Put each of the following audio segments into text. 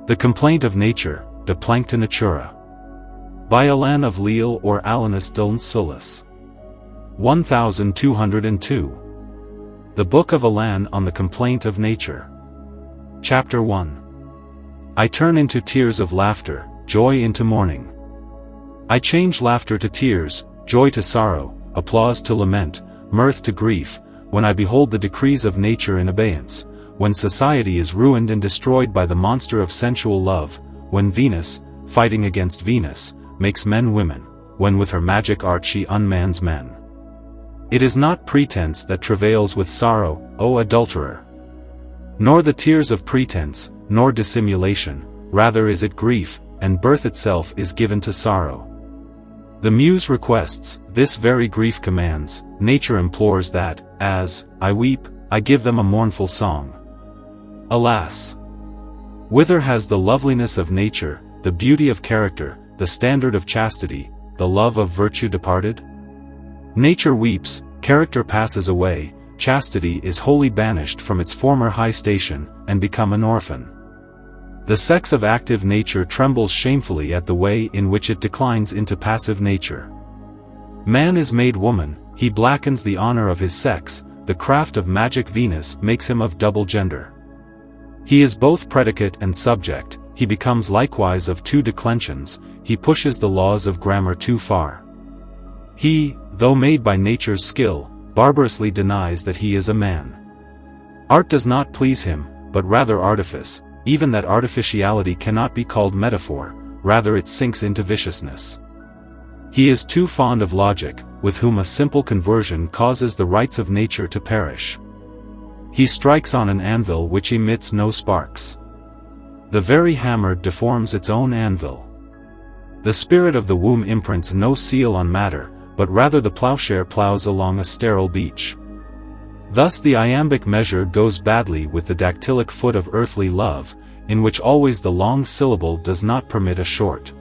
The Complaint of Nature, de Planctu Natura. By Alain of Lille or Alanus de lnsulis. 1202. The Book of Alain on the Complaint of Nature. Chapter 1. I turn into tears of laughter, joy into mourning. I change laughter to tears, joy to sorrow, applause to lament, mirth to grief, when I behold the decrees of nature in abeyance, when society is ruined and destroyed by the monster of sensual love, when Venus, fighting against Venus, makes men women, when with her magic art she unmans men. It is not pretense that travails with sorrow, O adulterer. Nor the tears of pretense, nor dissimulation, rather is it grief, and birth itself is given to sorrow. The muse requests, this very grief commands, nature implores that, as I weep, I give them a mournful song. Alas! Whither has the loveliness of nature, the beauty of character, the standard of chastity, the love of virtue departed? Nature weeps, character passes away, chastity is wholly banished from its former high station, and become an orphan. The sex of active nature trembles shamefully at the way in which it declines into passive nature. Man is made woman, he blackens the honor of his sex, the craft of magic Venus makes him of double gender. He is both predicate and subject, he becomes likewise of two declensions, he pushes the laws of grammar too far. He, though made by nature's skill, barbarously denies that he is a man. Art does not please him, but rather artifice, even that artificiality cannot be called metaphor, rather it sinks into viciousness. He is too fond of logic, with whom a simple conversion causes the rights of nature to perish. He strikes on an anvil which emits no sparks. The very hammer deforms its own anvil. The spirit of the womb imprints no seal on matter, but rather the plowshare plows along a sterile beach. Thus the iambic measure goes badly with the dactylic foot of earthly love, in which always the long syllable does not permit a short.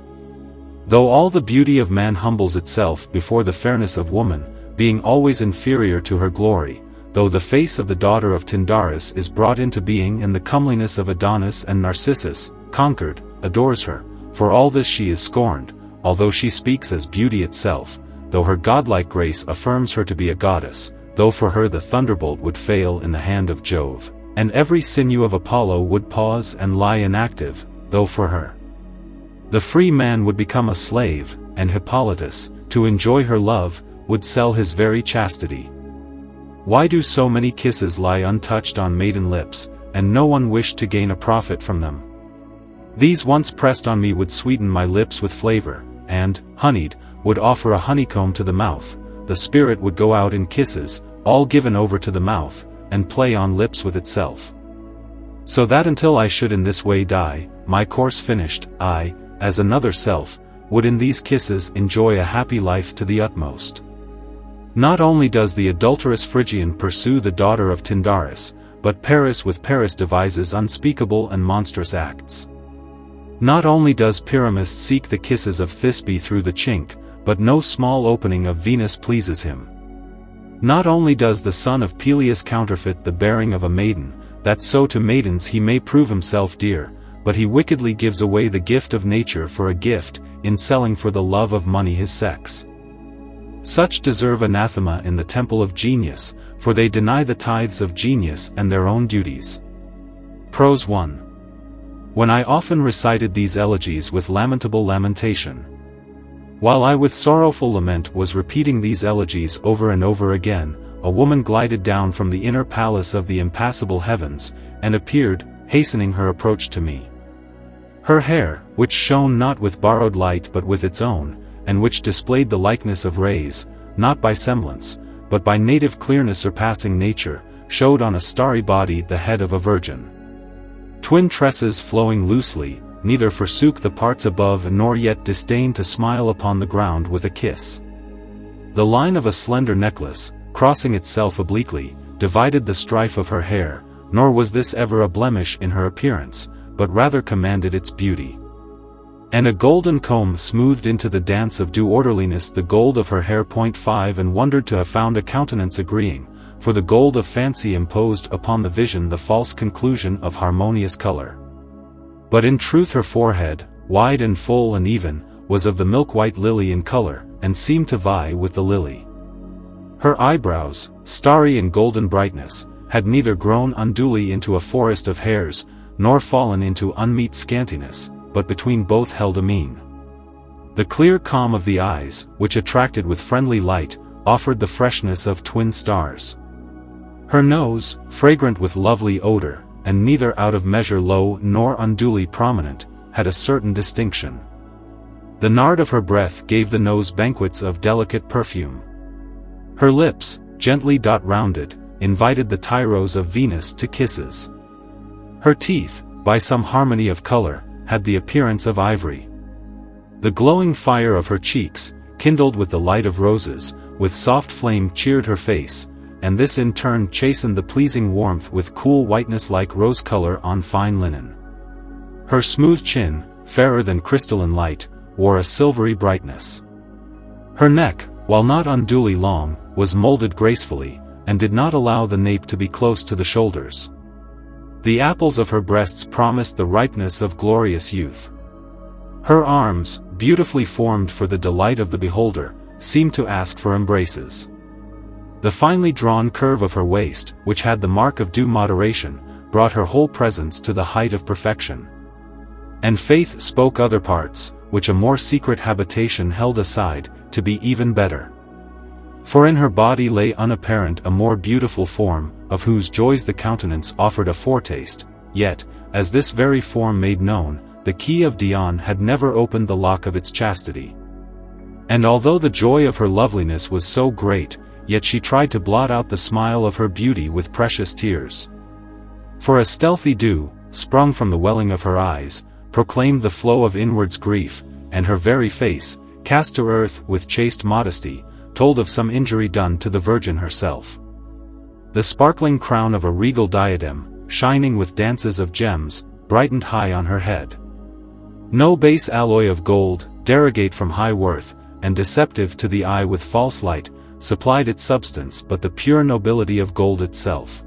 Though all the beauty of man humbles itself before the fairness of woman, being always inferior to her glory, though the face of the daughter of Tyndarus is brought into being and the comeliness of Adonis and Narcissus, conquered, adores her, for all this she is scorned, although she speaks as beauty itself, though her godlike grace affirms her to be a goddess, though for her the thunderbolt would fail in the hand of Jove, and every sinew of Apollo would pause and lie inactive, though for her the free man would become a slave, and Hippolytus, to enjoy her love, would sell his very chastity. Why do so many kisses lie untouched on maiden lips, and no one wish to gain a profit from them? These once pressed on me would sweeten my lips with flavor, and, honeyed, would offer a honeycomb to the mouth, the spirit would go out in kisses, all given over to the mouth, and play on lips with itself. So that until I should in this way die, my course finished, I, as another self, would in these kisses enjoy a happy life to the utmost. Not only does the adulterous Phrygian pursue the daughter of Tyndarus, but Paris with Paris devises unspeakable and monstrous acts. Not only does Pyramus seek the kisses of Thisbe through the chink, but no small opening of Venus pleases him. Not only does the son of Peleus counterfeit the bearing of a maiden, that so to maidens he may prove himself dear, but he wickedly gives away the gift of nature for a gift, in selling for the love of money his sex. Such deserve anathema in the temple of genius, for they deny the tithes of genius and their own duties. Prose 1. When I often recited these elegies with lamentable lamentation. While I with sorrowful lament was repeating these elegies over and over again, a woman glided down from the inner palace of the impassable heavens, and appeared, hastening her approach to me. Her hair, which shone not with borrowed light but with its own, and which displayed the likeness of rays, not by semblance, but by native clearness surpassing nature, showed on a starry body the head of a virgin. Twin tresses flowing loosely, neither forsook the parts above nor yet disdained to smile upon the ground with a kiss. The line of a slender necklace, crossing itself obliquely, divided the strife of her hair, nor was this ever a blemish in her appearance, but rather commanded its beauty. And a golden comb smoothed into the dance of due orderliness the gold of her hair. 5 And wondered to have found a countenance agreeing, for the gold of fancy imposed upon the vision the false conclusion of harmonious color. But in truth her forehead, wide and full and even, was of the milk-white lily in color, and seemed to vie with the lily. Her eyebrows, starry in golden brightness, had neither grown unduly into a forest of hairs, nor fallen into unmeet scantiness, but between both held a mean. The clear calm of the eyes, which attracted with friendly light, offered the freshness of twin stars. Her nose, fragrant with lovely odor, and neither out of measure low nor unduly prominent, had a certain distinction. The nard of her breath gave the nose banquets of delicate perfume. Her lips, gently rounded, invited the tyros of Venus to kisses. Her teeth, by some harmony of color, had the appearance of ivory. The glowing fire of her cheeks, kindled with the light of roses, with soft flame cheered her face, and this in turn chastened the pleasing warmth with cool whiteness like rose color on fine linen. Her smooth chin, fairer than crystalline light, wore a silvery brightness. Her neck, while not unduly long, was molded gracefully, and did not allow the nape to be close to the shoulders. The apples of her breasts promised the ripeness of glorious youth. Her arms, beautifully formed for the delight of the beholder, seemed to ask for embraces. The finely drawn curve of her waist, which had the mark of due moderation, brought her whole presence to the height of perfection. And faith spoke other parts, which a more secret habitation held aside, to be even better. For in her body lay unapparent a more beautiful form, of whose joys the countenance offered a foretaste, yet, as this very form made known, the key of Dion had never opened the lock of its chastity. And although the joy of her loveliness was so great, yet she tried to blot out the smile of her beauty with precious tears. For a stealthy dew, sprung from the welling of her eyes, proclaimed the flow of inward's grief, and her very face, cast to earth with chaste modesty, told of some injury done to the Virgin herself. The sparkling crown of a regal diadem, shining with dances of gems, brightened high on her head. No base alloy of gold, derogate from high worth, and deceptive to the eye with false light, supplied its substance but the pure nobility of gold itself.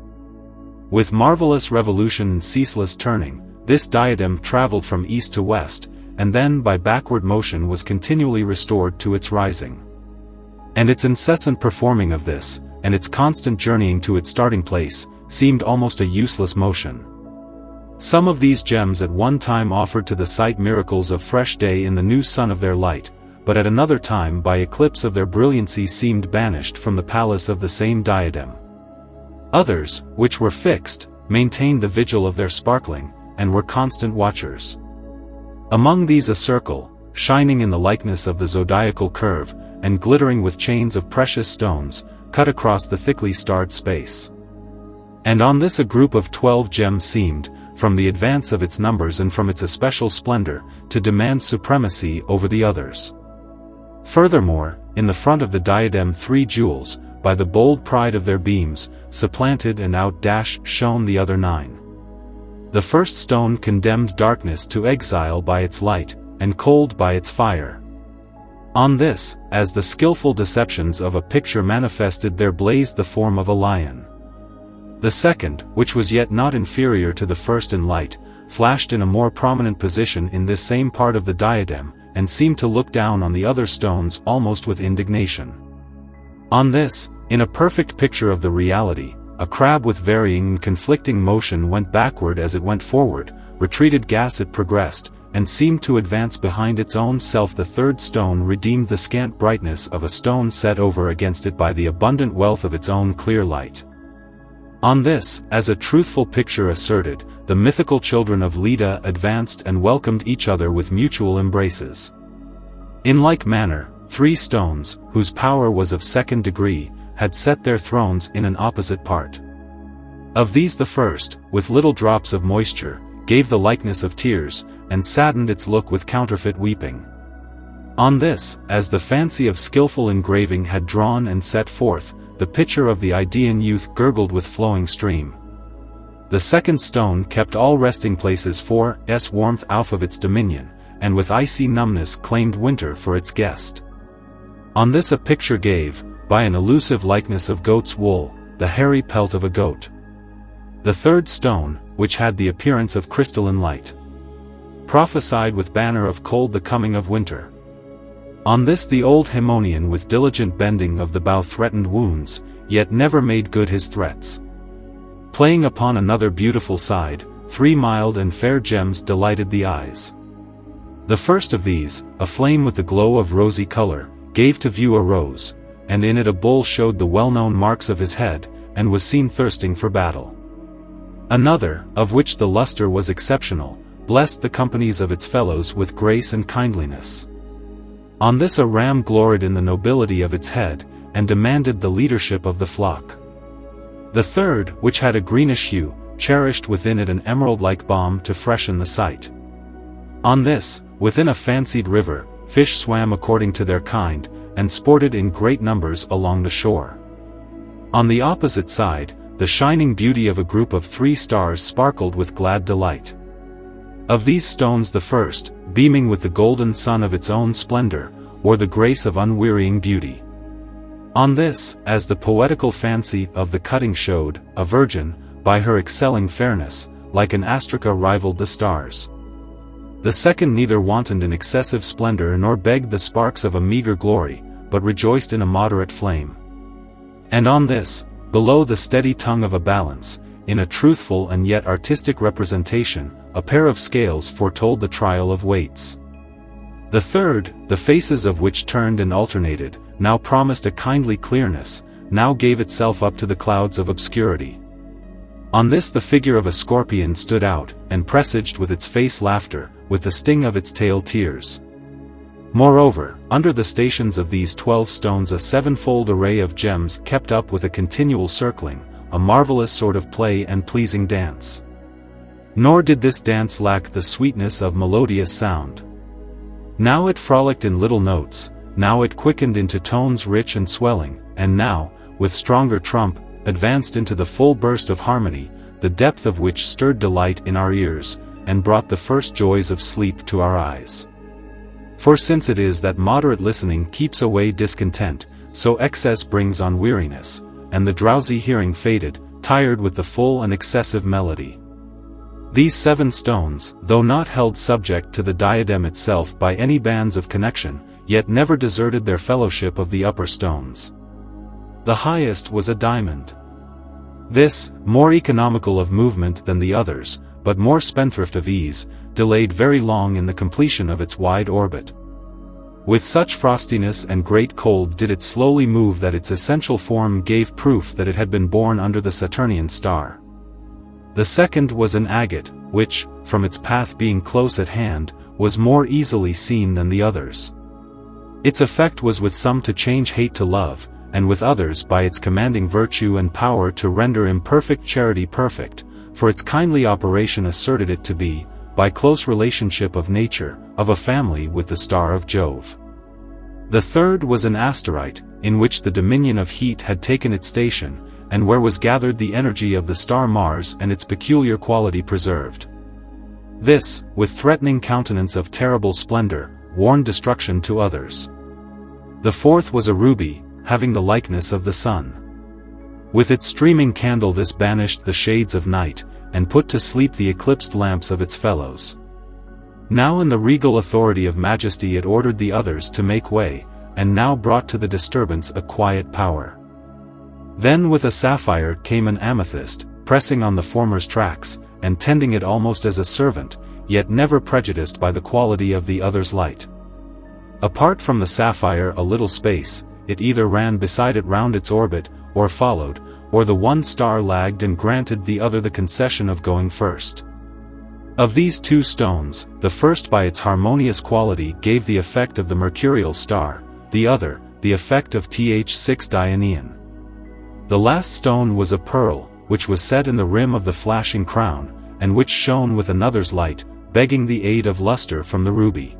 With marvelous revolution and ceaseless turning, this diadem traveled from east to west, and then by backward motion was continually restored to its rising. And its incessant performing of this, and its constant journeying to its starting place, seemed almost a useless motion. Some of these gems at one time offered to the sight miracles of fresh day in the new sun of their light, but at another time by eclipse of their brilliancy seemed banished from the palace of the same diadem. Others, which were fixed, maintained the vigil of their sparkling, and were constant watchers. Among these a circle, shining in the likeness of the zodiacal curve, and glittering with chains of precious stones, cut across the thickly starred space. And on this a group of 12 gems seemed, from the advance of its numbers and from its especial splendor, to demand supremacy over the others. Furthermore, in the front of the diadem 3 jewels, by the bold pride of their beams, supplanted and shone the other 9. The first stone condemned darkness to exile by its light, and cold by its fire. On this, as the skillful deceptions of a picture manifested, there blazed the form of a lion. The second, which was yet not inferior to the first in light, flashed in a more prominent position in this same part of the diadem, and seemed to look down on the other stones almost with indignation. On this, in a perfect picture of the reality, a crab with varying and conflicting motion went backward as it went forward, retreated as it progressed, and seemed to advance behind its own self. The third stone redeemed the scant brightness of a stone set over against it by the abundant wealth of its own clear light. On this, as a truthful picture asserted, the mythical children of Leda advanced and welcomed each other with mutual embraces. In like manner, 3 stones, whose power was of second degree, had set their thrones in an opposite part. Of these the first, with little drops of moisture, gave the likeness of tears, and saddened its look with counterfeit weeping. On this, as the fancy of skillful engraving had drawn and set forth, the picture of the Idaean youth gurgled with flowing stream. The second stone kept all resting places for s warmth out of its dominion, and with icy numbness claimed winter for its guest. On this a picture gave, by an elusive likeness of goat's wool, the hairy pelt of a goat. The third stone, which had the appearance of crystalline light. prophesied with banner of cold the coming of winter. On this the old Haemonian with diligent bending of the bow threatened wounds, yet never made good his threats. Playing upon another beautiful side, 3 mild and fair gems delighted the eyes. The first of these, aflame with the glow of rosy color, gave to view a rose, and in it a bull showed the well-known marks of his head, and was seen thirsting for battle. Another, of which the luster was exceptional, blessed the companies of its fellows with grace and kindliness. On this a ram gloried in the nobility of its head, and demanded the leadership of the flock. The third, which had a greenish hue, cherished within it an emerald-like balm to freshen the sight. On this, within a fancied river, fish swam according to their kind, and sported in great numbers along the shore. On the opposite side, the shining beauty of a group of 3 stars sparkled with glad delight. Of these stones the first, beaming with the golden sun of its own splendor, or the grace of unwearying beauty. On this, as the poetical fancy of the cutting showed, a virgin, by her excelling fairness, like an astraca rivaled the stars. The second neither wantoned in excessive splendor nor begged the sparks of a meager glory, but rejoiced in a moderate flame. And on this, below the steady tongue of a balance, in a truthful and yet artistic representation, a pair of scales foretold the trial of weights. The third, the faces of which turned and alternated, now promised a kindly clearness, now gave itself up to the clouds of obscurity. On this the figure of a scorpion stood out, and presaged with its face laughter, with the sting of its tail tears. Moreover, under the stations of these 12 stones a 7-fold array of gems kept up with a continual circling, a marvelous sort of play and pleasing dance. Nor did this dance lack the sweetness of melodious sound. Now it frolicked in little notes, now it quickened into tones rich and swelling, and now, with stronger trump, advanced into the full burst of harmony, the depth of which stirred delight in our ears, and brought the first joys of sleep to our eyes. For since it is that moderate listening keeps away discontent, so excess brings on weariness, and the drowsy hearing faded, tired with the full and excessive melody. These 7 stones, though not held subject to the diadem itself by any bands of connection, yet never deserted their fellowship of the upper stones. The highest was a diamond. This, more economical of movement than the others, but more spendthrift of ease, delayed very long in the completion of its wide orbit. With such frostiness and great cold did it slowly move that its essential form gave proof that it had been born under the Saturnian star. The second was an agate, which, from its path being close at hand, was more easily seen than the others. Its effect was with some to change hate to love, and with others by its commanding virtue and power to render imperfect charity perfect, for its kindly operation asserted it to be, by close relationship of nature, of a family with the star of Jove. The third was an asterite, in which the dominion of heat had taken its station, and where was gathered the energy of the star Mars and its peculiar quality preserved. This, with threatening countenance of terrible splendor, warned destruction to others. The fourth was a ruby, having the likeness of the sun. With its streaming candle this banished the shades of night, and put to sleep the eclipsed lamps of its fellows. Now in the regal authority of majesty it ordered the others to make way, and now brought to the disturbance a quiet power. Then with a sapphire came an amethyst, pressing on the former's tracks, and tending it almost as a servant, yet never prejudiced by the quality of the other's light. Apart from the sapphire a little space, it either ran beside it round its orbit, or followed, or the one star lagged and granted the other the concession of going first. Of these 2 stones, the first by its harmonious quality gave the effect of the mercurial star, the other, the effect of Th6 Dianean. The last stone was a pearl, which was set in the rim of the flashing crown, and which shone with another's light, begging the aid of luster from the ruby.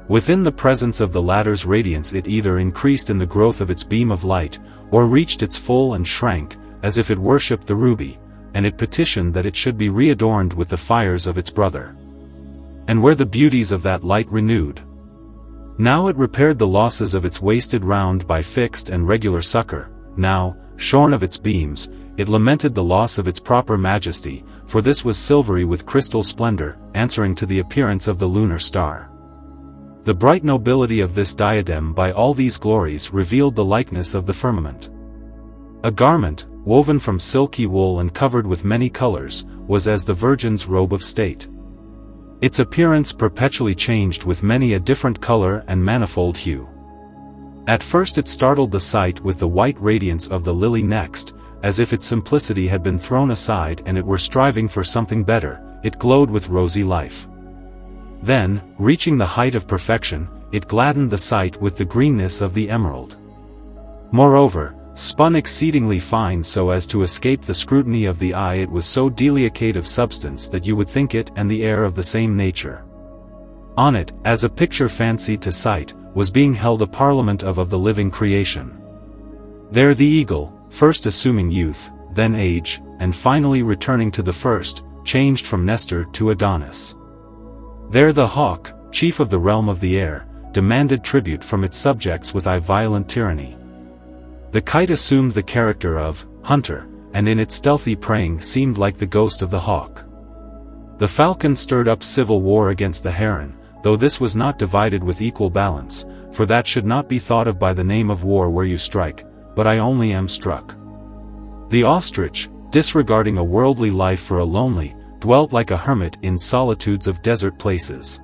Within the presence of the latter's radiance it either increased in the growth of its beam of light, or reached its full and shrank, as if it worshipped the ruby, and it petitioned that it should be readorned with the fires of its brother. And where the beauties of that light renewed. Now it repaired the losses of its wasted round by fixed and regular succor, now, shorn of its beams, it lamented the loss of its proper majesty, for this was silvery with crystal splendor, answering to the appearance of the lunar star. The bright nobility of this diadem by all these glories revealed the likeness of the firmament. A garment, woven from silky wool and covered with many colors, was as the Virgin's robe of state. Its appearance perpetually changed with many a different color and manifold hue. At first it startled the sight with the white radiance of the lily next, as if its simplicity had been thrown aside and it were striving for something better, it glowed with rosy life. Then, reaching the height of perfection, it gladdened the sight with the greenness of the emerald. Moreover, spun exceedingly fine so as to escape the scrutiny of the eye, it was so delicate of substance that you would think it and the air of the same nature. On it, as a picture fancied to sight, was being held a parliament of the living creation. There the eagle, first assuming youth, then age, and finally returning to the first, changed from Nestor to Adonis. There the hawk, chief of the realm of the air, demanded tribute from its subjects with a violent tyranny. The kite assumed the character of hunter, and in its stealthy preying seemed like the ghost of the hawk. The falcon stirred up civil war against the heron, though this was not divided with equal balance, for that should not be thought of by the name of war where you strike, but I only am struck. The ostrich, disregarding a worldly life for a lonely, dwelt like a hermit in solitudes of desert places.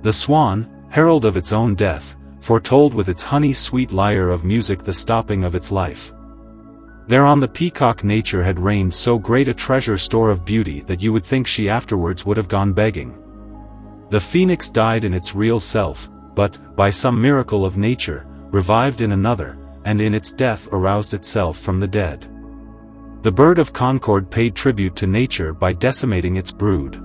The swan, herald of its own death, foretold with its honey-sweet lyre of music the stopping of its life. Thereon the peacock nature had rained so great a treasure store of beauty that you would think she afterwards would have gone begging. The phoenix died in its real self, but, by some miracle of nature, revived in another, and in its death aroused itself from the dead. The bird of concord paid tribute to nature by decimating its brood.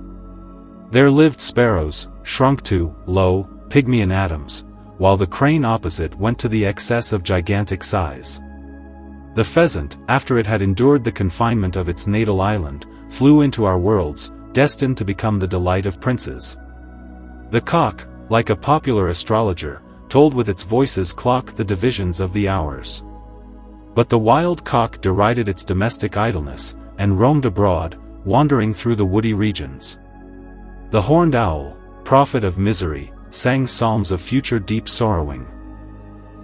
There lived sparrows, shrunk to, lo, pygmean atoms, while the crane opposite went to the excess of gigantic size. The pheasant, after it had endured the confinement of its natal island, flew into our worlds, destined to become the delight of princes. The cock, like a popular astrologer, told with its voices clock the divisions of the hours. But the wild cock derided its domestic idleness, and roamed abroad, wandering through the woody regions. The horned owl, prophet of misery, sang psalms of future deep sorrowing.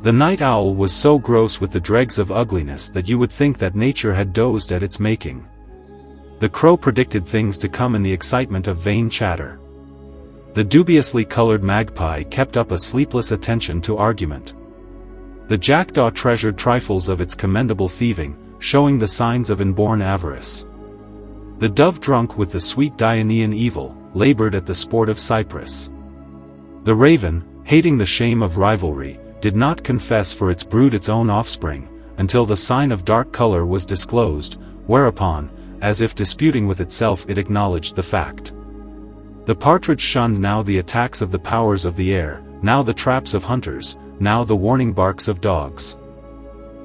The night owl was so gross with the dregs of ugliness that you would think that nature had dozed at its making. The crow predicted things to come in the excitement of vain chatter. The dubiously colored magpie kept up a sleepless attention to argument. The jackdaw treasured trifles of its commendable thieving, showing the signs of inborn avarice. The dove, drunk with the sweet Dionysian evil, labored at the sport of Cyprus. The raven, hating the shame of rivalry, did not confess for its brood its own offspring, until the sign of dark color was disclosed, whereupon, as if disputing with itself, it acknowledged the fact. The partridge shunned now the attacks of the powers of the air, now the traps of hunters, now the warning barks of dogs.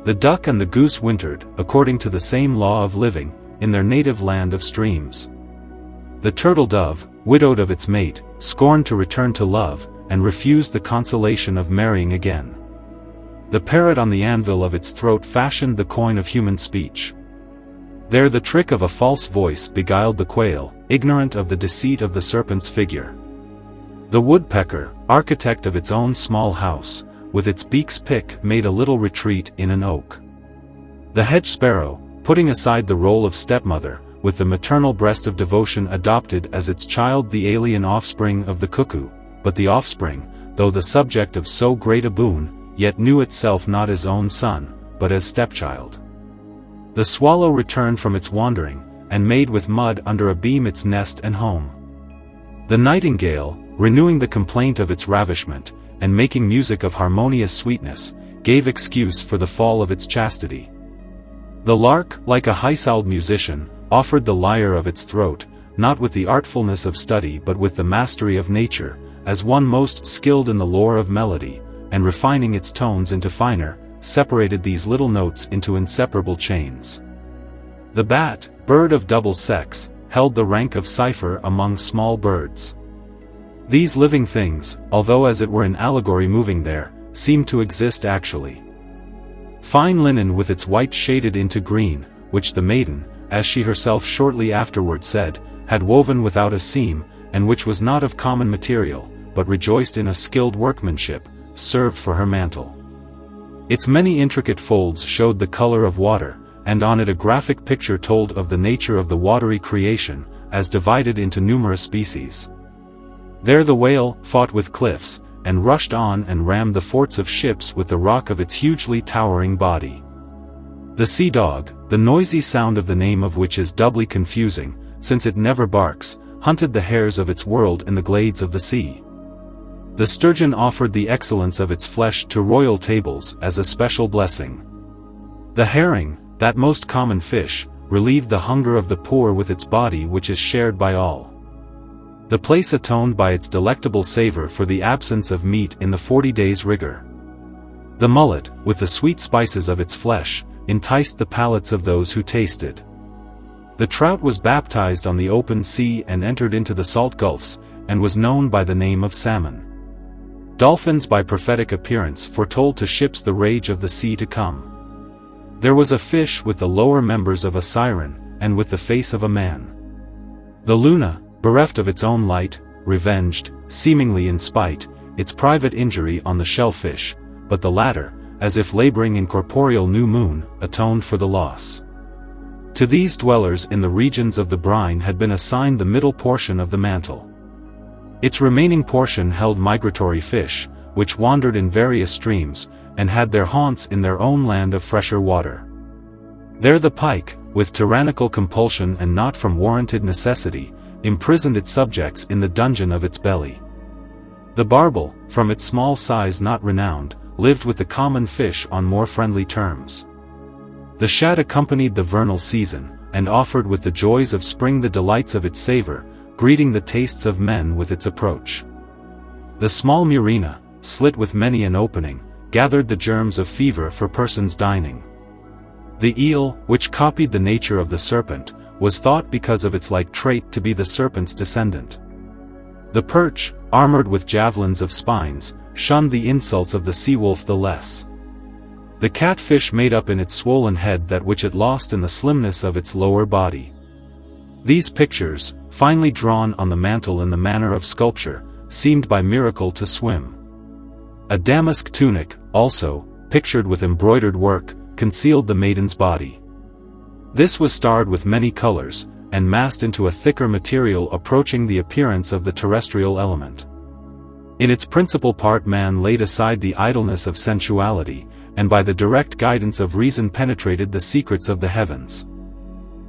The duck and the goose wintered, according to the same law of living, in their native land of streams. The turtle dove, widowed of its mate, scorned to return to love, and refused the consolation of marrying again. The parrot on the anvil of its throat fashioned the coin of human speech. There the trick of a false voice beguiled the quail, ignorant of the deceit of the serpent's figure. The woodpecker, architect of its own small house, with its beak's pick made a little retreat in an oak. The hedge sparrow, putting aside the role of stepmother, with the maternal breast of devotion adopted as its child the alien offspring of the cuckoo, but the offspring, though the subject of so great a boon, yet knew itself not as own son, but as stepchild. The swallow returned from its wandering, and made with mud under a beam its nest and home. The nightingale, renewing the complaint of its ravishment, and making music of harmonious sweetness, gave excuse for the fall of its chastity. The lark, like a high-souled musician, offered the lyre of its throat, not with the artfulness of study but with the mastery of nature, as one most skilled in the lore of melody, and refining its tones into finer, separated these little notes into inseparable chains. The bat, bird of double sex, held the rank of cipher among small birds. These living things, although as it were in allegory moving there, seemed to exist actually. Fine linen with its white shaded into green, which the maiden, as she herself shortly afterward said, had woven without a seam, and which was not of common material, but rejoiced in a skilled workmanship, served for her mantle. Its many intricate folds showed the color of water, and on it a graphic picture told of the nature of the watery creation, as divided into numerous species. There the whale fought with cliffs, and rushed on and rammed the forts of ships with the rock of its hugely towering body. The sea dog, the noisy sound of the name of which is doubly confusing, since it never barks, hunted the hares of its world in the glades of the sea. The sturgeon offered the excellence of its flesh to royal tables as a special blessing. The herring, that most common fish, relieved the hunger of the poor with its body which is shared by all. The place atoned by its delectable savor for the absence of meat in the 40 days' rigor. The mullet, with the sweet spices of its flesh, enticed the palates of those who tasted. The trout was baptized on the open sea and entered into the salt gulfs, and was known by the name of salmon. Dolphins by prophetic appearance foretold to ships the rage of the sea to come. There was a fish with the lower members of a siren, and with the face of a man. The Luna, bereft of its own light, revenged, seemingly in spite, its private injury on the shellfish, but the latter, as if laboring in corporeal new moon, atoned for the loss. To these dwellers in the regions of the brine had been assigned the middle portion of the mantle. Its remaining portion held migratory fish, which wandered in various streams, and had their haunts in their own land of fresher water. There the pike, with tyrannical compulsion and not from warranted necessity, imprisoned its subjects in the dungeon of its belly. The barbel, from its small size not renowned, lived with the common fish on more friendly terms. The shad accompanied the vernal season, and offered with the joys of spring the delights of its savor, greeting the tastes of men with its approach. The small murena, slit with many an opening, gathered the germs of fever for persons dining. The eel, which copied the nature of the serpent, was thought because of its like trait to be the serpent's descendant. The perch, armored with javelins of spines, shunned the insults of the sea-wolf the less. The catfish made up in its swollen head that which it lost in the slimness of its lower body. These pictures, finely drawn on the mantle in the manner of sculpture, seemed by miracle to swim. A damask tunic, also, pictured with embroidered work, concealed the maiden's body. This was starred with many colors, and massed into a thicker material approaching the appearance of the terrestrial element. In its principal part man laid aside the idleness of sensuality, and by the direct guidance of reason penetrated the secrets of the heavens.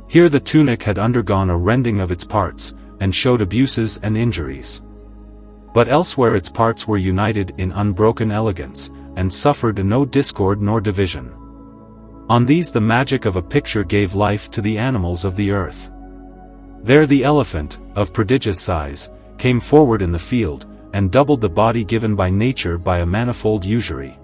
Here the tunic had undergone a rending of its parts, and showed abuses and injuries. But elsewhere its parts were united in unbroken elegance, and suffered no discord nor division. On these the magic of a picture gave life to the animals of the earth. There the elephant, of prodigious size, came forward in the field, and doubled the body given by nature by a manifold usury.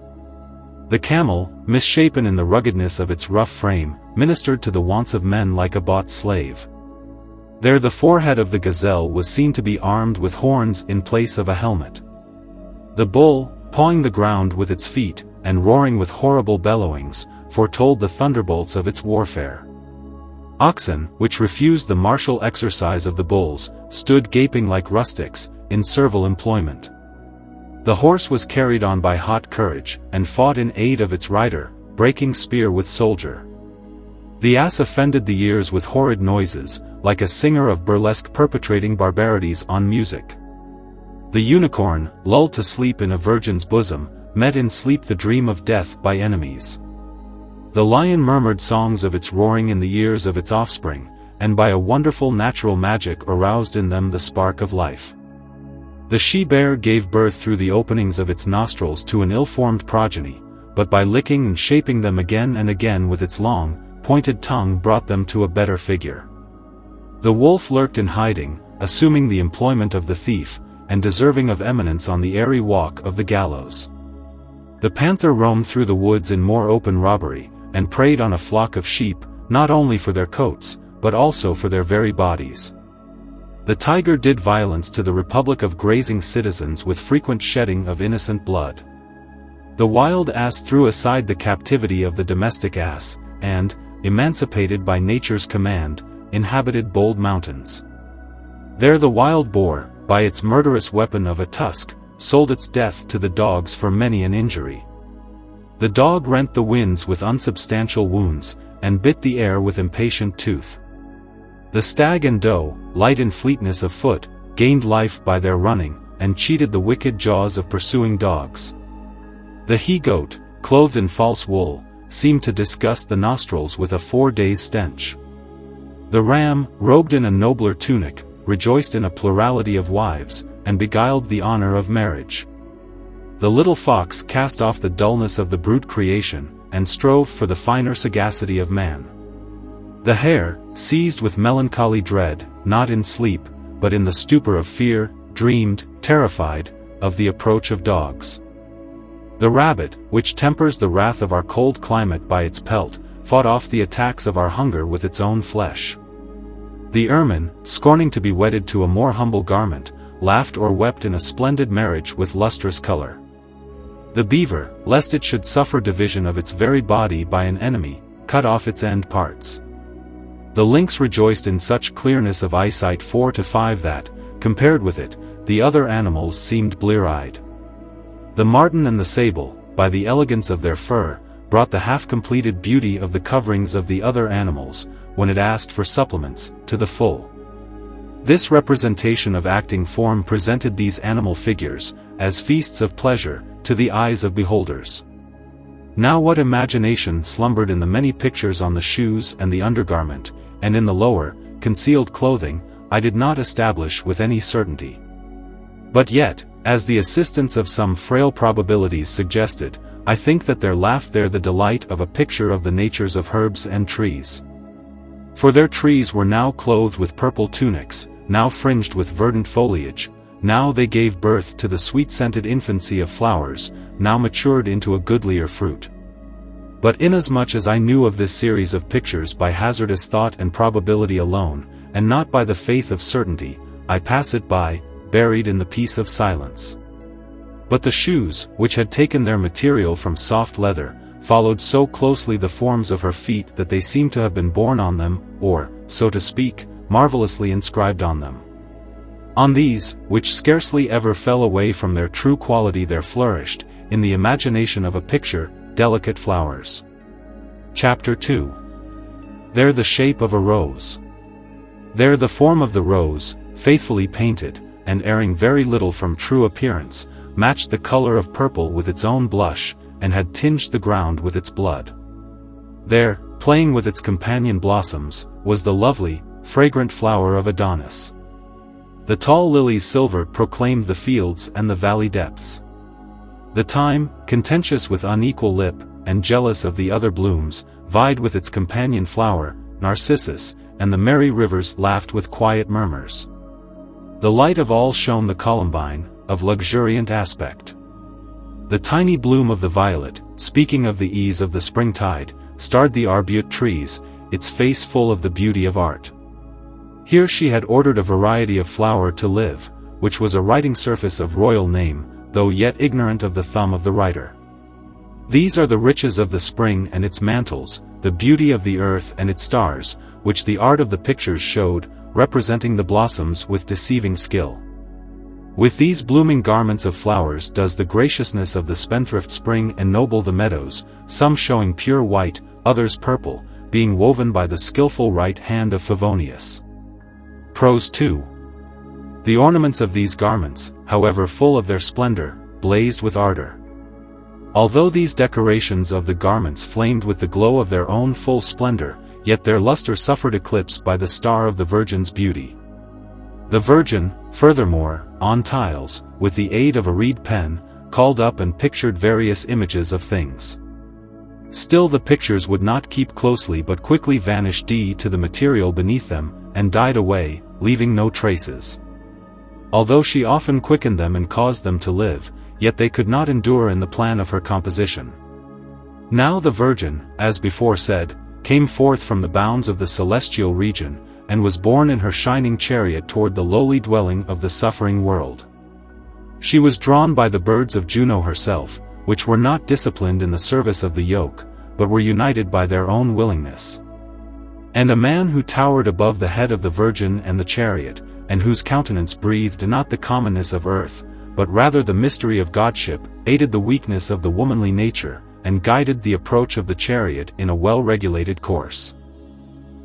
The camel, misshapen in the ruggedness of its rough frame, ministered to the wants of men like a bought slave. There the forehead of the gazelle was seen to be armed with horns in place of a helmet. The bull, pawing the ground with its feet, and roaring with horrible bellowings, foretold the thunderbolts of its warfare. Oxen, which refused the martial exercise of the bulls, stood gaping like rustics, in servile employment. The horse was carried on by hot courage, and fought in aid of its rider, breaking spear with soldier. The ass offended the ears with horrid noises, like a singer of burlesque perpetrating barbarities on music. The unicorn, lulled to sleep in a virgin's bosom, met in sleep the dream of death by enemies. The lion murmured songs of its roaring in the ears of its offspring, and by a wonderful natural magic aroused in them the spark of life. The she-bear gave birth through the openings of its nostrils to an ill-formed progeny, but by licking and shaping them again and again with its long, pointed tongue brought them to a better figure. The wolf lurked in hiding, assuming the employment of the thief, and deserving of eminence on the airy walk of the gallows. The panther roamed through the woods in more open robbery, and preyed on a flock of sheep, not only for their coats, but also for their very bodies. The tiger did violence to the republic of grazing citizens with frequent shedding of innocent blood. The wild ass threw aside the captivity of the domestic ass, and, emancipated by nature's command, inhabited bold mountains. There the wild boar, by its murderous weapon of a tusk, sold its death to the dogs for many an injury. The dog rent the winds with unsubstantial wounds, and bit the air with impatient tooth. The stag and doe, light in fleetness of foot, gained life by their running, and cheated the wicked jaws of pursuing dogs. The he-goat, clothed in false wool, seemed to disgust the nostrils with a 4 days' stench. The ram, robed in a nobler tunic, rejoiced in a plurality of wives, and beguiled the honor of marriage. The little fox cast off the dullness of the brute creation, and strove for the finer sagacity of man. The hare, seized with melancholy dread, not in sleep, but in the stupor of fear, dreamed, terrified, of the approach of dogs. The rabbit, which tempers the wrath of our cold climate by its pelt, fought off the attacks of our hunger with its own flesh. The ermine, scorning to be wedded to a more humble garment, laughed or wept in a splendid marriage with lustrous color. The beaver, lest it should suffer division of its very body by an enemy, cut off its end parts. The lynx rejoiced in such clearness of eyesight 4 to 5 that, compared with it, the other animals seemed blear-eyed. The marten and the sable, by the elegance of their fur, brought the half-completed beauty of the coverings of the other animals, when it asked for supplements, to the full. This representation of acting form presented these animal figures, as feasts of pleasure, to the eyes of beholders. Now what imagination slumbered in the many pictures on the shoes and the undergarment, and in the lower, concealed clothing, I did not establish with any certainty. But yet, as the assistance of some frail probabilities suggested, I think that there laughed there the delight of a picture of the natures of herbs and trees. For their trees were now clothed with purple tunics, now fringed with verdant foliage, now they gave birth to the sweet-scented infancy of flowers, now matured into a goodlier fruit. But inasmuch as I knew of this series of pictures by hazardous thought and probability alone, and not by the faith of certainty, I pass it by, buried in the peace of silence. But the shoes, which had taken their material from soft leather, followed so closely the forms of her feet that they seemed to have been born on them, or, so to speak, marvelously inscribed on them. On these, which scarcely ever fell away from their true quality, there flourished, in the imagination of a picture, delicate flowers. Chapter 2. There the shape of a rose. There the form of the rose, faithfully painted, and erring very little from true appearance, matched the color of purple with its own blush, and had tinged the ground with its blood. There, playing with its companion blossoms, was the lovely, fragrant flower of Adonis. The tall lily's silver proclaimed the fields and the valley depths. The thyme, contentious with unequal lip, and jealous of the other blooms, vied with its companion flower, Narcissus, and the merry rivers laughed with quiet murmurs. The light of all shone the columbine, of luxuriant aspect. The tiny bloom of the violet, speaking of the ease of the springtide, starred the arbute trees, its face full of the beauty of art. Here she had ordered a variety of flower to live, which was a writing surface of royal name, though yet ignorant of the thumb of the writer. These are the riches of the spring and its mantles, the beauty of the earth and its stars, which the art of the pictures showed, representing the blossoms with deceiving skill. With these blooming garments of flowers does the graciousness of the spendthrift spring ennoble the meadows, some showing pure white, others purple, being woven by the skillful right hand of Favonius. Prose 2. The ornaments of these garments, however full of their splendor, blazed with ardor. Although these decorations of the garments flamed with the glow of their own full splendor, yet their luster suffered eclipse by the star of the Virgin's beauty. The Virgin, furthermore, on tiles, with the aid of a reed pen, called up and pictured various images of things. Still the pictures would not keep closely but quickly vanished to the material beneath them, and died away, leaving no traces. Although she often quickened them and caused them to live, yet they could not endure in the plan of her composition. Now the Virgin, as before said, came forth from the bounds of the celestial region, and was borne in her shining chariot toward the lowly dwelling of the suffering world. She was drawn by the birds of Juno herself, which were not disciplined in the service of the yoke, but were united by their own willingness. And a man who towered above the head of the Virgin and the chariot, and whose countenance breathed not the commonness of earth, but rather the mystery of godship, aided the weakness of the womanly nature, and guided the approach of the chariot in a well-regulated course.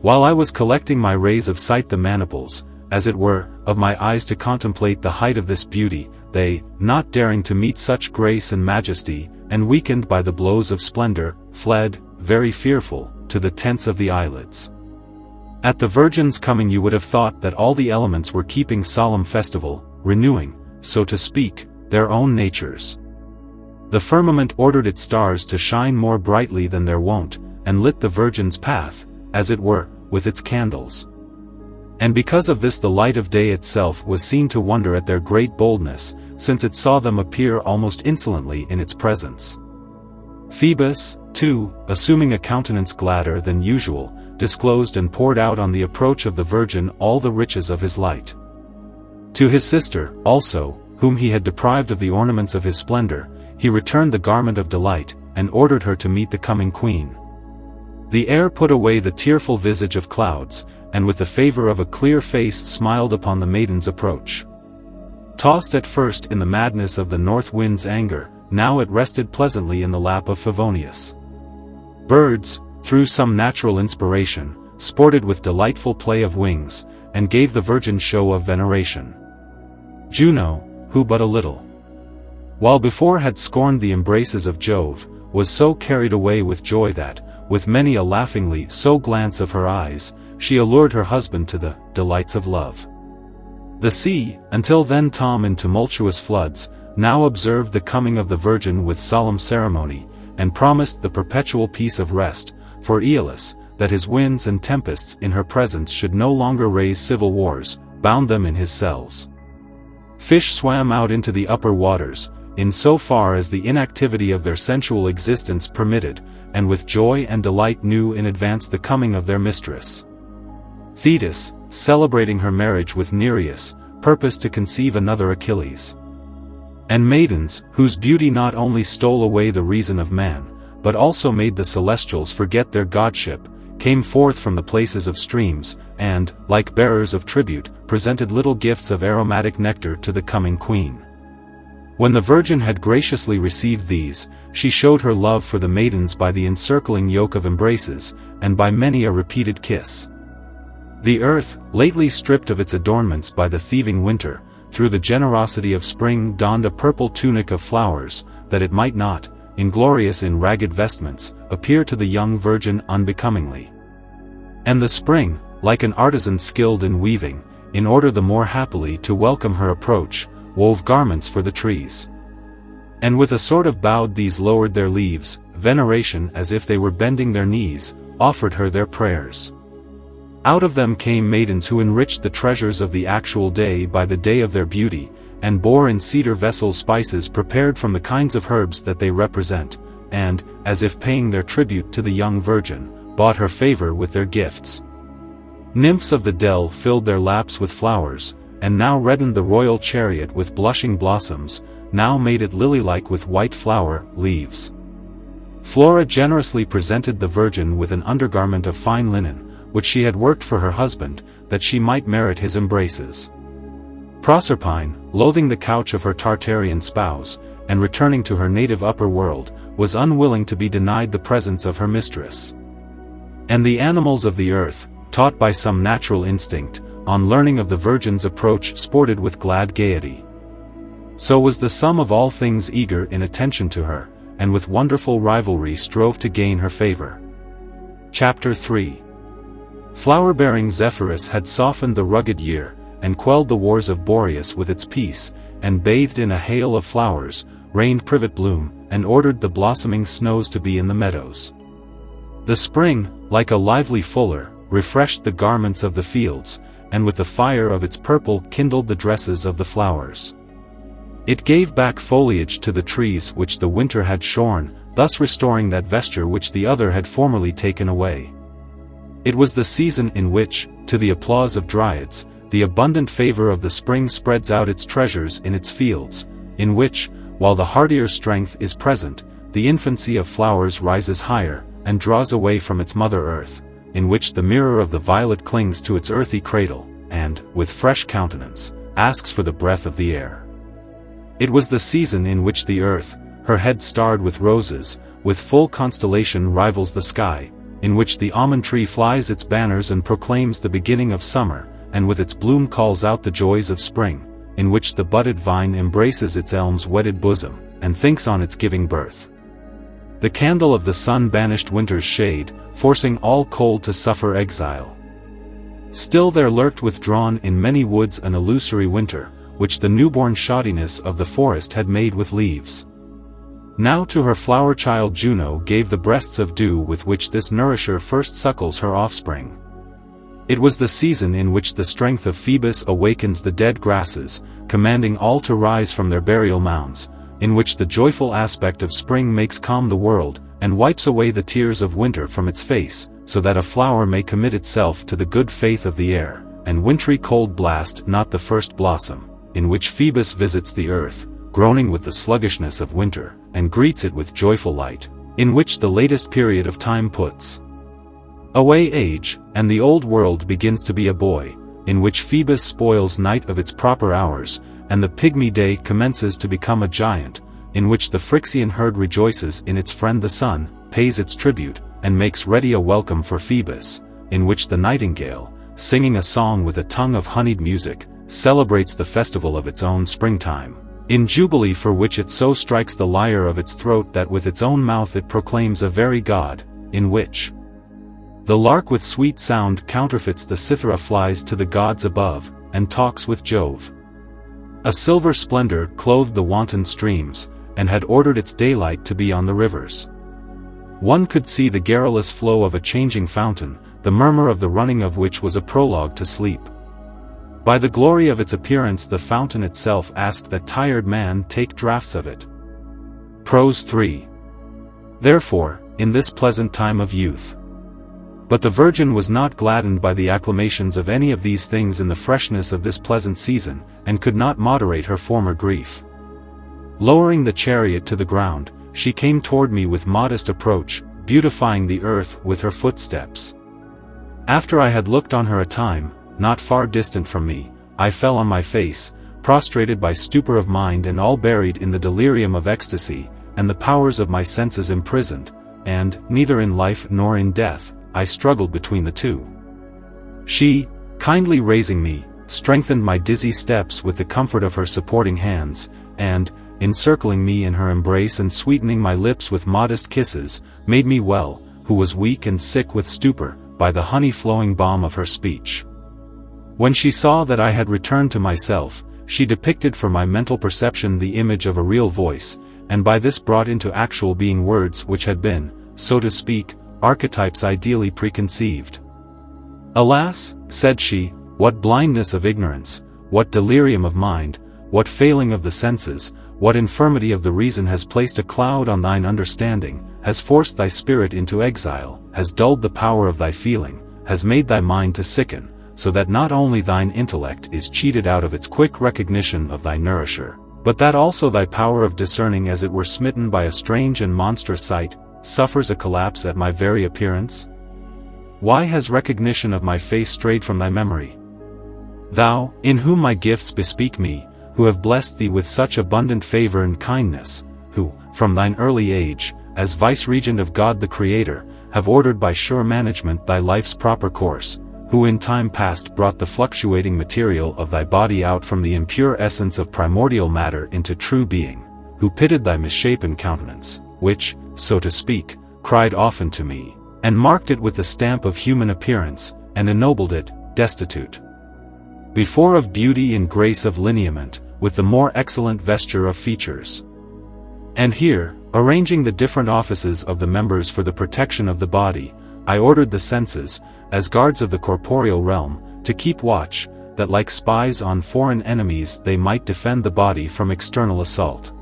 While I was collecting my rays of sight, the maniples, as it were, of my eyes to contemplate the height of this beauty, they, not daring to meet such grace and majesty, and weakened by the blows of splendor, fled, very fearful, to the tents of the eyelids. At the Virgin's coming you would have thought that all the elements were keeping solemn festival, renewing, so to speak, their own natures. The firmament ordered its stars to shine more brightly than their wont, and lit the Virgin's path, as it were, with its candles. And because of this the light of day itself was seen to wonder at their great boldness, since it saw them appear almost insolently in its presence. Phoebus, too, assuming a countenance gladder than usual, disclosed and poured out on the approach of the Virgin all the riches of his light. To his sister, also, whom he had deprived of the ornaments of his splendor, he returned the garment of delight, and ordered her to meet the coming queen. The air put away the tearful visage of clouds, and with the favor of a clear face smiled upon the maiden's approach. Tossed at first in the madness of the north wind's anger, now it rested pleasantly in the lap of Favonius. Birds, through some natural inspiration, sported with delightful play of wings, and gave the Virgin show of veneration. Juno, who but a little while before had scorned the embraces of Jove, was so carried away with joy that, with many a laughingly so glance of her eyes, she allured her husband to the delights of love. The sea, until then tom in tumultuous floods, now observed the coming of the Virgin with solemn ceremony, and promised the perpetual peace of rest, for Aeolus, that his winds and tempests in her presence should no longer raise civil wars, bound them in his cells. Fish swam out into the upper waters, in so far as the inactivity of their sensual existence permitted, and with joy and delight knew in advance the coming of their mistress. Thetis, celebrating her marriage with Nereus, purposed to conceive another Achilles. And maidens, whose beauty not only stole away the reason of man, but also made the celestials forget their godship, came forth from the places of streams, and, like bearers of tribute, presented little gifts of aromatic nectar to the coming queen. When the Virgin had graciously received these, she showed her love for the maidens by the encircling yoke of embraces, and by many a repeated kiss. The earth, lately stripped of its adornments by the thieving winter, through the generosity of spring donned a purple tunic of flowers, that it might not, inglorious in ragged vestments, appear to the young Virgin unbecomingly. And the spring, like an artisan skilled in weaving, in order the more happily to welcome her approach, wove garments for the trees. And with a sort of bowed these lowered their leaves, veneration as if they were bending their knees, offered her their prayers. Out of them came maidens who enriched the treasures of the actual day by the day of their beauty, and bore in cedar vessels spices prepared from the kinds of herbs that they represent, and, as if paying their tribute to the young Virgin, bought her favor with their gifts. Nymphs of the dell filled their laps with flowers, and now reddened the royal chariot with blushing blossoms, now made it lily-like with white flower leaves. Flora generously presented the Virgin with an undergarment of fine linen, which she had worked for her husband, that she might merit his embraces. Proserpine, loathing the couch of her Tartarian spouse, and returning to her native upper world, was unwilling to be denied the presence of her mistress. And the animals of the earth, taught by some natural instinct, on learning of the Virgin's approach sported with glad gaiety. So was the sum of all things eager in attention to her, and with wonderful rivalry strove to gain her favor. Chapter 3. Flower-bearing Zephyrus had softened the rugged year, and quelled the wars of Boreas with its peace, and bathed in a hail of flowers, rained privet bloom, and ordered the blossoming snows to be in the meadows. The spring, like a lively fuller, refreshed the garments of the fields, and with the fire of its purple kindled the dresses of the flowers. It gave back foliage to the trees which the winter had shorn, thus restoring that vesture which the other had formerly taken away. It was the season in which, to the applause of dryads, the abundant favor of the spring spreads out its treasures in its fields, in which, while the hardier strength is present, the infancy of flowers rises higher, and draws away from its mother earth, in which the mirror of the violet clings to its earthy cradle, and, with fresh countenance, asks for the breath of the air. It was the season in which the earth, her head starred with roses, with full constellation rivals the sky, in which the almond tree flies its banners and proclaims the beginning of summer, and with its bloom calls out the joys of spring, in which the budded vine embraces its elm's wedded bosom, and thinks on its giving birth. The candle of the sun banished winter's shade, forcing all cold to suffer exile. Still there lurked withdrawn in many woods an illusory winter, which the newborn shoddiness of the forest had made with leaves. Now to her flower child Juno gave the breasts of dew with which this nourisher first suckles her offspring. It was the season in which the strength of Phoebus awakens the dead grasses, commanding all to rise from their burial mounds, in which the joyful aspect of spring makes calm the world, and wipes away the tears of winter from its face, so that a flower may commit itself to the good faith of the air, and wintry cold blast not the first blossom, in which Phoebus visits the earth, groaning with the sluggishness of winter, and greets it with joyful light, in which the latest period of time puts away age, and the old world begins to be a boy, in which Phoebus spoils night of its proper hours, and the pygmy day commences to become a giant, in which the Phryxian herd rejoices in its friend the sun, pays its tribute, and makes ready a welcome for Phoebus, in which the nightingale, singing a song with a tongue of honeyed music, celebrates the festival of its own springtime, in jubilee for which it so strikes the lyre of its throat that with its own mouth it proclaims a very god, in which the lark with sweet sound counterfeits the Cythera flies to the gods above, and talks with Jove. A silver splendor clothed the wanton streams, and had ordered its daylight to be on the rivers. One could see the garrulous flow of a changing fountain, the murmur of the running of which was a prologue to sleep. By the glory of its appearance the fountain itself asked that tired man take draughts of it. Prose 3. Therefore, in this pleasant time of youth. But the Virgin was not gladdened by the acclamations of any of these things in the freshness of this pleasant season, and could not moderate her former grief. Lowering the chariot to the ground, she came toward me with modest approach, beautifying the earth with her footsteps. After I had looked on her a time, not far distant from me, I fell on my face, prostrated by stupor of mind and all buried in the delirium of ecstasy, and the powers of my senses imprisoned, and, neither in life nor in death, I struggled between the two. She, kindly raising me, strengthened my dizzy steps with the comfort of her supporting hands, and, encircling me in her embrace and sweetening my lips with modest kisses, made me well, who was weak and sick with stupor, by the honey-flowing balm of her speech. When she saw that I had returned to myself, she depicted for my mental perception the image of a real voice, and by this brought into actual being words which had been, so to speak, archetypes ideally preconceived. Alas, said she, what blindness of ignorance, what delirium of mind, what failing of the senses, what infirmity of the reason has placed a cloud on thine understanding, has forced thy spirit into exile, has dulled the power of thy feeling, has made thy mind to sicken, so that not only thine intellect is cheated out of its quick recognition of thy nourisher, but that also thy power of discerning as it were smitten by a strange and monstrous sight, suffers a collapse at my very appearance? Why has recognition of my face strayed from thy memory? Thou, in whom my gifts bespeak me, who have blessed thee with such abundant favor and kindness, who, from thine early age, as vice-regent of God the Creator, have ordered by sure management thy life's proper course, who in time past brought the fluctuating material of thy body out from the impure essence of primordial matter into true being, who pitted thy misshapen countenance, which, so to speak, cried often to me, and marked it with the stamp of human appearance, and ennobled it, destitute before of beauty and grace of lineament, with the more excellent vesture of features. And here, arranging the different offices of the members for the protection of the body, I ordered the senses, as guards of the corporeal realm, to keep watch, that like spies on foreign enemies they might defend the body from external assault.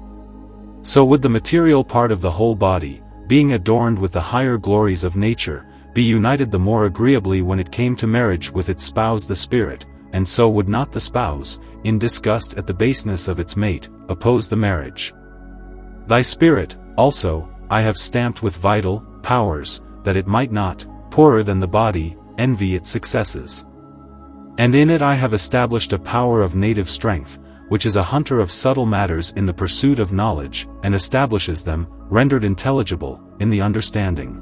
So would the material part of the whole body, being adorned with the higher glories of nature, be united the more agreeably when it came to marriage with its spouse the spirit, and so would not the spouse, in disgust at the baseness of its mate, oppose the marriage. Thy spirit, also, I have stamped with vital powers, that it might not, poorer than the body, envy its successes. And in it I have established a power of native strength, which is a hunter of subtle matters in the pursuit of knowledge, and establishes them, rendered intelligible, in the understanding.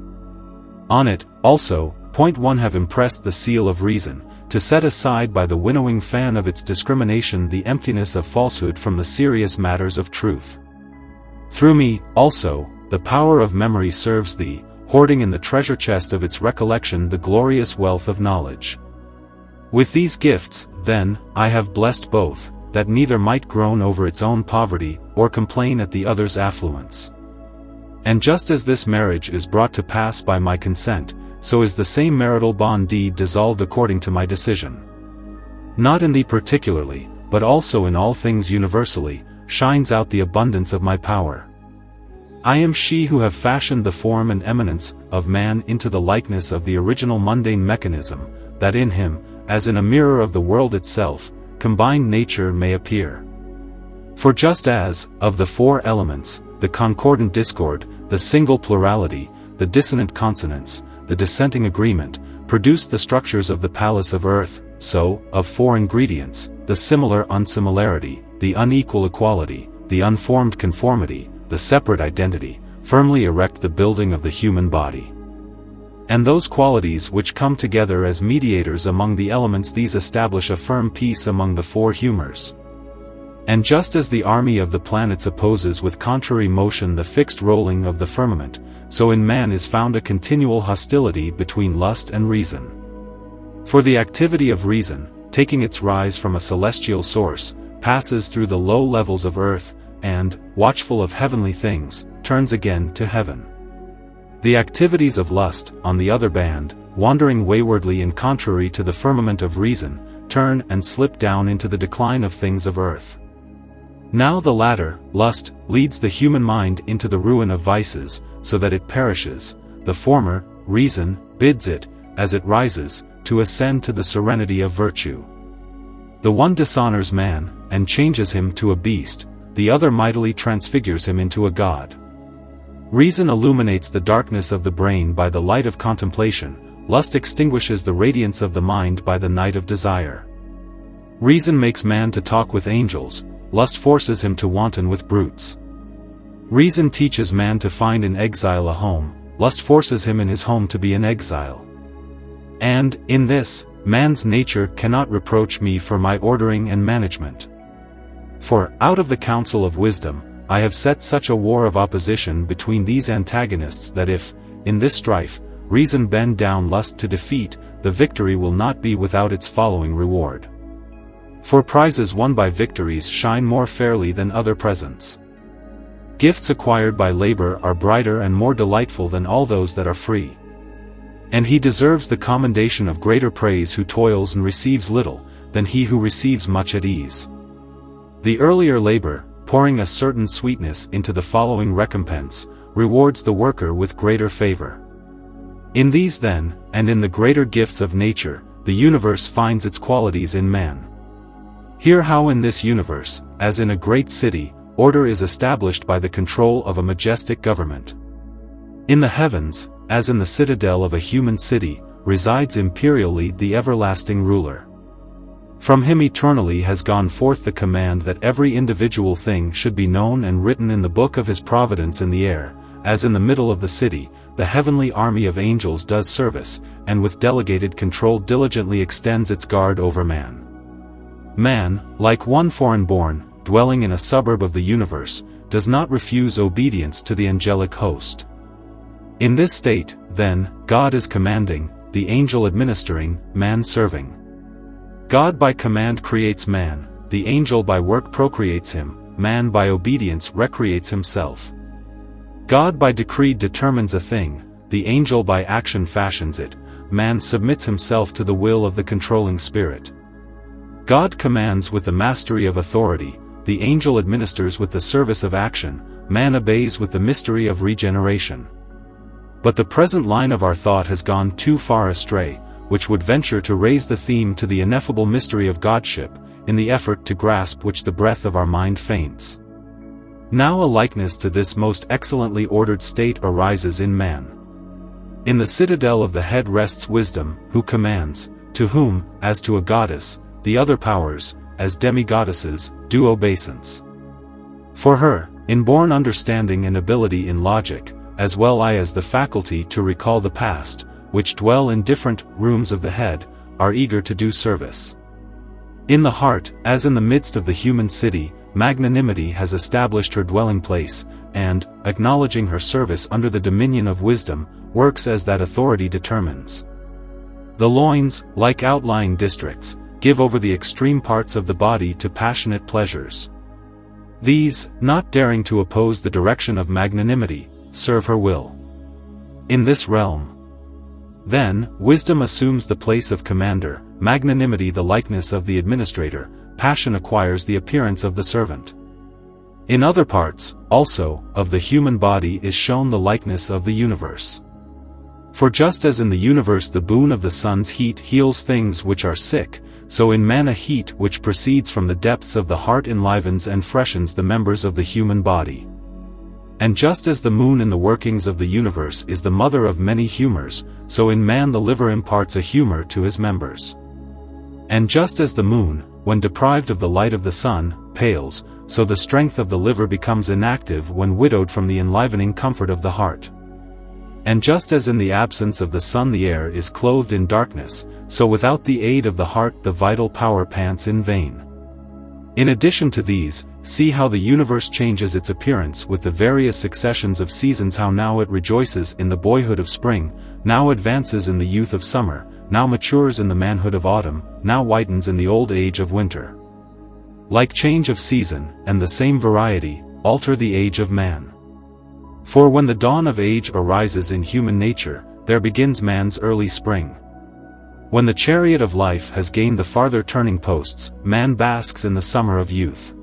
On it, also, point 1 have impressed the seal of reason, to set aside by the winnowing fan of its discrimination the emptiness of falsehood from the serious matters of truth. Through me, also, the power of memory serves thee, hoarding in the treasure chest of its recollection the glorious wealth of knowledge. With these gifts, then, I have blessed both, that neither might groan over its own poverty, or complain at the other's affluence. And just as this marriage is brought to pass by my consent, so is the same marital bond deed dissolved according to my decision. Not in thee particularly, but also in all things universally, shines out the abundance of my power. I am she who have fashioned the form and eminence of man into the likeness of the original mundane mechanism, that in him, as in a mirror of the world itself, combined nature may appear. For just as, of the four elements, the concordant discord, the single plurality, the dissonant consonance, the dissenting agreement, produced the structures of the palace of earth, so, of four ingredients, the similar unsimilarity, the unequal equality, the unformed conformity, the separate identity, firmly erect the building of the human body. And those qualities which come together as mediators among the elements, these establish a firm peace among the four humours. And just as the army of the planets opposes with contrary motion the fixed rolling of the firmament, so in man is found a continual hostility between lust and reason. For the activity of reason, taking its rise from a celestial source, passes through the low levels of earth, and, watchful of heavenly things, turns again to heaven. The activities of lust, on the other band, wandering waywardly and contrary to the firmament of reason, turn and slip down into the decline of things of earth. Now the latter, lust, leads the human mind into the ruin of vices, so that it perishes; the former, reason, bids it, as it rises, to ascend to the serenity of virtue. The one dishonors man, and changes him to a beast; the other mightily transfigures him into a god. Reason illuminates the darkness of the brain by the light of contemplation; lust extinguishes the radiance of the mind by the night of desire. Reason makes man to talk with angels; lust forces him to wanton with brutes. Reason teaches man to find in exile a home; lust forces him in his home to be an exile. And, in this, man's nature cannot reproach me for my ordering and management. For, out of the counsel of wisdom, I have set such a war of opposition between these antagonists that if, in this strife, reason bend down lust to defeat, the victory will not be without its following reward. For prizes won by victories shine more fairly than other presents. Gifts acquired by labor are brighter and more delightful than all those that are free. And he deserves the commendation of greater praise who toils and receives little, than he who receives much at ease. The earlier labor, pouring a certain sweetness into the following recompense, rewards the worker with greater favor. In these then, and in the greater gifts of nature, the universe finds its qualities in man. Hear how in this universe, as in a great city, order is established by the control of a majestic government. In the heavens, as in the citadel of a human city, resides imperially the everlasting ruler. From him eternally has gone forth the command that every individual thing should be known and written in the book of his providence in the air, as in the middle of the city, the heavenly army of angels does service, and with delegated control diligently extends its guard over man. Man, like one foreign-born, dwelling in a suburb of the universe, does not refuse obedience to the angelic host. In this state, then, God is commanding, the angel administering, man serving. God by command creates man, the angel by work procreates him, man by obedience recreates himself. God by decree determines a thing, the angel by action fashions it, man submits himself to the will of the controlling spirit. God commands with the mastery of authority, the angel administers with the service of action, man obeys with the mystery of regeneration. But the present line of our thought has gone too far astray, which would venture to raise the theme to the ineffable mystery of Godship, in the effort to grasp which the breath of our mind faints. Now a likeness to this most excellently ordered state arises in man. In the citadel of the head rests wisdom, who commands, to whom, as to a goddess, the other powers, as demi-goddesses, do obeisance. For her, inborn understanding and ability in logic, as well as the faculty to recall the past, which dwell in different rooms of the head, are eager to do service. In the heart, as in the midst of the human city, magnanimity has established her dwelling place, and, acknowledging her service under the dominion of wisdom, works as that authority determines. The loins, like outlying districts, give over the extreme parts of the body to passionate pleasures. These, not daring to oppose the direction of magnanimity, serve her will. In this realm, then, wisdom assumes the place of commander, magnanimity the likeness of the administrator, passion acquires the appearance of the servant. In other parts, also, of the human body is shown the likeness of the universe. For just as in the universe the boon of the sun's heat heals things which are sick, so in man a heat which proceeds from the depths of the heart enlivens and freshens the members of the human body. And just as the moon in the workings of the universe is the mother of many humors, so in man the liver imparts a humor to his members. And just as the moon, when deprived of the light of the sun, pales, so the strength of the liver becomes inactive when widowed from the enlivening comfort of the heart. And just as in the absence of the sun the air is clothed in darkness, so without the aid of the heart the vital power pants in vain. In addition to these, see how the universe changes its appearance with the various successions of seasons, how now it rejoices in the boyhood of spring, now advances in the youth of summer, now matures in the manhood of autumn, now whitens in the old age of winter. Like change of season, and the same variety, alter the age of man. For when the dawn of age arises in human nature, there begins man's early spring. When the chariot of life has gained the farther turning posts, man basks in the summer of youth.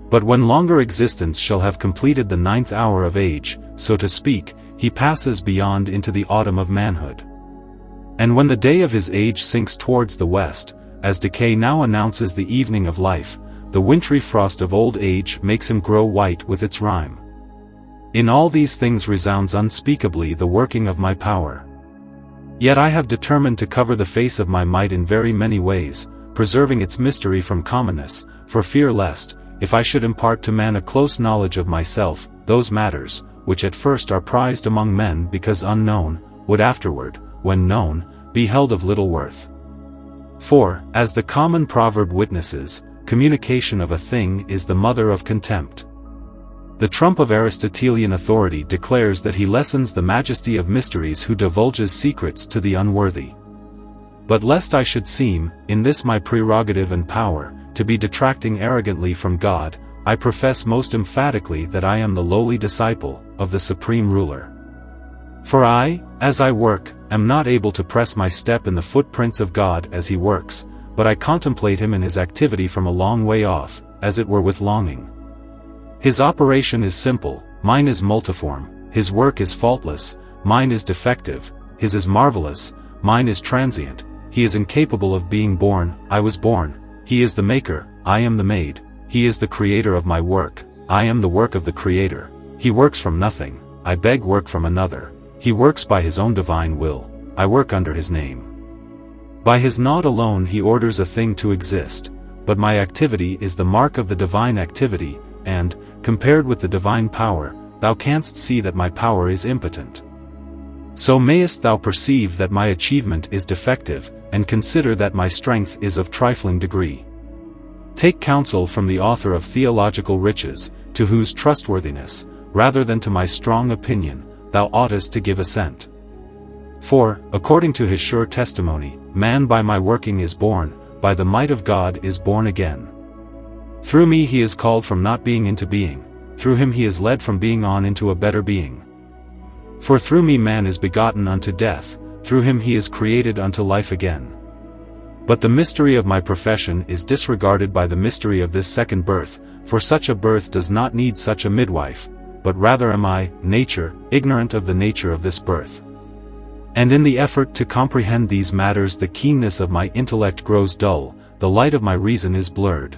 But when longer existence shall have completed the 9th hour of age, so to speak, he passes beyond into the autumn of manhood. And when the day of his age sinks towards the west, as decay now announces the evening of life, the wintry frost of old age makes him grow white with its rime. In all these things resounds unspeakably the working of my power. Yet I have determined to cover the face of my might in very many ways, preserving its mystery from commonness, for fear lest, if I should impart to man a close knowledge of myself, those matters, which at first are prized among men because unknown, would afterward, when known, be held of little worth. For, as the common proverb witnesses, communication of a thing is the mother of contempt. The trump of Aristotelian authority declares that he lessens the majesty of mysteries who divulges secrets to the unworthy. But lest I should seem, in this my prerogative and power, to be detracting arrogantly from God, I profess most emphatically that I am the lowly disciple of the Supreme Ruler. For I, as I work, am not able to press my step in the footprints of God as he works, but I contemplate him in his activity from a long way off, as it were with longing. His operation is simple, mine is multiform, his work is faultless, mine is defective, his is marvelous, mine is transient, he is incapable of being born, I was born, he is the maker, I am the made, he is the creator of my work, I am the work of the creator, he works from nothing, I beg work from another, he works by his own divine will, I work under his name. By his nod alone he orders a thing to exist, but my activity is the mark of the divine activity, and, compared with the divine power, thou canst see that my power is impotent. So mayest thou perceive that my achievement is defective, and consider that my strength is of trifling degree. Take counsel from the author of Theological Riches, to whose trustworthiness, rather than to my strong opinion, thou oughtest to give assent. For, according to his sure testimony, man by my working is born, by the might of God is born again. Through me he is called from not being into being, through him he is led from being on into a better being. For through me man is begotten unto death, through him he is created unto life again. But the mystery of my profession is disregarded by the mystery of this second birth, for such a birth does not need such a midwife, but rather am I, nature, ignorant of the nature of this birth. And in the effort to comprehend these matters the keenness of my intellect grows dull, the light of my reason is blurred.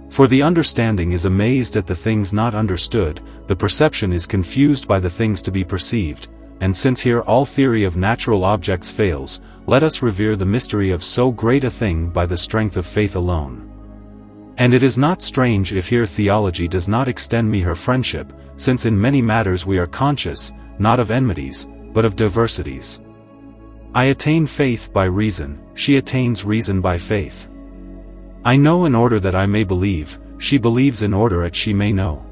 For the understanding is amazed at the things not understood, the perception is confused by the things to be perceived, and since here all theory of natural objects fails, let us revere the mystery of so great a thing by the strength of faith alone. And it is not strange if here theology does not extend me her friendship, since in many matters we are conscious, not of enmities, but of diversities. I attain faith by reason, she attains reason by faith. I know in order that I may believe, she believes in order that she may know.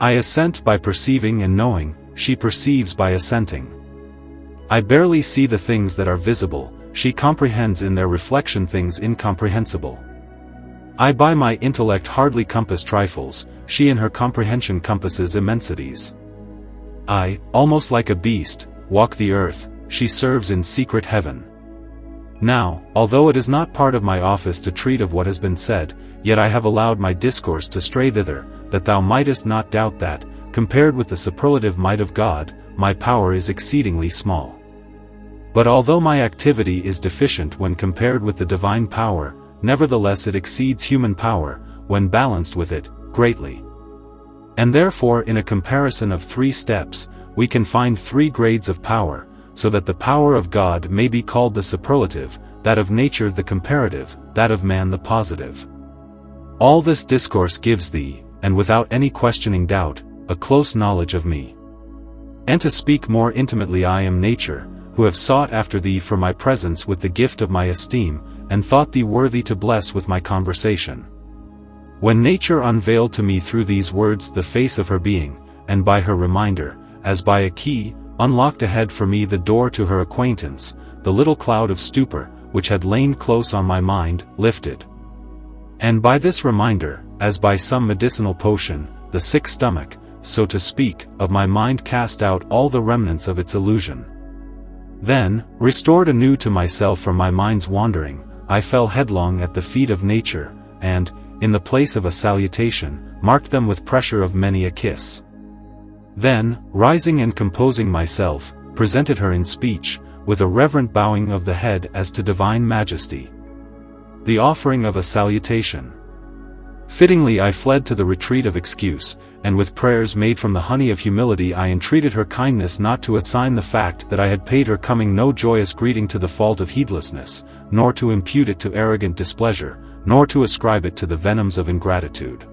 I assent by perceiving and knowing, she perceives by assenting. I barely see the things that are visible, she comprehends in their reflection things incomprehensible. I by my intellect hardly compass trifles, she in her comprehension compasses immensities. I, almost like a beast, walk the earth, she serves in secret heaven. Now, although it is not part of my office to treat of what has been said, yet I have allowed my discourse to stray thither, that thou mightest not doubt that, compared with the superlative might of God, my power is exceedingly small. But although my activity is deficient when compared with the divine power, nevertheless it exceeds human power, when balanced with it, greatly. And therefore in a comparison of 3 steps, we can find 3 grades of power, so that the power of God may be called the superlative, that of nature the comparative, that of man the positive. All this discourse gives thee, and without any questioning doubt, a close knowledge of me. And to speak more intimately, I am nature, who have sought after thee for my presence with the gift of my esteem, and thought thee worthy to bless with my conversation. When nature unveiled to me through these words the face of her being, and by her reminder, as by a key, unlocked ahead for me the door to her acquaintance, the little cloud of stupor, which had lain close on my mind, lifted. And by this reminder, as by some medicinal potion, the sick stomach, so to speak, of my mind cast out all the remnants of its illusion. Then, restored anew to myself from my mind's wandering, I fell headlong at the feet of nature, and, in the place of a salutation, marked them with pressure of many a kiss. Then, rising and composing myself, presented her in speech, with a reverent bowing of the head as to divine majesty. The offering of a salutation. Fittingly I fled to the retreat of excuse, and with prayers made from the honey of humility I entreated her kindness not to assign the fact that I had paid her coming no joyous greeting to the fault of heedlessness, nor to impute it to arrogant displeasure, nor to ascribe it to the venoms of ingratitude.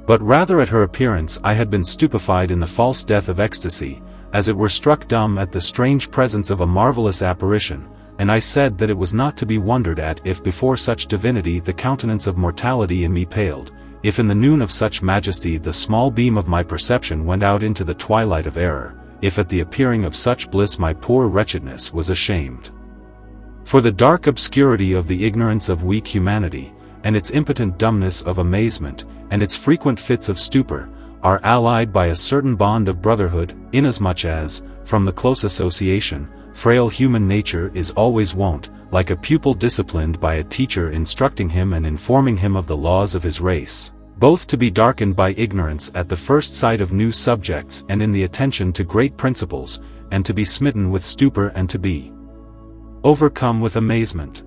But rather at her appearance I had been stupefied in the false death of ecstasy, as it were struck dumb at the strange presence of a marvelous apparition, and I said that it was not to be wondered at if before such divinity the countenance of mortality in me paled, if in the noon of such majesty the small beam of my perception went out into the twilight of error, if at the appearing of such bliss my poor wretchedness was ashamed. For the dark obscurity of the ignorance of weak humanity, and its impotent dumbness of amazement, and its frequent fits of stupor, are allied by a certain bond of brotherhood, inasmuch as, from the close association, frail human nature is always wont, like a pupil disciplined by a teacher instructing him and informing him of the laws of his race, both to be darkened by ignorance at the first sight of new subjects and in the attention to great principles, and to be smitten with stupor and to be overcome with amazement.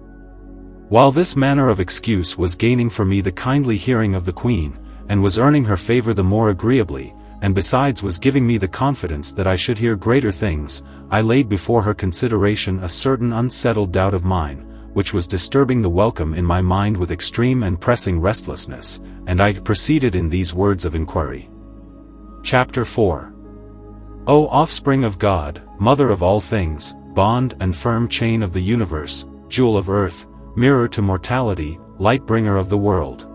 While this manner of excuse was gaining for me the kindly hearing of the Queen, and was earning her favor the more agreeably, and besides was giving me the confidence that I should hear greater things, I laid before her consideration a certain unsettled doubt of mine, which was disturbing the welcome in my mind with extreme and pressing restlessness, and I proceeded in these words of inquiry. Chapter 4. O offspring of God, mother of all things, bond and firm chain of the universe, jewel of earth, mirror to mortality, light bringer of the world.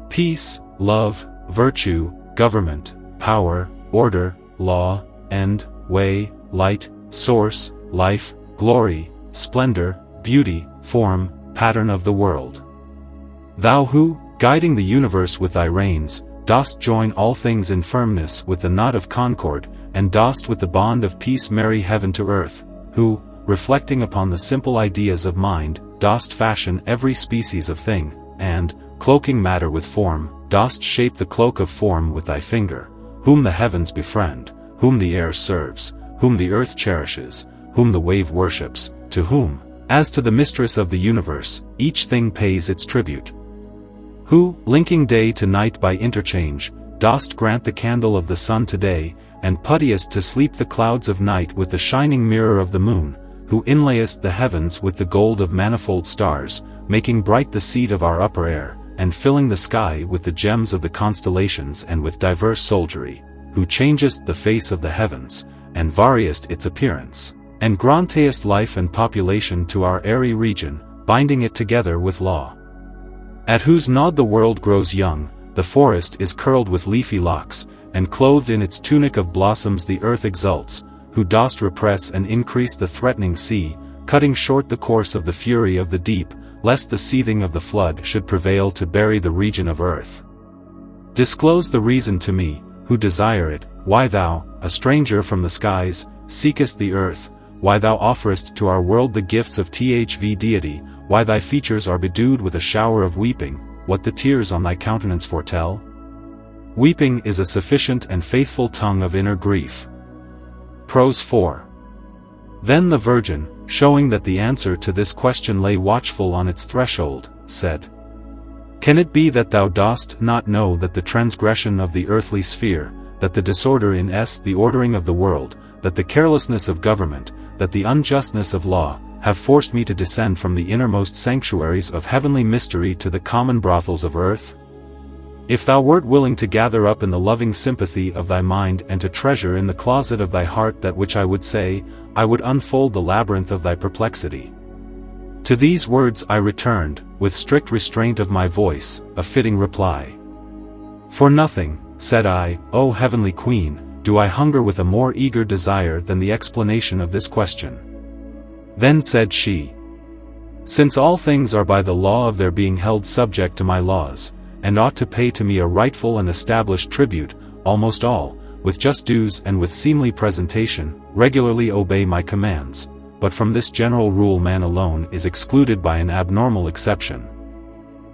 Peace, love, virtue, government, power, order, law, end, way, light, source, life, glory, splendor, beauty, form, pattern of the world. Thou who, guiding the universe with thy reins, dost join all things in firmness with the knot of concord, and dost with the bond of peace marry heaven to earth, who, reflecting upon the simple ideas of mind, dost fashion every species of thing, and, cloaking matter with form, dost shape the cloak of form with thy finger, whom the heavens befriend, whom the air serves, whom the earth cherishes, whom the wave worships, to whom, as to the mistress of the universe, each thing pays its tribute. Who, linking day to night by interchange, dost grant the candle of the sun today, and puttiest to sleep the clouds of night with the shining mirror of the moon, who inlayest the heavens with the gold of manifold stars, making bright the seat of our upper air, and filling the sky with the gems of the constellations and with diverse soldiery, who changest the face of the heavens, and variest its appearance, and grantest life and population to our airy region, binding it together with law. At whose nod the world grows young, the forest is curled with leafy locks, and clothed in its tunic of blossoms the earth exults, who dost repress and increase the threatening sea, cutting short the course of the fury of the deep, lest the seething of the flood should prevail to bury the region of earth. Disclose the reason to me, who desire it, why thou, a stranger from the skies, seekest the earth, why thou offerest to our world the gifts of thv deity, why thy features are bedewed with a shower of weeping, what the tears on thy countenance foretell? Weeping is a sufficient and faithful tongue of inner grief. Prose 4. Then the Virgin, showing that the answer to this question lay watchful on its threshold, said, Can it be that thou dost not know that the transgression of the earthly sphere, that the disorder in the ordering of the world, that the carelessness of government, that the unjustness of law, have forced me to descend from the innermost sanctuaries of heavenly mystery to the common brothels of earth? If thou wert willing to gather up in the loving sympathy of thy mind and to treasure in the closet of thy heart that which I would say, I would unfold the labyrinth of thy perplexity. To these words I returned, with strict restraint of my voice, a fitting reply. For nothing, said I, O heavenly Queen, do I hunger with a more eager desire than the explanation of this question. Then said she, Since all things are by the law of their being held subject to my laws, and ought to pay to me a rightful and established tribute, almost all, with just dues and with seemly presentation, regularly obey my commands, but from this general rule man alone is excluded by an abnormal exception.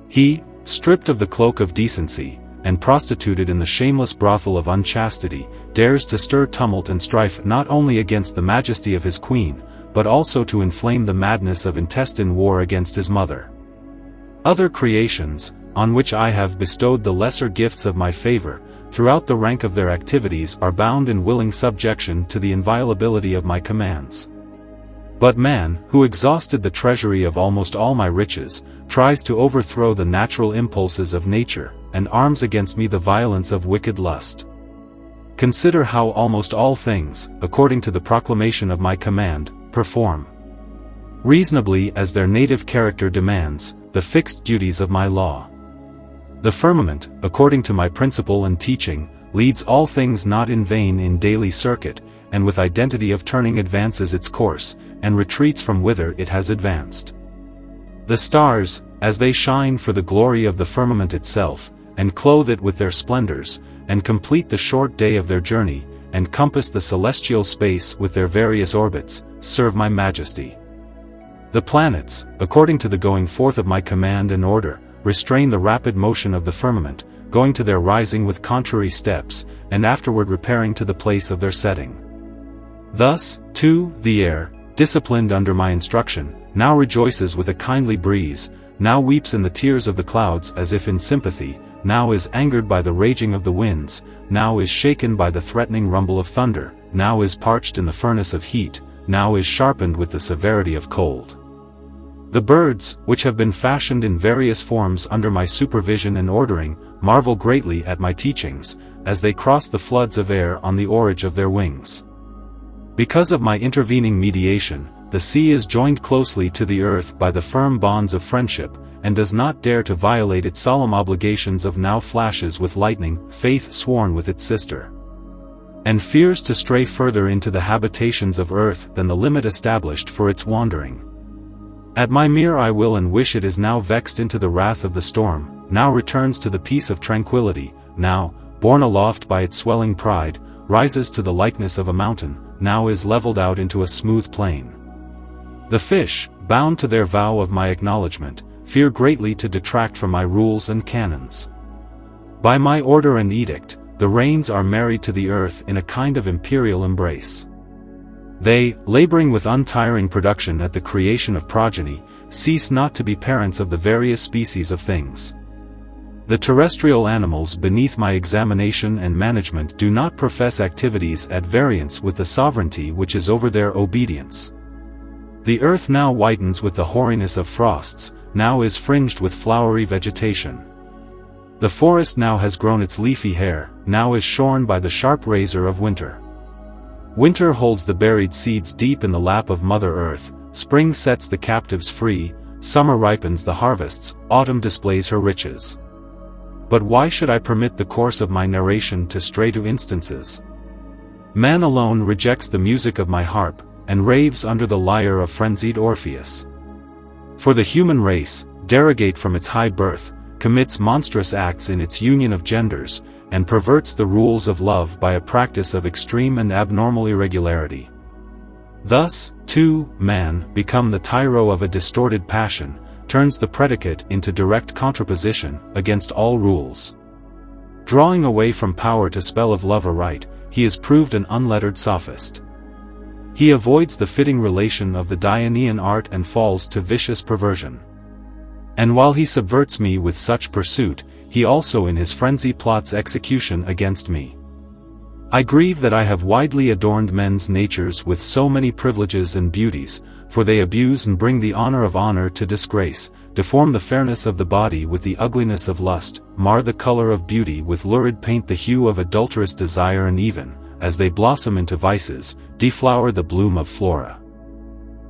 He, stripped of the cloak of decency, and prostituted in the shameless brothel of unchastity, dares to stir tumult and strife not only against the majesty of his queen, but also to inflame the madness of intestine war against his mother. Other creations, on which I have bestowed the lesser gifts of my favor, throughout the rank of their activities are bound in willing subjection to the inviolability of my commands. But man, who exhausted the treasury of almost all my riches, tries to overthrow the natural impulses of nature, and arms against me the violence of wicked lust. Consider how almost all things, according to the proclamation of my command, perform reasonably as their native character demands, the fixed duties of my law. The firmament, according to my principle and teaching, leads all things not in vain in daily circuit, and with identity of turning advances its course, and retreats from whither it has advanced. The stars, as they shine for the glory of the firmament itself, and clothe it with their splendors, and complete the short day of their journey, and compass the celestial space with their various orbits, serve my majesty. The planets, according to the going forth of my command and order, restrain the rapid motion of the firmament, going to their rising with contrary steps, and afterward repairing to the place of their setting. Thus, too, the air, disciplined under my instruction, now rejoices with a kindly breeze, now weeps in the tears of the clouds as if in sympathy, now is angered by the raging of the winds, now is shaken by the threatening rumble of thunder, now is parched in the furnace of heat, now is sharpened with the severity of cold. The birds, which have been fashioned in various forms under my supervision and ordering, marvel greatly at my teachings, as they cross the floods of air on the oarage of their wings. Because of my intervening mediation, the sea is joined closely to the earth by the firm bonds of friendship, and does not dare to violate its solemn obligations of now flashes with lightning, faith sworn with its sister, and fears to stray further into the habitations of earth than the limit established for its wandering. At my mere I will and wish it is now vexed into the wrath of the storm, now returns to the peace of tranquility, now, borne aloft by its swelling pride, rises to the likeness of a mountain, now is leveled out into a smooth plain. The fish, bound to their vow of my acknowledgement, fear greatly to detract from my rules and canons. By my order and edict, the rains are married to the earth in a kind of imperial embrace. They, laboring with untiring production at the creation of progeny, cease not to be parents of the various species of things. The terrestrial animals beneath my examination and management do not profess activities at variance with the sovereignty which is over their obedience. The earth now whitens with the hoariness of frosts, now is fringed with flowery vegetation. The forest now has grown its leafy hair, now is shorn by the sharp razor of winter. Winter holds the buried seeds deep in the lap of Mother Earth, spring sets the captives free, summer ripens the harvests, autumn displays her riches. But why should I permit the course of my narration to stray to instances? Man alone rejects the music of my harp, and raves under the lyre of frenzied Orpheus. For the human race, derogate from its high birth, commits monstrous acts in its union of genders, and perverts the rules of love by a practice of extreme and abnormal irregularity. Thus, too, man, become the tyro of a distorted passion, turns the predicate into direct contraposition against all rules. Drawing away from power to spell of love aright, he is proved an unlettered sophist. He avoids the fitting relation of the Dionysian art and falls to vicious perversion. And while he subverts me with such pursuit, he also in his frenzy plots execution against me. I grieve that I have widely adorned men's natures with so many privileges and beauties, for they abuse and bring the honor of honor to disgrace, deform the fairness of the body with the ugliness of lust, mar the color of beauty with lurid paint, the hue of adulterous desire, and even, as they blossom into vices, deflower the bloom of flora.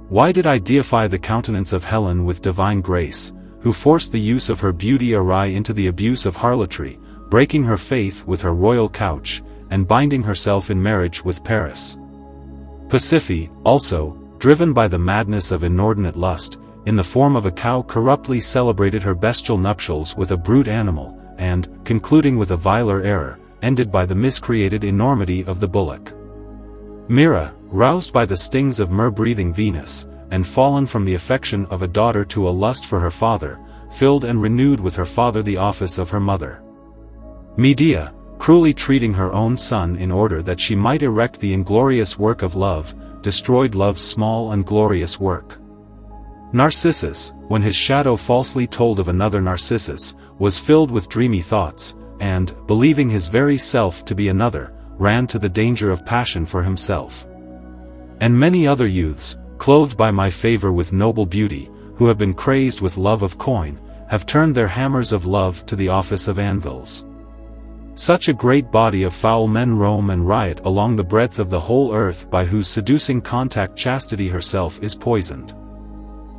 Why did I deify the countenance of Helen with divine grace, who forced the use of her beauty awry into the abuse of harlotry, breaking her faith with her royal couch, and binding herself in marriage with Paris? Pasiphae, also, driven by the madness of inordinate lust, in the form of a cow corruptly celebrated her bestial nuptials with a brute animal, and, concluding with a viler error, ended by the miscreated enormity of the bullock. Myrrha, roused by the stings of myrrh-breathing Venus, and fallen from the affection of a daughter to a lust for her father, filled and renewed with her father the office of her mother. Medea, cruelly treating her own son in order that she might erect the inglorious work of love, destroyed love's small and glorious work. Narcissus, when his shadow falsely told of another Narcissus, was filled with dreamy thoughts, and, believing his very self to be another, ran to the danger of passion for himself. And many other youths, clothed by my favor with noble beauty, who have been crazed with love of coin, have turned their hammers of love to the office of anvils. Such a great body of foul men roam and riot along the breadth of the whole earth, by whose seducing contact chastity herself is poisoned.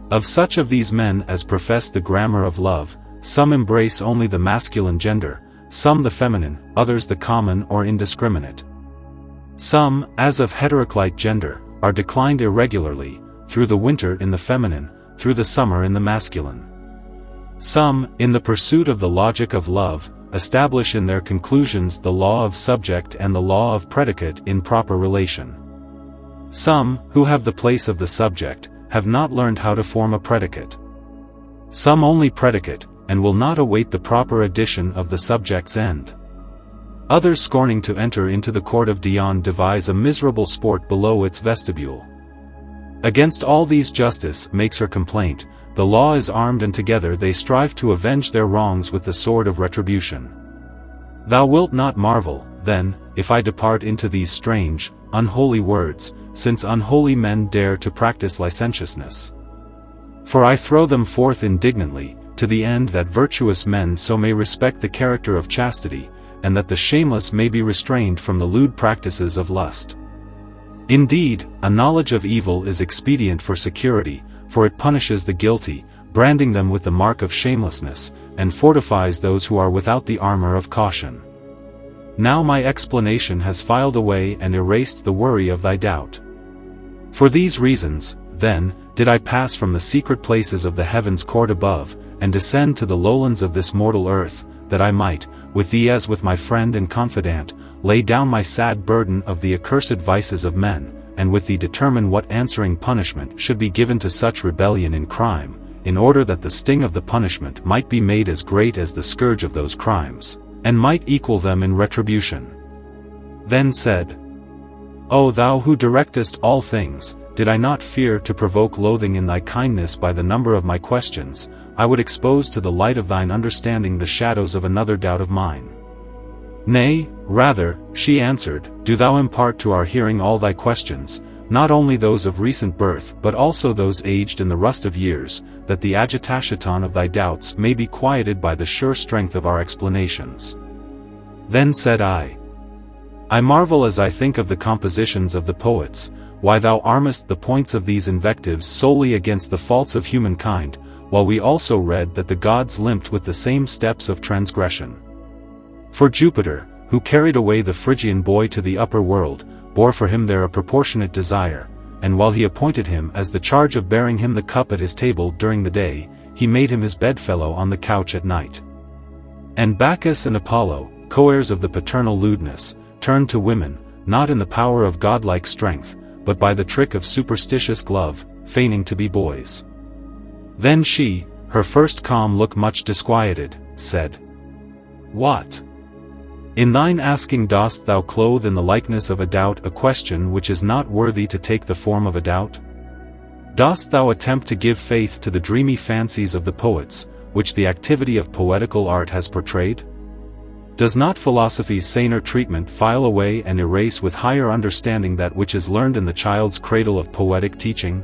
Of such of these men as profess the grammar of love, some embrace only the masculine gender, some the feminine, others the common or indiscriminate. Some, as of heteroclite gender, are declined irregularly, through the winter in the feminine, through the summer in the masculine. Some, in the pursuit of the logic of love, establish in their conclusions the law of subject and the law of predicate in proper relation. Some, who have the place of the subject, have not learned how to form a predicate. Some only predicate, and will not await the proper addition of the subject's end. Others, scorning to enter into the court of Dion, devise a miserable sport below its vestibule. Against all these justice makes her complaint, the law is armed, and together they strive to avenge their wrongs with the sword of retribution. Thou wilt not marvel, then, if I depart into these strange, unholy words, since unholy men dare to practice licentiousness. For I throw them forth indignantly, to the end that virtuous men so may respect the character of chastity, and that the shameless may be restrained from the lewd practices of lust. Indeed, a knowledge of evil is expedient for security, for it punishes the guilty, branding them with the mark of shamelessness, and fortifies those who are without the armor of caution. Now my explanation has filed away and erased the worry of thy doubt. For these reasons, then, did I pass from the secret places of the heavens' court above, and descend to the lowlands of this mortal earth, that I might, with thee as with my friend and confidant, lay down my sad burden of the accursed vices of men, and with thee determine what answering punishment should be given to such rebellion in crime, in order that the sting of the punishment might be made as great as the scourge of those crimes, and might equal them in retribution. Then said, O thou who directest all things, did I not fear to provoke loathing in thy kindness by the number of my questions, I would expose to the light of thine understanding the shadows of another doubt of mine. Nay, rather, she answered, do thou impart to our hearing all thy questions, not only those of recent birth but also those aged in the rust of years, that the agitation of thy doubts may be quieted by the sure strength of our explanations. Then said I marvel as I think of the compositions of the poets, why thou armest the points of these invectives solely against the faults of humankind, while we also read that the gods limped with the same steps of transgression. For Jupiter, who carried away the Phrygian boy to the upper world, bore for him there a proportionate desire, and while he appointed him as the charge of bearing him the cup at his table during the day, he made him his bedfellow on the couch at night. And Bacchus and Apollo, co-heirs of the paternal lewdness, turned to women, not in the power of godlike strength, but by the trick of superstitious glove, feigning to be boys. Then she, her first calm look much disquieted, said, What? In thine asking dost thou clothe in the likeness of a doubt a question which is not worthy to take the form of a doubt? Dost thou attempt to give faith to the dreamy fancies of the poets, which the activity of poetical art has portrayed? Does not philosophy's saner treatment file away and erase with higher understanding that which is learned in the child's cradle of poetic teaching?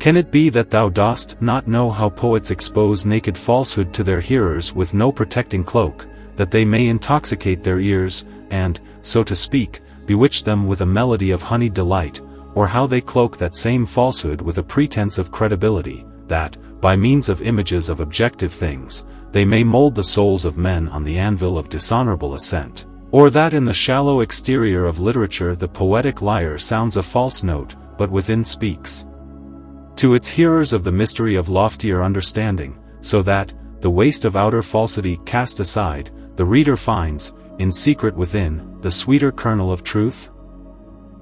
Can it be that thou dost not know how poets expose naked falsehood to their hearers with no protecting cloak, that they may intoxicate their ears, and, so to speak, bewitch them with a melody of honeyed delight, or how they cloak that same falsehood with a pretense of credibility, that, by means of images of objective things, they may mold the souls of men on the anvil of dishonorable assent, or that in the shallow exterior of literature the poetic lyre sounds a false note, but within speaks to its hearers of the mystery of loftier understanding, so that, the waste of outer falsity cast aside, the reader finds, in secret within, the sweeter kernel of truth?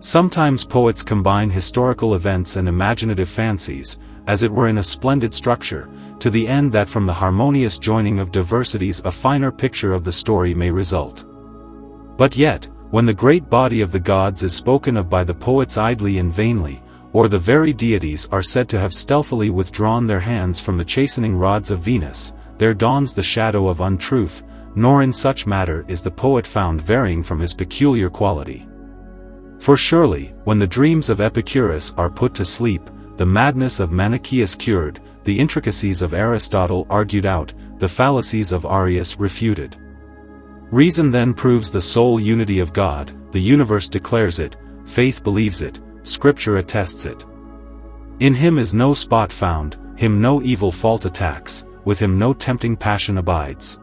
Sometimes poets combine historical events and imaginative fancies, as it were in a splendid structure, to the end that from the harmonious joining of diversities a finer picture of the story may result. But yet, when the great body of the gods is spoken of by the poets idly and vainly, or the very deities are said to have stealthily withdrawn their hands from the chastening rods of Venus, there dawns the shadow of untruth, nor in such matter is the poet found varying from his peculiar quality. For surely, when the dreams of Epicurus are put to sleep, the madness of Manichaeus cured, the intricacies of Aristotle argued out, the fallacies of Arius refuted. Reason then proves the sole unity of God, the universe declares it, faith believes it, Scripture attests it. In him is no spot found, him no evil fault attacks, with him no tempting passion abides.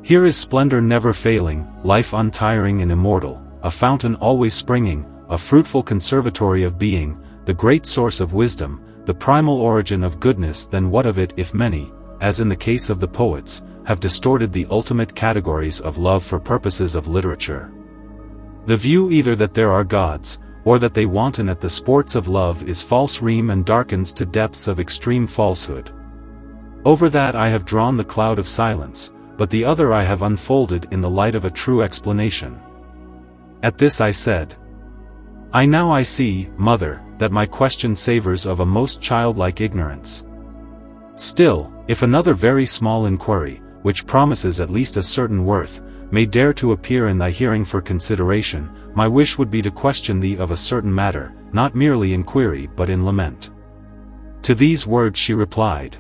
Here is splendor never failing, life untiring and immortal, a fountain always springing, a fruitful conservatory of being, the great source of wisdom, the primal origin of goodness. Then what of it if many, as in the case of the poets, have distorted the ultimate categories of love for purposes of literature? The view either that there are gods, or that they wanton at the sports of love is false rhyme and darkens to depths of extreme falsehood. Over that I have drawn the cloud of silence, but the other I have unfolded in the light of a true explanation. At this I said, I see, mother, that my question savors of a most childlike ignorance. Still, if another very small inquiry, which promises at least a certain worth, may dare to appear in thy hearing for consideration, my wish would be to question thee of a certain matter, not merely in query but in lament. To these words she replied,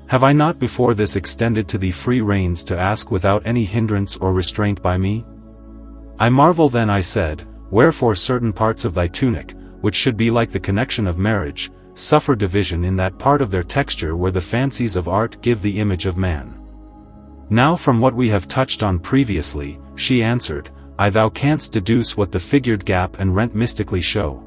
Have I not before this extended to thee free reins to ask without any hindrance or restraint by me? I marvel then, I said, wherefore certain parts of thy tunic, which should be like the connection of marriage, suffer division in that part of their texture where the fancies of art give the image of man. Now from what we have touched on previously, she answered, thou canst deduce what the figured gap and rent mystically show.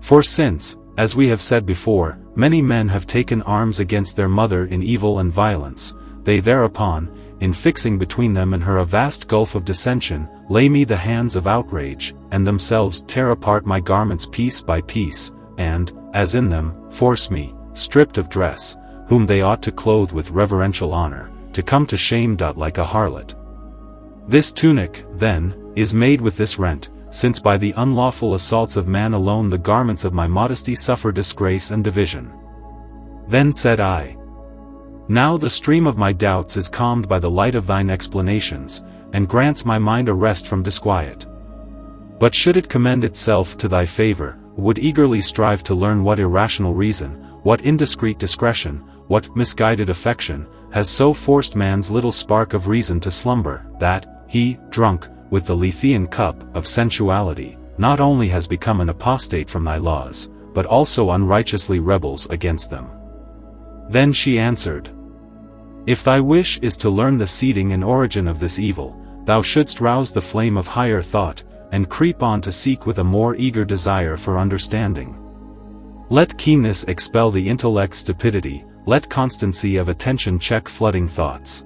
For since, as we have said before, many men have taken arms against their mother in evil and violence, they thereupon, in fixing between them and her a vast gulf of dissension, lay me the hands of outrage, and themselves tear apart my garments piece by piece, and, as in them, force me, stripped of dress, whom they ought to clothe with reverential honor, to come to shame like a harlot. This tunic, then, is made with this rent, since by the unlawful assaults of man alone the garments of my modesty suffer disgrace and division. Then said I, now the stream of my doubts is calmed by the light of thine explanations, and grants my mind a rest from disquiet. But should it commend itself to thy favor, would eagerly strive to learn what irrational reason, what indiscreet discretion, what misguided affection, has so forced man's little spark of reason to slumber, that he, drunk with the Lethean cup of sensuality, not only has become an apostate from thy laws, but also unrighteously rebels against them. Then she answered, if thy wish is to learn the seeding and origin of this evil, thou shouldst rouse the flame of higher thought, and creep on to seek with a more eager desire for understanding. Let keenness expel the intellect's stupidity, let constancy of attention check flooding thoughts.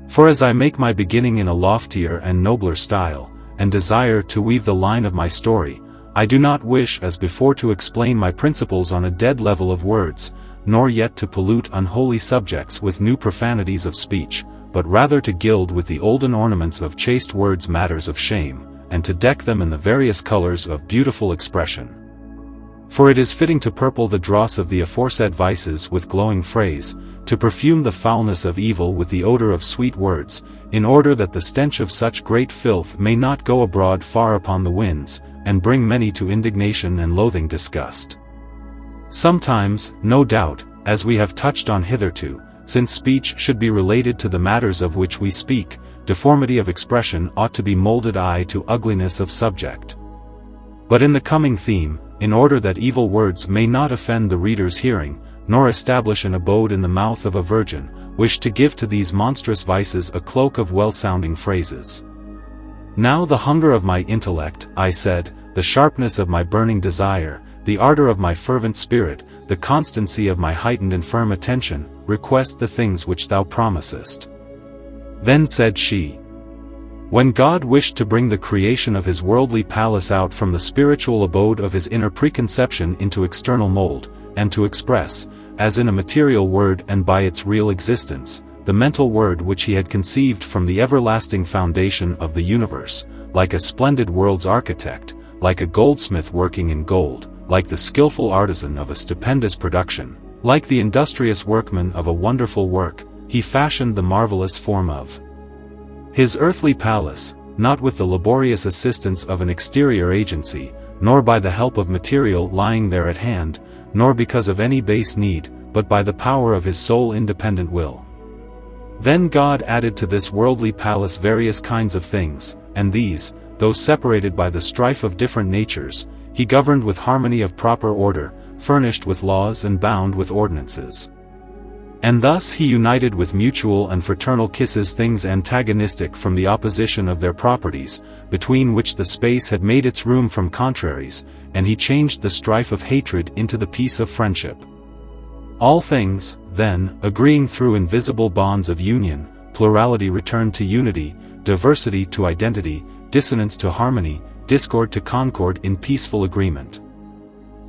For as I make my beginning in a loftier and nobler style, and desire to weave the line of my story, I do not wish as before to explain my principles on a dead level of words, nor yet to pollute unholy subjects with new profanities of speech, but rather to gild with the olden ornaments of chaste words matters of shame, and to deck them in the various colors of beautiful expression. For it is fitting to purple the dross of the aforesaid vices with glowing phrase, to perfume the foulness of evil with the odor of sweet words, in order that the stench of such great filth may not go abroad far upon the winds, and bring many to indignation and loathing disgust. Sometimes, no doubt, as we have touched on hitherto, since speech should be related to the matters of which we speak, deformity of expression ought to be molded to ugliness of subject. But in the coming theme, in order that evil words may not offend the reader's hearing, nor establish an abode in the mouth of a virgin, wish to give to these monstrous vices a cloak of well-sounding phrases. Now the hunger of my intellect, I said, the sharpness of my burning desire, the ardor of my fervent spirit, the constancy of my heightened and firm attention, request the things which thou promisest. Then said she, when God wished to bring the creation of his worldly palace out from the spiritual abode of his inner preconception into external mold, and to express, as in a material word and by its real existence, the mental word which he had conceived from the everlasting foundation of the universe, like a splendid world's architect, like a goldsmith working in gold, like the skillful artisan of a stupendous production, like the industrious workman of a wonderful work, he fashioned the marvelous form of his earthly palace, not with the laborious assistance of an exterior agency, nor by the help of material lying there at hand, nor because of any base need, but by the power of his sole independent will. Then God added to this worldly palace various kinds of things, and these, though separated by the strife of different natures, he governed with harmony of proper order, furnished with laws and bound with ordinances. And thus he united with mutual and fraternal kisses things antagonistic from the opposition of their properties, between which the space had made its room from contraries, and he changed the strife of hatred into the peace of friendship. All things, then, agreeing through invisible bonds of union, plurality returned to unity, diversity to identity, dissonance to harmony, discord to concord in peaceful agreement.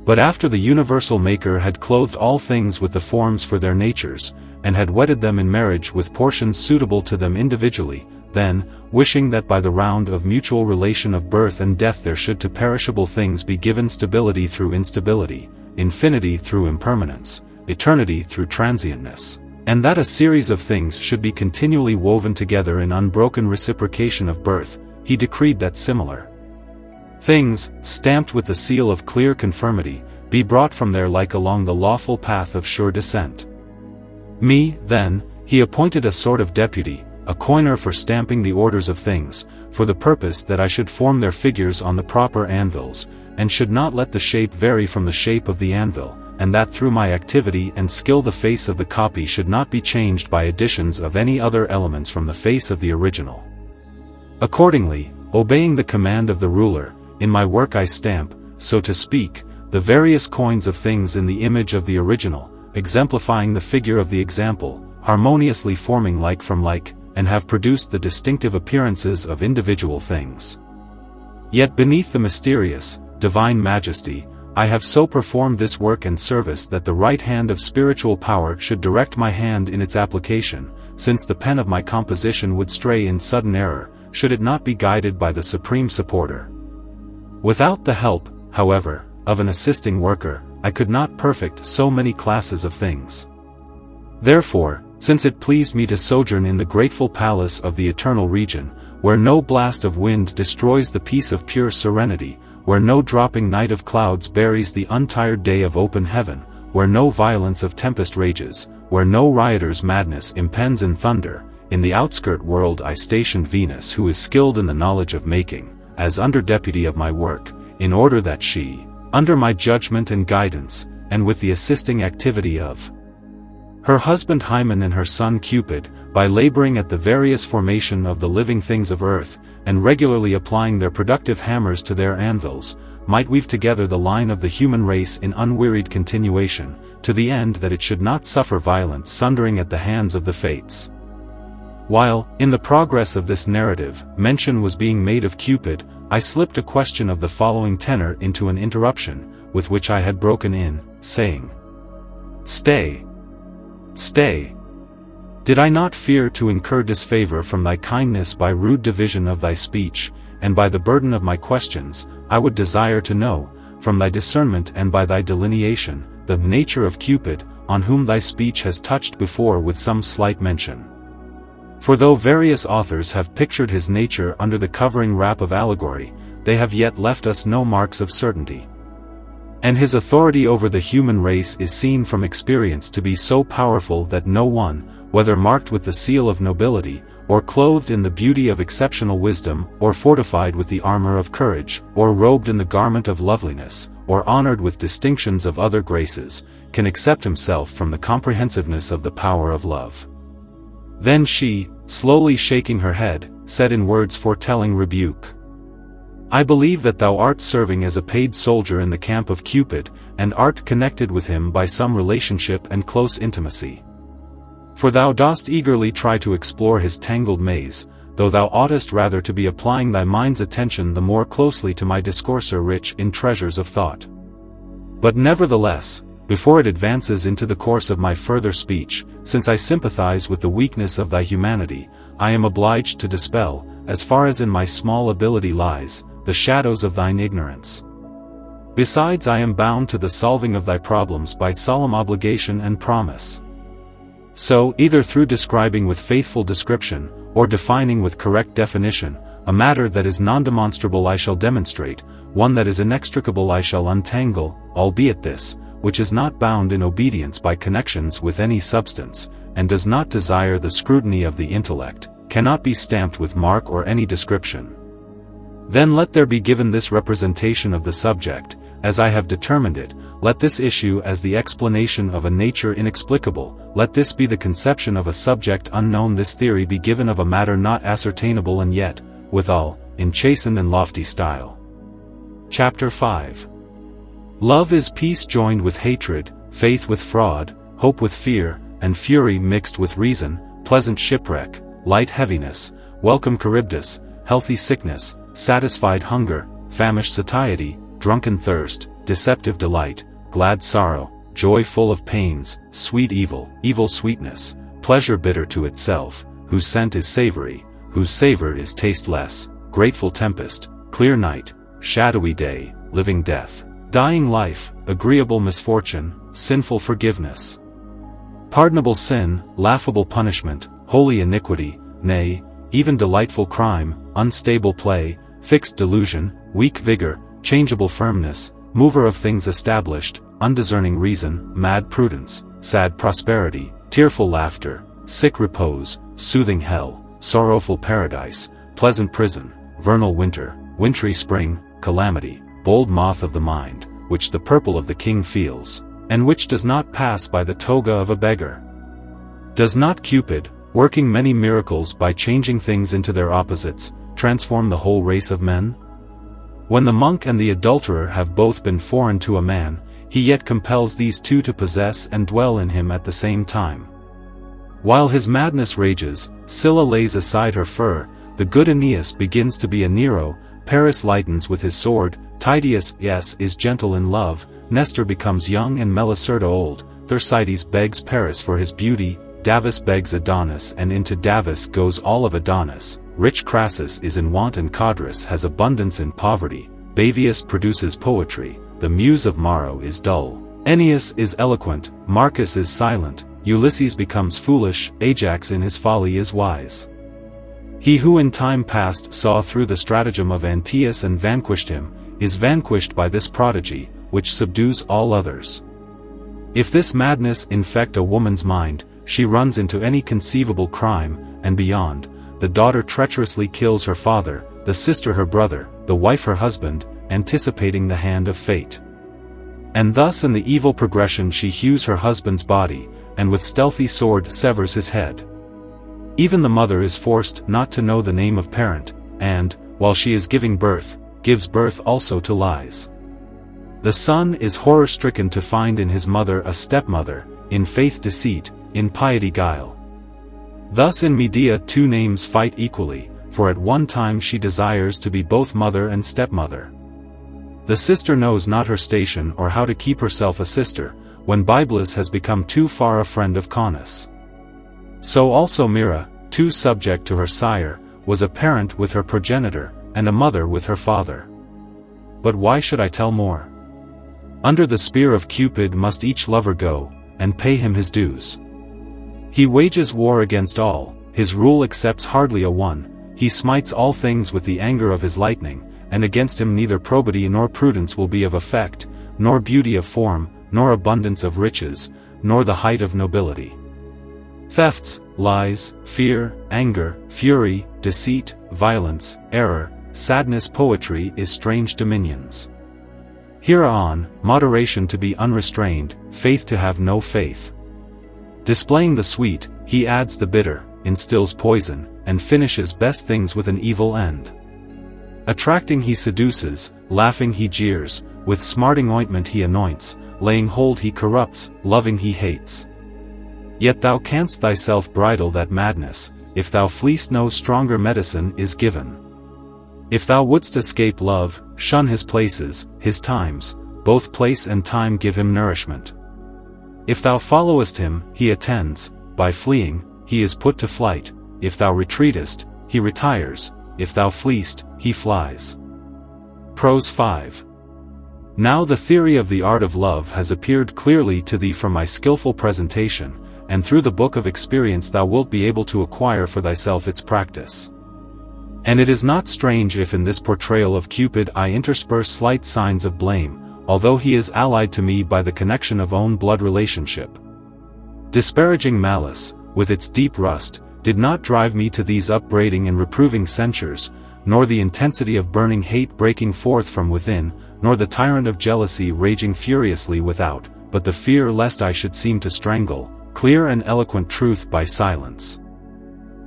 But after the universal Maker had clothed all things with the forms for their natures, and had wedded them in marriage with portions suitable to them individually, then, wishing that by the round of mutual relation of birth and death there should to perishable things be given stability through instability, infinity through impermanence, eternity through transientness, and that a series of things should be continually woven together in unbroken reciprocation of birth, he decreed that similar things, stamped with the seal of clear conformity, be brought from their like along the lawful path of sure descent. Me, then, he appointed a sort of deputy, a coiner for stamping the orders of things, for the purpose that I should form their figures on the proper anvils, and should not let the shape vary from the shape of the anvil, and that through my activity and skill the face of the copy should not be changed by additions of any other elements from the face of the original. Accordingly, obeying the command of the ruler, in my work I stamp, so to speak, the various coins of things in the image of the original, exemplifying the figure of the example, harmoniously forming like from like, and have produced the distinctive appearances of individual things. Yet beneath the mysterious, divine majesty, I have so performed this work and service that the right hand of spiritual power should direct my hand in its application, since the pen of my composition would stray in sudden error, should it not be guided by the supreme supporter. Without the help, however, of an assisting worker, I could not perfect so many classes of things. Therefore, since it pleased me to sojourn in the grateful palace of the eternal region, where no blast of wind destroys the peace of pure serenity, where no dropping night of clouds buries the untired day of open heaven, where no violence of tempest rages, where no rioter's madness impends in thunder, in the outskirt world I stationed Venus, who is skilled in the knowledge of making, as under deputy of my work, in order that she, under my judgment and guidance, and with the assisting activity of her husband Hymen and her son Cupid, by laboring at the various formation of the living things of earth, and regularly applying their productive hammers to their anvils, might weave together the line of the human race in unwearied continuation, to the end that it should not suffer violent sundering at the hands of the fates. While, in the progress of this narrative, mention was being made of Cupid, I slipped a question of the following tenor into an interruption, with which I had broken in, saying, "Stay! Stay! Did I not fear to incur disfavor from thy kindness by rude division of thy speech, and by the burden of my questions, I would desire to know, from thy discernment and by thy delineation, the nature of Cupid, on whom thy speech has touched before with some slight mention. For though various authors have pictured his nature under the covering wrap of allegory, they have yet left us no marks of certainty. And his authority over the human race is seen from experience to be so powerful that no one, whether marked with the seal of nobility, or clothed in the beauty of exceptional wisdom, or fortified with the armor of courage, or robed in the garment of loveliness, or honored with distinctions of other graces, can accept himself from the comprehensiveness of the power of love." Then she, slowly shaking her head, said in words foretelling rebuke, "I believe that thou art serving as a paid soldier in the camp of Cupid, and art connected with him by some relationship and close intimacy. For thou dost eagerly try to explore his tangled maze, though thou oughtest rather to be applying thy mind's attention the more closely to my discourser rich in treasures of thought. But nevertheless, before it advances into the course of my further speech, since I sympathize with the weakness of thy humanity, I am obliged to dispel, as far as in my small ability lies, the shadows of thine ignorance. Besides, I am bound to the solving of thy problems by solemn obligation and promise. So, either through describing with faithful description, or defining with correct definition, a matter that is non-demonstrable I shall demonstrate, one that is inextricable I shall untangle, albeit this, which is not bound in obedience by connections with any substance, and does not desire the scrutiny of the intellect, cannot be stamped with mark or any description. Then let there be given this representation of the subject, as I have determined it, let this issue as the explanation of a nature inexplicable, let this be the conception of a subject unknown, this theory be given of a matter not ascertainable, and yet, withal, in chastened and lofty style." Chapter 5. Love is peace joined with hatred, faith with fraud, hope with fear, and fury mixed with reason, pleasant shipwreck, light heaviness, welcome Charybdis, healthy sickness, satisfied hunger, famished satiety, drunken thirst, deceptive delight, glad sorrow, joy full of pains, sweet evil, evil sweetness, pleasure bitter to itself, whose scent is savory, whose savor is tasteless, grateful tempest, clear night, shadowy day, living death, dying life, agreeable misfortune, sinful forgiveness, pardonable sin, laughable punishment, holy iniquity, nay, even delightful crime, unstable play, fixed delusion, weak vigor, changeable firmness, mover of things established, undiscerning reason, mad prudence, sad prosperity, tearful laughter, sick repose, soothing hell, sorrowful paradise, pleasant prison, vernal winter, wintry spring, calamity, bold moth of the mind, which the purple of the king feels, and which does not pass by the toga of a beggar. Does not Cupid, working many miracles by changing things into their opposites, transform the whole race of men? When the monk and the adulterer have both been foreign to a man, he yet compels these two to possess and dwell in him at the same time. While his madness rages, Scylla lays aside her fur, the good Aeneas begins to be a Nero, Paris lightens with his sword, Tydeus, yes, is gentle in love, Nestor becomes young and Melicerta old, Thersites begs Paris for his beauty, Davus begs Adonis, and into Davus goes all of Adonis, rich Crassus is in want and Codrus has abundance in poverty, Bavius produces poetry, the muse of Maro is dull. Ennius is eloquent, Marcus is silent, Ulysses becomes foolish, Ajax in his folly is wise. He who in time past saw through the stratagem of Antaeus and vanquished him, is vanquished by this prodigy, which subdues all others. If this madness infect a woman's mind, she runs into any conceivable crime, and beyond, the daughter treacherously kills her father, the sister her brother, the wife her husband, anticipating the hand of fate. And thus in the evil progression she hews her husband's body, and with stealthy sword severs his head. Even the mother is forced not to know the name of parent, and, while she is giving birth, gives birth also to lies. The son is horror-stricken to find in his mother a stepmother, in faith deceit, in piety guile. Thus in Medea two names fight equally, for at one time she desires to be both mother and stepmother. The sister knows not her station or how to keep herself a sister, when Bibulus has become too far a friend of Caunus. So also Myrrha, too subject to her sire, was a parent with her progenitor, and a mother with her father. But why should I tell more? Under the spear of Cupid must each lover go, and pay him his dues. He wages war against all, his rule accepts hardly a one, he smites all things with the anger of his lightning, and against him neither probity nor prudence will be of effect, nor beauty of form, nor abundance of riches, nor the height of nobility. Thefts, lies, fear, anger, fury, deceit, violence, error, sadness, poetry is strange dominions. Hereon, moderation to be unrestrained, faith to have no faith. Displaying the sweet, he adds the bitter, instills poison, and finishes best things with an evil end. Attracting he seduces, laughing he jeers, with smarting ointment he anoints, laying hold he corrupts, loving he hates. Yet thou canst thyself bridle that madness, if thou fleest no stronger medicine is given. If thou wouldst escape love, shun his places, his times, both place and time give him nourishment. If thou followest him, he attends, by fleeing, he is put to flight, if thou retreatest, he retires, if thou fleest, he flies. Prose 5. Now the theory of the art of love has appeared clearly to thee from my skillful presentation, and through the book of experience thou wilt be able to acquire for thyself its practice. And it is not strange if in this portrayal of Cupid I intersperse slight signs of blame, although he is allied to me by the connection of own blood relationship. Disparaging malice, with its deep rust, did not drive me to these upbraiding and reproving censures, nor the intensity of burning hate breaking forth from within, nor the tyrant of jealousy raging furiously without, but the fear lest I should seem to strangle clear and eloquent truth by silence.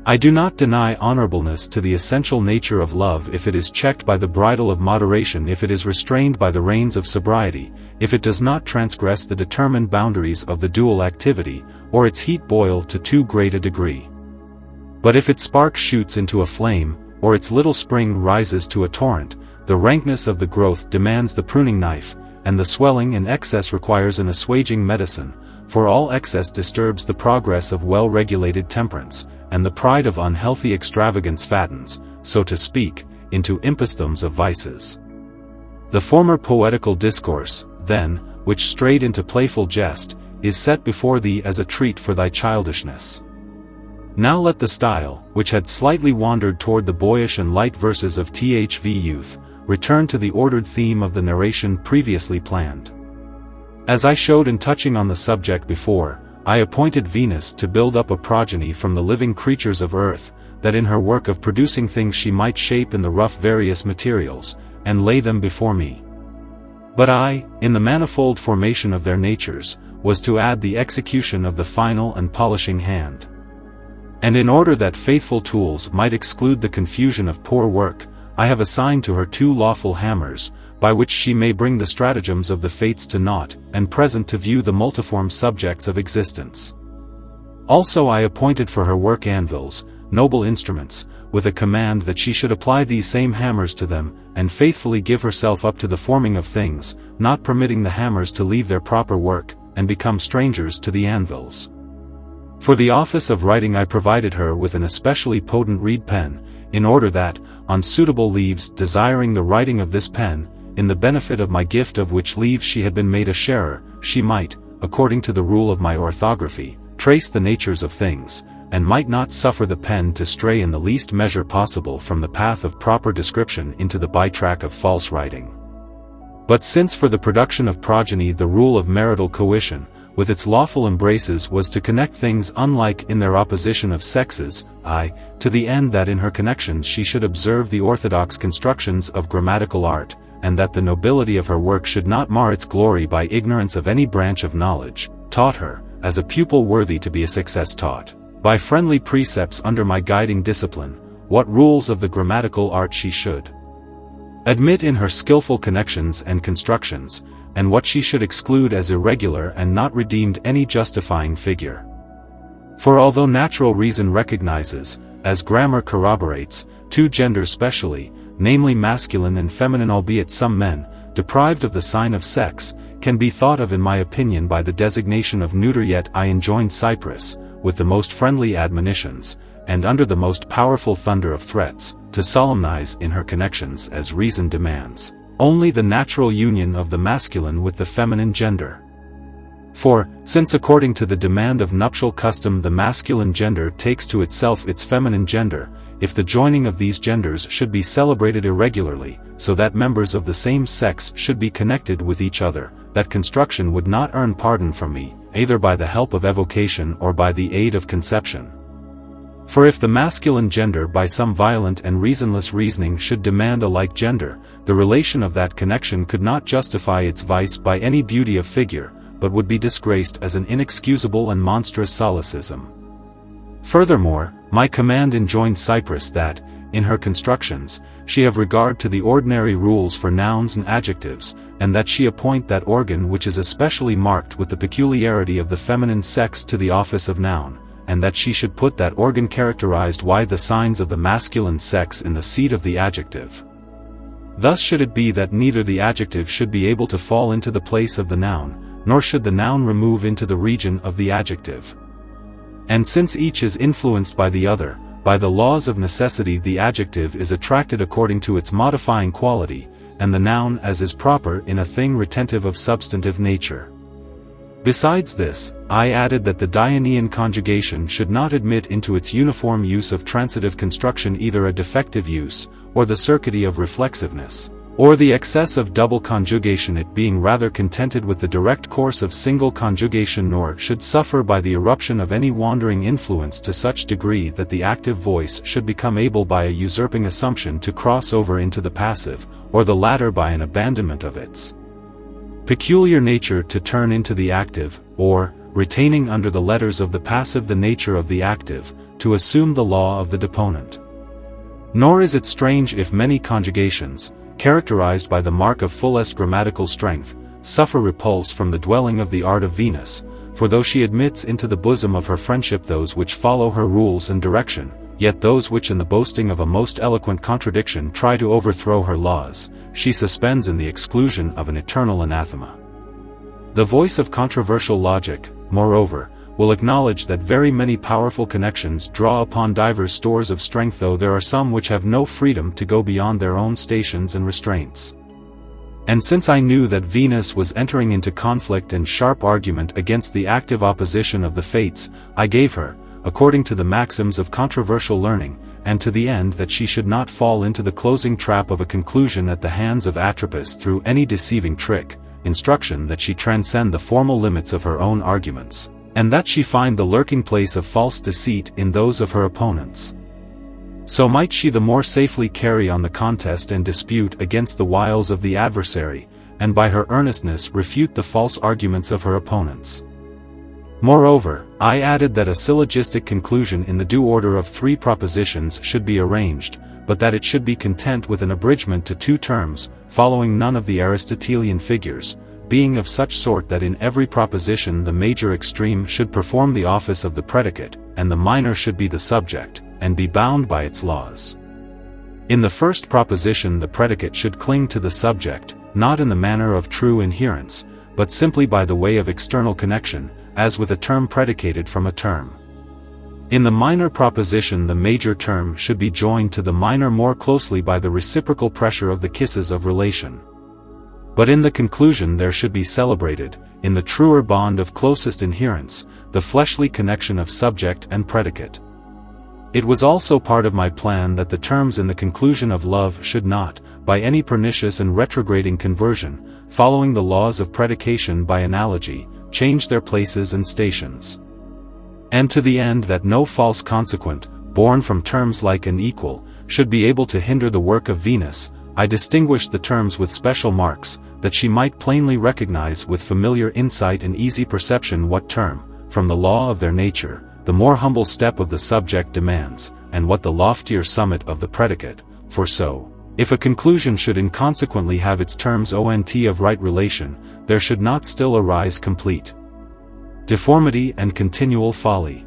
I do not deny honorableness to the essential nature of love if it is checked by the bridle of moderation, if it is restrained by the reins of sobriety, if it does not transgress the determined boundaries of the dual activity, or its heat boil to too great a degree. But if its spark shoots into a flame, or its little spring rises to a torrent, the rankness of the growth demands the pruning knife, and the swelling and excess requires an assuaging medicine, for all excess disturbs the progress of well-regulated temperance, and the pride of unhealthy extravagance fattens, so to speak, into imposthumes of vices. The former poetical discourse, then, which strayed into playful jest, is set before thee as a treat for thy childishness. Now let the style, which had slightly wandered toward the boyish and light verses of THV youth, return to the ordered theme of the narration previously planned. As I showed in touching on the subject before, I appointed Venus to build up a progeny from the living creatures of earth, that in her work of producing things she might shape in the rough various materials, and lay them before me. But I, in the manifold formation of their natures, was to add the execution of the final and polishing hand. And in order that faithful tools might exclude the confusion of poor work, I have assigned to her 2 lawful hammers, by which she may bring the stratagems of the fates to naught, and present to view the multiform subjects of existence. Also I appointed for her work anvils, noble instruments, with a command that she should apply these same hammers to them, and faithfully give herself up to the forming of things, not permitting the hammers to leave their proper work, and become strangers to the anvils. For the office of writing I provided her with an especially potent reed pen, in order that, on suitable leaves desiring the writing of this pen, in the benefit of my gift of which leave she had been made a sharer, she might, according to the rule of my orthography, trace the natures of things, and might not suffer the pen to stray in the least measure possible from the path of proper description into the by-track of false writing. But since for the production of progeny the rule of marital coition, with its lawful embraces was to connect things unlike in their opposition of sexes, to the end that in her connections she should observe the orthodox constructions of grammatical art, and that the nobility of her work should not mar its glory by ignorance of any branch of knowledge, taught her, as a pupil worthy to be a success taught, by friendly precepts under my guiding discipline, what rules of the grammatical art she should admit in her skillful connections and constructions, and what she should exclude as irregular and not redeemed any justifying figure. For although natural reason recognizes, as grammar corroborates, two genders specially, namely masculine and feminine, albeit some men, deprived of the sign of sex, can be thought of in my opinion by the designation of neuter, yet I enjoined Cyprus, with the most friendly admonitions, and under the most powerful thunder of threats, to solemnize in her connections as reason demands, only the natural union of the masculine with the feminine gender. For, since according to the demand of nuptial custom the masculine gender takes to itself its feminine gender, if the joining of these genders should be celebrated irregularly, so that members of the same sex should be connected with each other, that construction would not earn pardon from me, either by the help of evocation or by the aid of conception. For if the masculine gender by some violent and reasonless reasoning should demand a like gender, the relation of that connection could not justify its vice by any beauty of figure, but would be disgraced as an inexcusable and monstrous solecism. Furthermore, my command enjoined Cyprus that, in her constructions, she have regard to the ordinary rules for nouns and adjectives, and that she appoint that organ which is especially marked with the peculiarity of the feminine sex to the office of noun, and that she should put that organ characterized by the signs of the masculine sex in the seat of the adjective. Thus should it be that neither the adjective should be able to fall into the place of the noun, nor should the noun remove into the region of the adjective. And since each is influenced by the other, by the laws of necessity the adjective is attracted according to its modifying quality, and the noun as is proper in a thing retentive of substantive nature. Besides this, I added that the Dianean conjugation should not admit into its uniform use of transitive construction either a defective use, or the circuity of reflexiveness, or the excess of double conjugation, it being rather contented with the direct course of single conjugation, nor should suffer by the irruption of any wandering influence to such degree that the active voice should become able by a usurping assumption to cross over into the passive, or the latter by an abandonment of its peculiar nature to turn into the active, or, retaining under the letters of the passive the nature of the active, to assume the law of the deponent. Nor is it strange if many conjugations, characterized by the mark of fullest grammatical strength, suffer repulse from the dwelling of the art of Venus, for though she admits into the bosom of her friendship those which follow her rules and direction, yet those which in the boasting of a most eloquent contradiction try to overthrow her laws, she suspends in the exclusion of an eternal anathema. The voice of controversial logic, moreover, will acknowledge that very many powerful connections draw upon divers stores of strength, though there are some which have no freedom to go beyond their own stations and restraints. And since I knew that Venus was entering into conflict and sharp argument against the active opposition of the fates, I gave her, according to the maxims of controversial learning, and to the end that she should not fall into the closing trap of a conclusion at the hands of Atropos through any deceiving trick, instruction that she transcend the formal limits of her own arguments, and that she find the lurking place of false deceit in those of her opponents. So might she the more safely carry on the contest and dispute against the wiles of the adversary, and by her earnestness refute the false arguments of her opponents. Moreover, I added that a syllogistic conclusion in the due order of 3 propositions should be arranged, but that it should be content with an abridgment to 2 terms, following none of the Aristotelian figures, being of such sort that in every proposition the major extreme should perform the office of the predicate, and the minor should be the subject, and be bound by its laws. In the first proposition the predicate should cling to the subject, not in the manner of true inherence, but simply by the way of external connection, as with a term predicated from a term. In the minor proposition the major term should be joined to the minor more closely by the reciprocal pressure of the kisses of relation. But in the conclusion there should be celebrated, in the truer bond of closest inherence, the fleshly connection of subject and predicate. It was also part of my plan that the terms in the conclusion of love should not, by any pernicious and retrograding conversion, following the laws of predication by analogy, change their places and stations. And to the end that no false consequent, born from terms like and equal, should be able to hinder the work of Venus, I distinguished the terms with special marks, that she might plainly recognize with familiar insight and easy perception what term, from the law of their nature, the more humble step of the subject demands, and what the loftier summit of the predicate, for so, if a conclusion should inconsequently have its terms ont of right relation, there should not still arise complete deformity and continual folly.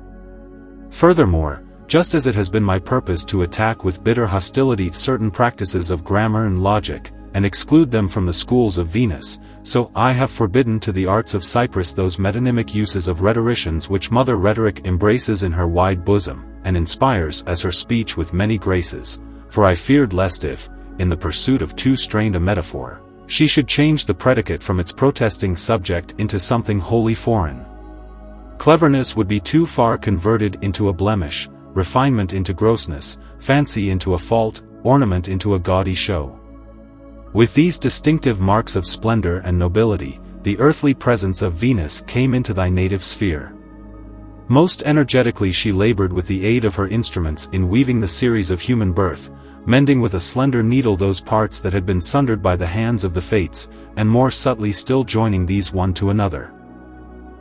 Furthermore, just as it has been my purpose to attack with bitter hostility certain practices of grammar and logic, and exclude them from the schools of Venus, so I have forbidden to the arts of Cyprus those metonymic uses of rhetoricians which Mother Rhetoric embraces in her wide bosom, and inspires as her speech with many graces, for I feared lest if, in the pursuit of too strained a metaphor, she should change the predicate from its protesting subject into something wholly foreign. Cleverness would be too far converted into a blemish, refinement into grossness, fancy into a fault, ornament into a gaudy show. With these distinctive marks of splendor and nobility, the earthly presence of Venus came into thy native sphere. Most energetically she labored with the aid of her instruments in weaving the series of human birth, mending with a slender needle those parts that had been sundered by the hands of the fates, and more subtly still joining these one to another.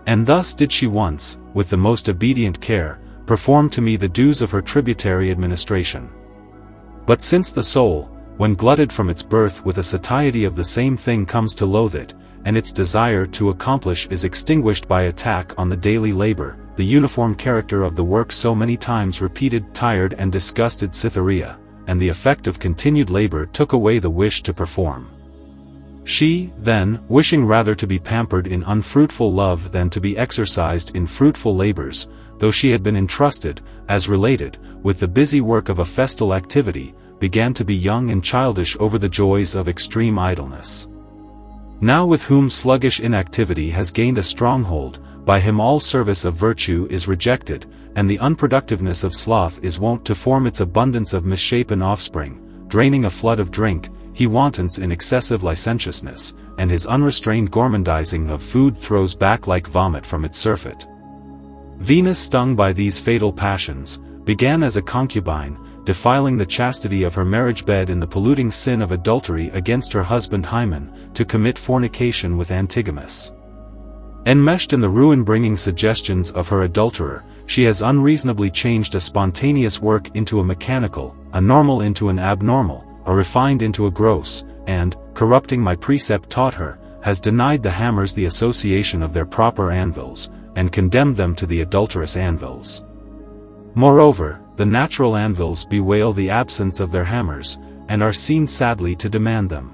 And thus did she once, with the most obedient care, perform to me the dues of her tributary administration. But since the soul, when glutted from its birth with a satiety of the same thing comes to loathe it, and its desire to accomplish is extinguished by attack on the daily labor, the uniform character of the work so many times repeated tired and disgusted Cytherea, and the effect of continued labor took away the wish to perform. She, then, wishing rather to be pampered in unfruitful love than to be exercised in fruitful labors, though she had been entrusted, as related, with the busy work of a festal activity, began to be young and childish over the joys of extreme idleness. Now with whom sluggish inactivity has gained a stronghold, by him all service of virtue is rejected, and the unproductiveness of sloth is wont to form its abundance of misshapen offspring, draining a flood of drink, he wantons in excessive licentiousness, and his unrestrained gormandizing of food throws back like vomit from its surfeit. Venus, stung by these fatal passions, began as a concubine, defiling the chastity of her marriage bed in the polluting sin of adultery against her husband Hymen, to commit fornication with Antigomas. Enmeshed in the ruin-bringing suggestions of her adulterer, she has unreasonably changed a spontaneous work into a mechanical, a normal into an abnormal, a refined into a gross, and, corrupting my precept taught her, has denied the hammers the association of their proper anvils, and condemned them to the adulterous anvils. Moreover, the natural anvils bewail the absence of their hammers, and are seen sadly to demand them.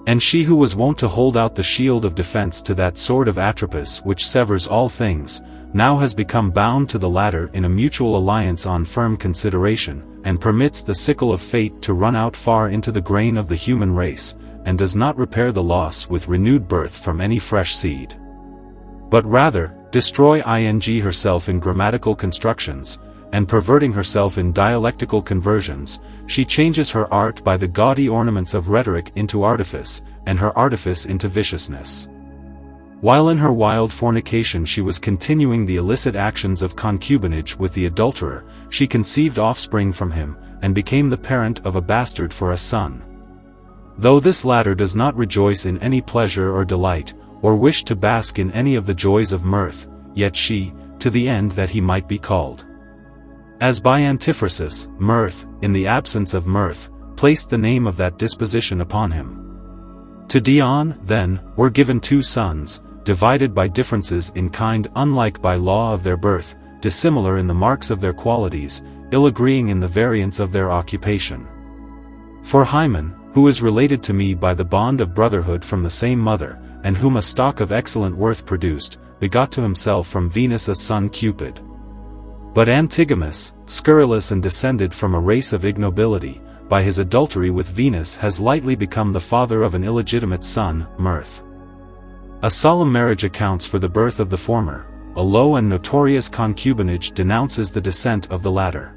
And she who was wont to hold out the shield of defense to that sword of Atropos which severs all things, now has become bound to the latter in a mutual alliance on firm consideration, and permits the sickle of fate to run out far into the grain of the human race, and does not repair the loss with renewed birth from any fresh seed, but rather, destroy herself in grammatical constructions, and perverting herself in dialectical conversions, she changes her art by the gaudy ornaments of rhetoric into artifice, and her artifice into viciousness. While in her wild fornication she was continuing the illicit actions of concubinage with the adulterer, she conceived offspring from him, and became the parent of a bastard for a son. Though this latter does not rejoice in any pleasure or delight, or wish to bask in any of the joys of mirth, yet she, to the end that he might be called, as by antiphrasis, mirth, in the absence of mirth, placed the name of that disposition upon him. To Dion, then, were given 2 sons, divided by differences in kind unlike by law of their birth, dissimilar in the marks of their qualities, ill-agreeing in the variance of their occupation. For Hymen, who is related to me by the bond of brotherhood from the same mother, and whom a stock of excellent worth produced, begot to himself from Venus a son Cupid. But Antigomas, scurrilous and descended from a race of ignobility, by his adultery with Venus has lightly become the father of an illegitimate son, Mirth. A solemn marriage accounts for the birth of the former, a low and notorious concubinage denounces the descent of the latter.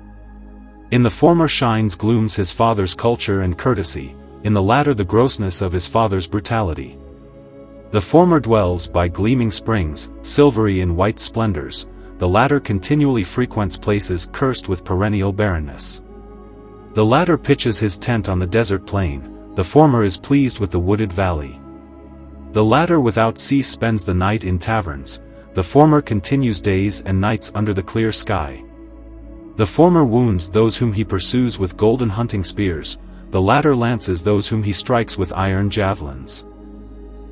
In the former shines glooms his father's culture and courtesy, in the latter the grossness of his father's brutality. The former dwells by gleaming springs, silvery in white splendors, the latter continually frequents places cursed with perennial barrenness. The latter pitches his tent on the desert plain, the former is pleased with the wooded valley. The latter without cease spends the night in taverns, the former continues days and nights under the clear sky. The former wounds those whom he pursues with golden hunting spears, the latter lances those whom he strikes with iron javelins.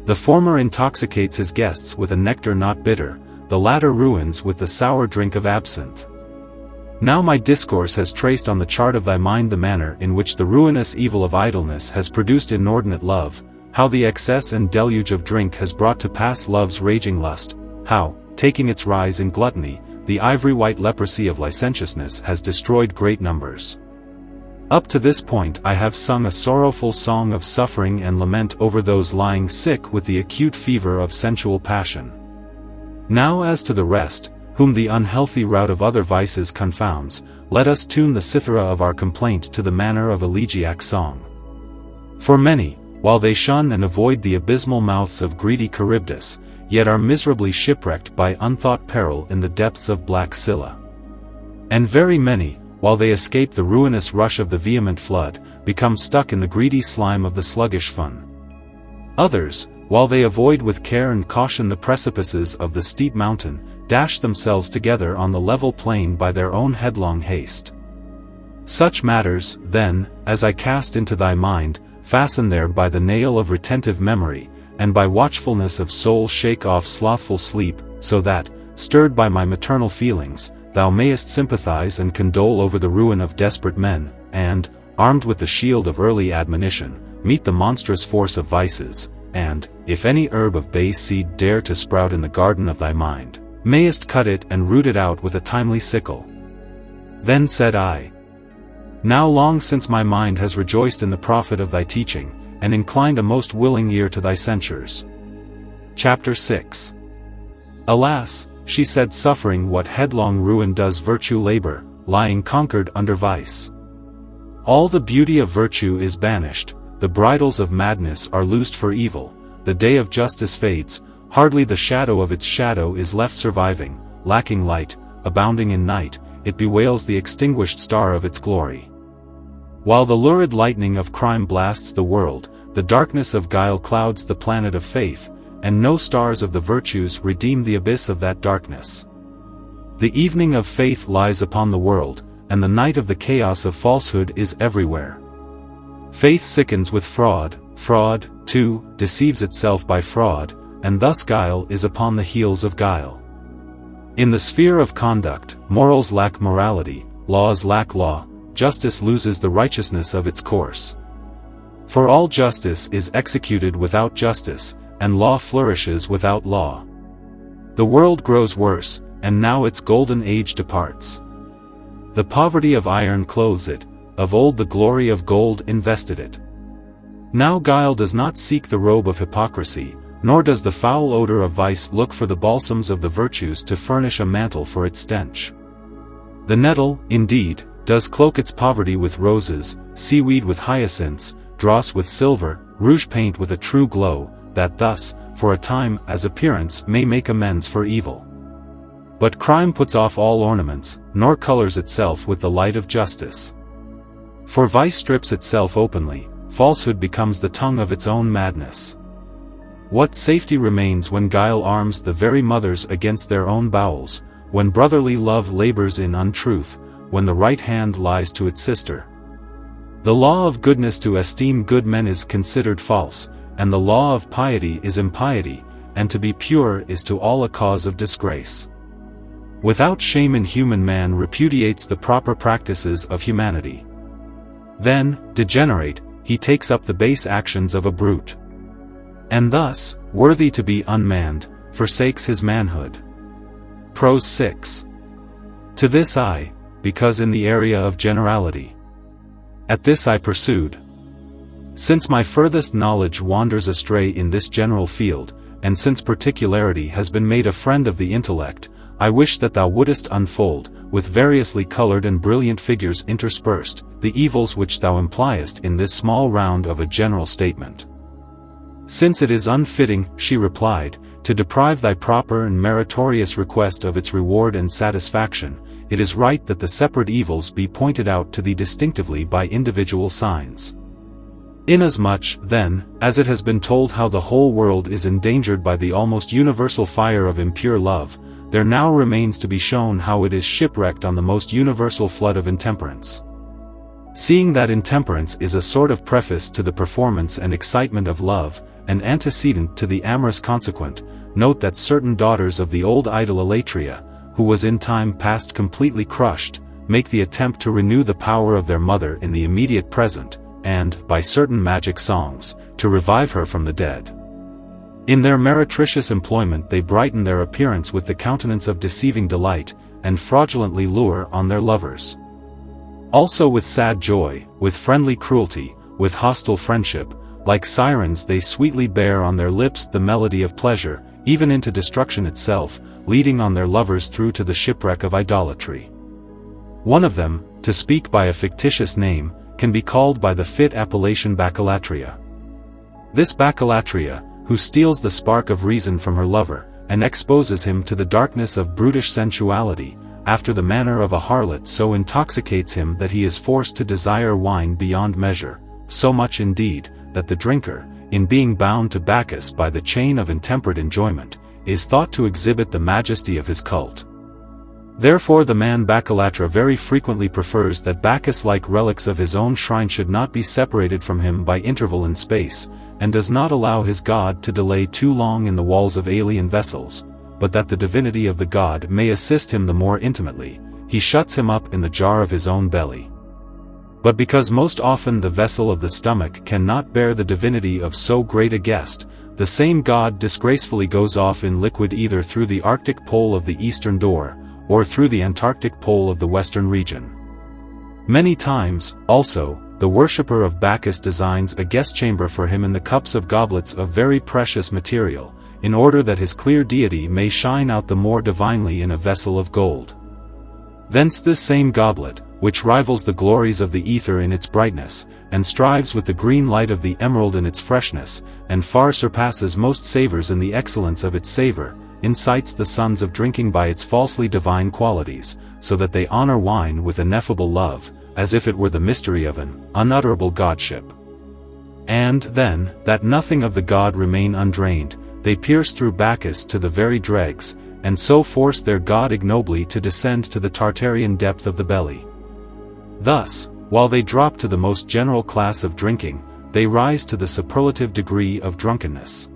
The former intoxicates his guests with a nectar not bitter, the latter ruins with the sour drink of absinthe. Now my discourse has traced on the chart of thy mind the manner in which the ruinous evil of idleness has produced inordinate love, how the excess and deluge of drink has brought to pass love's raging lust, how, taking its rise in gluttony, the ivory-white leprosy of licentiousness has destroyed great numbers. Up to this point I have sung a sorrowful song of suffering and lament over those lying sick with the acute fever of sensual passion. Now as to the rest, whom the unhealthy rout of other vices confounds, let us tune the cithara of our complaint to the manner of elegiac song. For many, while they shun and avoid the abysmal mouths of greedy Charybdis, yet are miserably shipwrecked by unthought peril in the depths of black Scylla. And very many, while they escape the ruinous rush of the vehement flood, become stuck in the greedy slime of the sluggish fun. Others, while they avoid with care and caution the precipices of the steep mountain, dash themselves together on the level plain by their own headlong haste. Such matters, then, as I cast into thy mind, fasten there by the nail of retentive memory, and by watchfulness of soul shake off slothful sleep, so that, stirred by my maternal feelings, thou mayest sympathize and condole over the ruin of desperate men, and, armed with the shield of early admonition, meet the monstrous force of vices, and, if any herb of base seed dare to sprout in the garden of thy mind, mayest cut it and root it out with a timely sickle. Then said I, now long since my mind has rejoiced in the profit of thy teaching, and inclined a most willing ear to thy censures. Chapter 6. Alas, she said, suffering what headlong ruin does virtue labor, lying conquered under vice. All the beauty of virtue is banished, the bridles of madness are loosed for evil, the day of justice fades, hardly the shadow of its shadow is left surviving, lacking light, abounding in night, it bewails the extinguished star of its glory. While the lurid lightning of crime blasts the world, the darkness of guile clouds the planet of faith, and no stars of the virtues redeem the abyss of that darkness. The evening of faith lies upon the world, and the night of the chaos of falsehood is everywhere. Faith sickens with fraud, fraud, too, deceives itself by fraud, and thus guile is upon the heels of guile. In the sphere of conduct, morals lack morality, laws lack law, justice loses the righteousness of its course. For all justice is executed without justice, and law flourishes without law. The world grows worse, and now its golden age departs. The poverty of iron clothes it, of old the glory of gold invested it. Now guile does not seek the robe of hypocrisy, nor does the foul odor of vice look for the balsams of the virtues to furnish a mantle for its stench. The nettle, indeed, does cloak its poverty with roses, seaweed with hyacinths, dross with silver, rouge paint with a true glow, that thus, for a time, as appearance may make amends for evil. But crime puts off all ornaments, nor colors itself with the light of justice. For vice strips itself openly, falsehood becomes the tongue of its own madness. What safety remains when guile arms the very mothers against their own bowels, when brotherly love labors in untruth, when the right hand lies to its sister? The law of goodness to esteem good men is considered false, and the law of piety is impiety, and to be pure is to all a cause of disgrace. Without shame inhuman man repudiates the proper practices of humanity. Then, degenerate, he takes up the base actions of a brute. And thus, worthy to be unmanned, forsakes his manhood. Prose 6. To this I, because in the area of generality. At this I pursued. Since my furthest knowledge wanders astray in this general field, and since particularity has been made a friend of the intellect, I wish that thou wouldest unfold, with variously colored and brilliant figures interspersed, the evils which thou impliest in this small round of a general statement. Since it is unfitting, she replied, to deprive thy proper and meritorious request of its reward and satisfaction, it is right that the separate evils be pointed out to thee distinctively by individual signs. Inasmuch, then, as it has been told how the whole world is endangered by the almost universal fire of impure love, there now remains to be shown how it is shipwrecked on the most universal flood of intemperance. Seeing that intemperance is a sort of preface to the performance and excitement of love, an antecedent to the amorous consequent, note that certain daughters of the old idol Elatria, who was in time past completely crushed, make the attempt to renew the power of their mother in the immediate present, and, by certain magic songs, to revive her from the dead. In their meretricious employment they brighten their appearance with the countenance of deceiving delight, and fraudulently lure on their lovers. Also with sad joy, with friendly cruelty, with hostile friendship, like sirens they sweetly bear on their lips the melody of pleasure, even into destruction itself, leading on their lovers through to the shipwreck of idolatry. One of them, to speak by a fictitious name, can be called by the fit appellation Bacchalatria. This Bacchalatria, who steals the spark of reason from her lover, and exposes him to the darkness of brutish sensuality, after the manner of a harlot so intoxicates him that he is forced to desire wine beyond measure, so much indeed, that the drinker, in being bound to Bacchus by the chain of intemperate enjoyment, is thought to exhibit the majesty of his cult. Therefore the man Baccalatra very frequently prefers that Bacchus-like relics of his own shrine should not be separated from him by interval in space, and does not allow his god to delay too long in the walls of alien vessels, but that the divinity of the god may assist him the more intimately, he shuts him up in the jar of his own belly. But because most often the vessel of the stomach cannot bear the divinity of so great a guest, the same god disgracefully goes off in liquid either through the Arctic pole of the eastern door, or through the Antarctic pole of the western region. Many times, also, the worshipper of Bacchus designs a guest chamber for him in the cups of goblets of very precious material, in order that his clear deity may shine out the more divinely in a vessel of gold. Thence this same goblet, which rivals the glories of the ether in its brightness, and strives with the green light of the emerald in its freshness, and far surpasses most savors in the excellence of its savor, incites the sons of drinking by its falsely divine qualities, so that they honor wine with ineffable love, as if it were the mystery of an unutterable godship. And then, that nothing of the god remain undrained, they pierce through Bacchus to the very dregs, and so force their god ignobly to descend to the Tartarian depth of the belly. Thus, while they drop to the most general class of drinking, they rise to the superlative degree of drunkenness.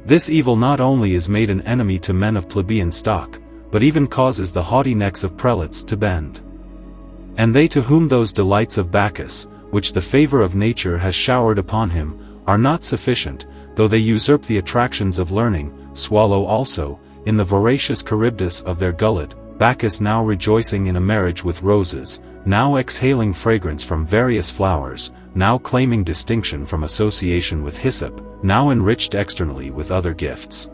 This evil not only is made an enemy to men of plebeian stock, but even causes the haughty necks of prelates to bend. And they to whom those delights of Bacchus, which the favor of nature has showered upon him, are not sufficient, though they usurp the attractions of learning, swallow also, in the voracious Charybdis of their gullet, Bacchus now rejoicing in a marriage with roses, now exhaling fragrance from various flowers, now claiming distinction from association with hyssop, now enriched externally with other gifts.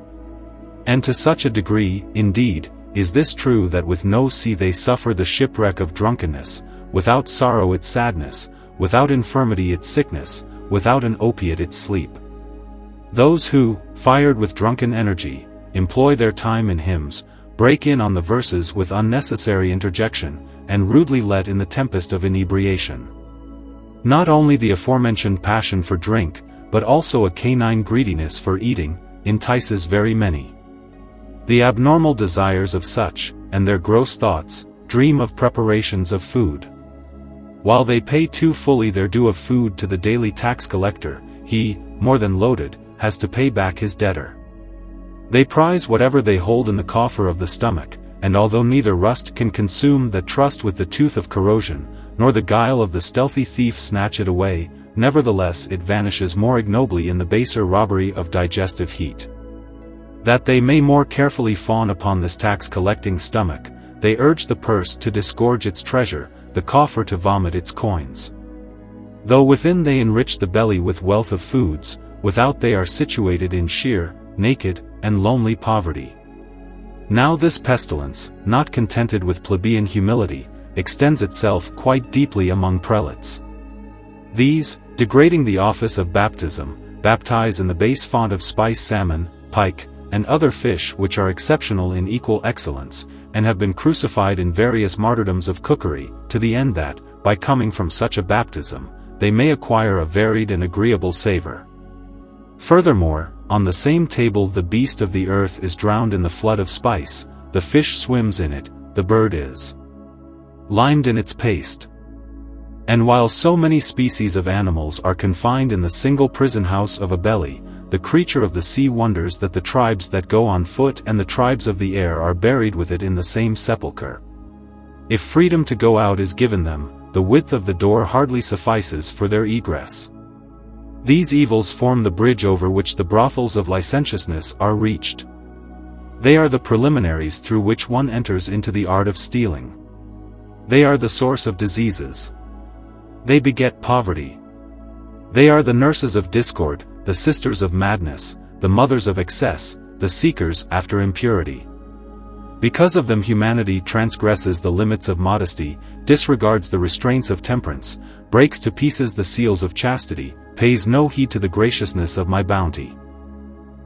And to such a degree, indeed, is this true that with no sea they suffer the shipwreck of drunkenness, without sorrow its sadness, without infirmity its sickness, without an opiate its sleep. Those who, fired with drunken energy, employ their time in hymns, break in on the verses with unnecessary interjection, and rudely let in the tempest of inebriation. Not only the aforementioned passion for drink, but also a canine greediness for eating, entices very many. The abnormal desires of such, and their gross thoughts, dream of preparations of food. While they pay too fully their due of food to the daily tax collector, he, more than loaded, has to pay back his debtor. They prize whatever they hold in the coffer of the stomach, and although neither rust can consume that trust with the tooth of corrosion, nor the guile of the stealthy thief snatch it away, nevertheless it vanishes more ignobly in the baser robbery of digestive heat. That they may more carefully fawn upon this tax-collecting stomach, they urge the purse to disgorge its treasure, the coffer to vomit its coins. Though within they enrich the belly with wealth of foods, without they are situated in sheer, naked, and lonely poverty. Now this pestilence, not contented with plebeian humility, extends itself quite deeply among prelates. These, degrading the office of baptism, baptize in the base font of spice salmon, pike, and other fish which are exceptional in equal excellence, and have been crucified in various martyrdoms of cookery, to the end that, by coming from such a baptism, they may acquire a varied and agreeable savor. Furthermore, on the same table the beast of the earth is drowned in the flood of spice, the fish swims in it, the bird is limed in its paste. And while so many species of animals are confined in the single prison house of a belly, the creature of the sea wonders that the tribes that go on foot and the tribes of the air are buried with it in the same sepulchre. If freedom to go out is given them, the width of the door hardly suffices for their egress. These evils form the bridge over which the brothels of licentiousness are reached. They are the preliminaries through which one enters into the art of stealing. They are the source of diseases. They beget poverty. They are the nurses of discord, the sisters of madness, the mothers of excess, the seekers after impurity. Because of them humanity transgresses the limits of modesty, disregards the restraints of temperance, breaks to pieces the seals of chastity, pays no heed to the graciousness of my bounty.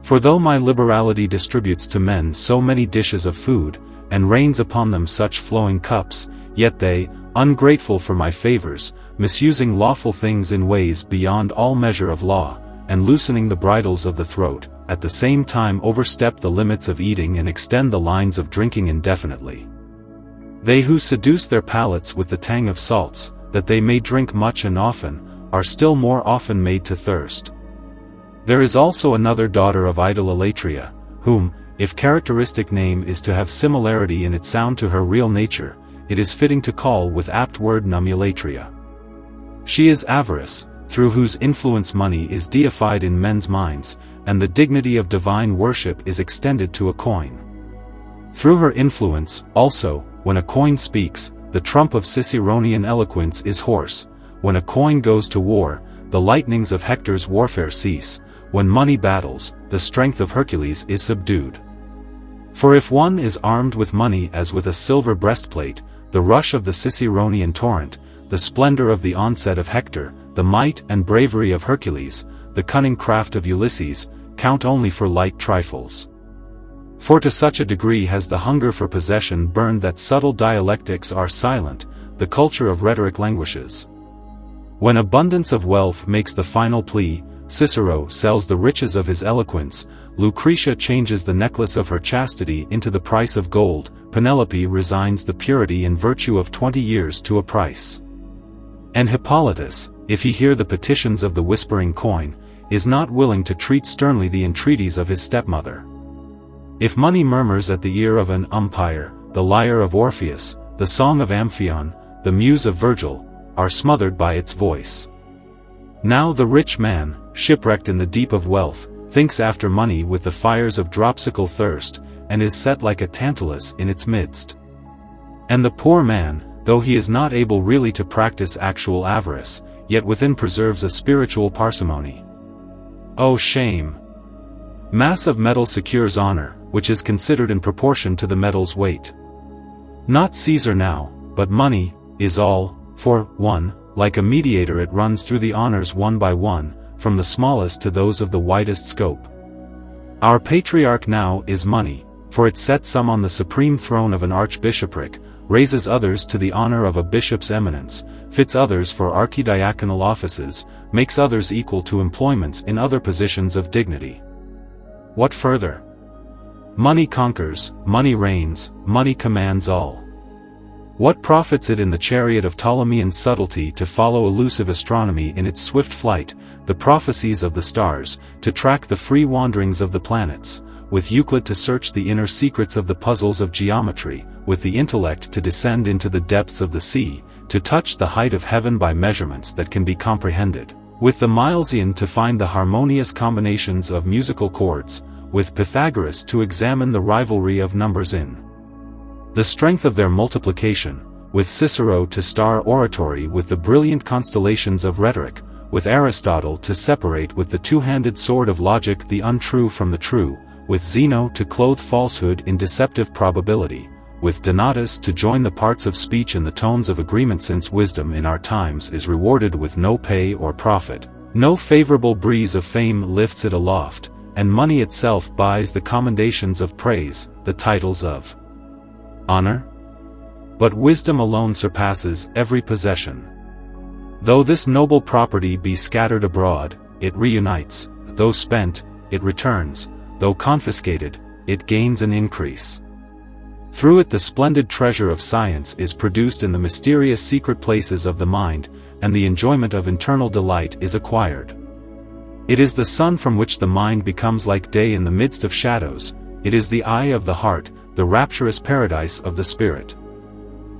For though my liberality distributes to men so many dishes of food, and rains upon them such flowing cups, yet they, ungrateful for my favors, misusing lawful things in ways beyond all measure of law, and loosening the bridles of the throat, at the same time overstep the limits of eating and extend the lines of drinking indefinitely. They who seduce their palates with the tang of salts, that they may drink much and often, are still more often made to thirst. There is also another daughter of idolatria, whom, if characteristic name is to have similarity in its sound to her real nature, it is fitting to call with apt word numulatria. She is avarice, through whose influence money is deified in men's minds, and the dignity of divine worship is extended to a coin. Through her influence, also, when a coin speaks, the trump of Ciceronian eloquence is hoarse. When a coin goes to war, the lightnings of Hector's warfare cease. When money battles, the strength of Hercules is subdued. For if one is armed with money as with a silver breastplate, the rush of the Ciceronian torrent, the splendor of the onset of Hector, the might and bravery of Hercules, the cunning craft of Ulysses, count only for light trifles. For to such a degree has the hunger for possession burned that subtle dialectics are silent, the culture of rhetoric languishes. When abundance of wealth makes the final plea, Cicero sells the riches of his eloquence, Lucretia changes the necklace of her chastity into the price of gold, Penelope resigns the purity and virtue of 20 years to a price. And Hippolytus, if he hear the petitions of the whispering coin, is not willing to treat sternly the entreaties of his stepmother. If money murmurs at the ear of an umpire, the lyre of Orpheus, the song of Amphion, the muse of Virgil, are smothered by its voice. Now the rich man, shipwrecked in the deep of wealth, thinks after money with the fires of dropsical thirst, and is set like a Tantalus in its midst. And the poor man, though he is not able really to practice actual avarice, yet within preserves a spiritual parsimony. Oh shame! Mass of metal secures honor, which is considered in proportion to the metal's weight. Not Caesar now, but money, is all, for, one, like a mediator it runs through the honors one by one, from the smallest to those of the widest scope. Our patriarch now is money, for it sets some on the supreme throne of an archbishopric, raises others to the honor of a bishop's eminence, fits others for archidiaconal offices, makes others equal to employments in other positions of dignity. What further? Money conquers, money reigns, money commands all. What profits it in the chariot of Ptolemaean subtlety to follow elusive astronomy in its swift flight, the prophecies of the stars, to track the free wanderings of the planets, with Euclid to search the inner secrets of the puzzles of geometry, with the intellect to descend into the depths of the sea, to touch the height of heaven by measurements that can be comprehended, with the Milesian to find the harmonious combinations of musical chords, with Pythagoras to examine the rivalry of numbers in the strength of their multiplication, with Cicero to star oratory with the brilliant constellations of rhetoric, with Aristotle to separate with the two-handed sword of logic the untrue from the true, with Zeno to clothe falsehood in deceptive probability, with Donatus to join the parts of speech in the tones of agreement, since wisdom in our times is rewarded with no pay or profit. No favorable breeze of fame lifts it aloft, and money itself buys the commendations of praise, the titles of honor. But wisdom alone surpasses every possession. Though this noble property be scattered abroad, it reunites; though spent, it returns; though confiscated, it gains an increase. Through it the splendid treasure of science is produced in the mysterious secret places of the mind, and the enjoyment of internal delight is acquired. It is the sun from which the mind becomes like day in the midst of shadows. It is the eye of the heart, the rapturous paradise of the spirit.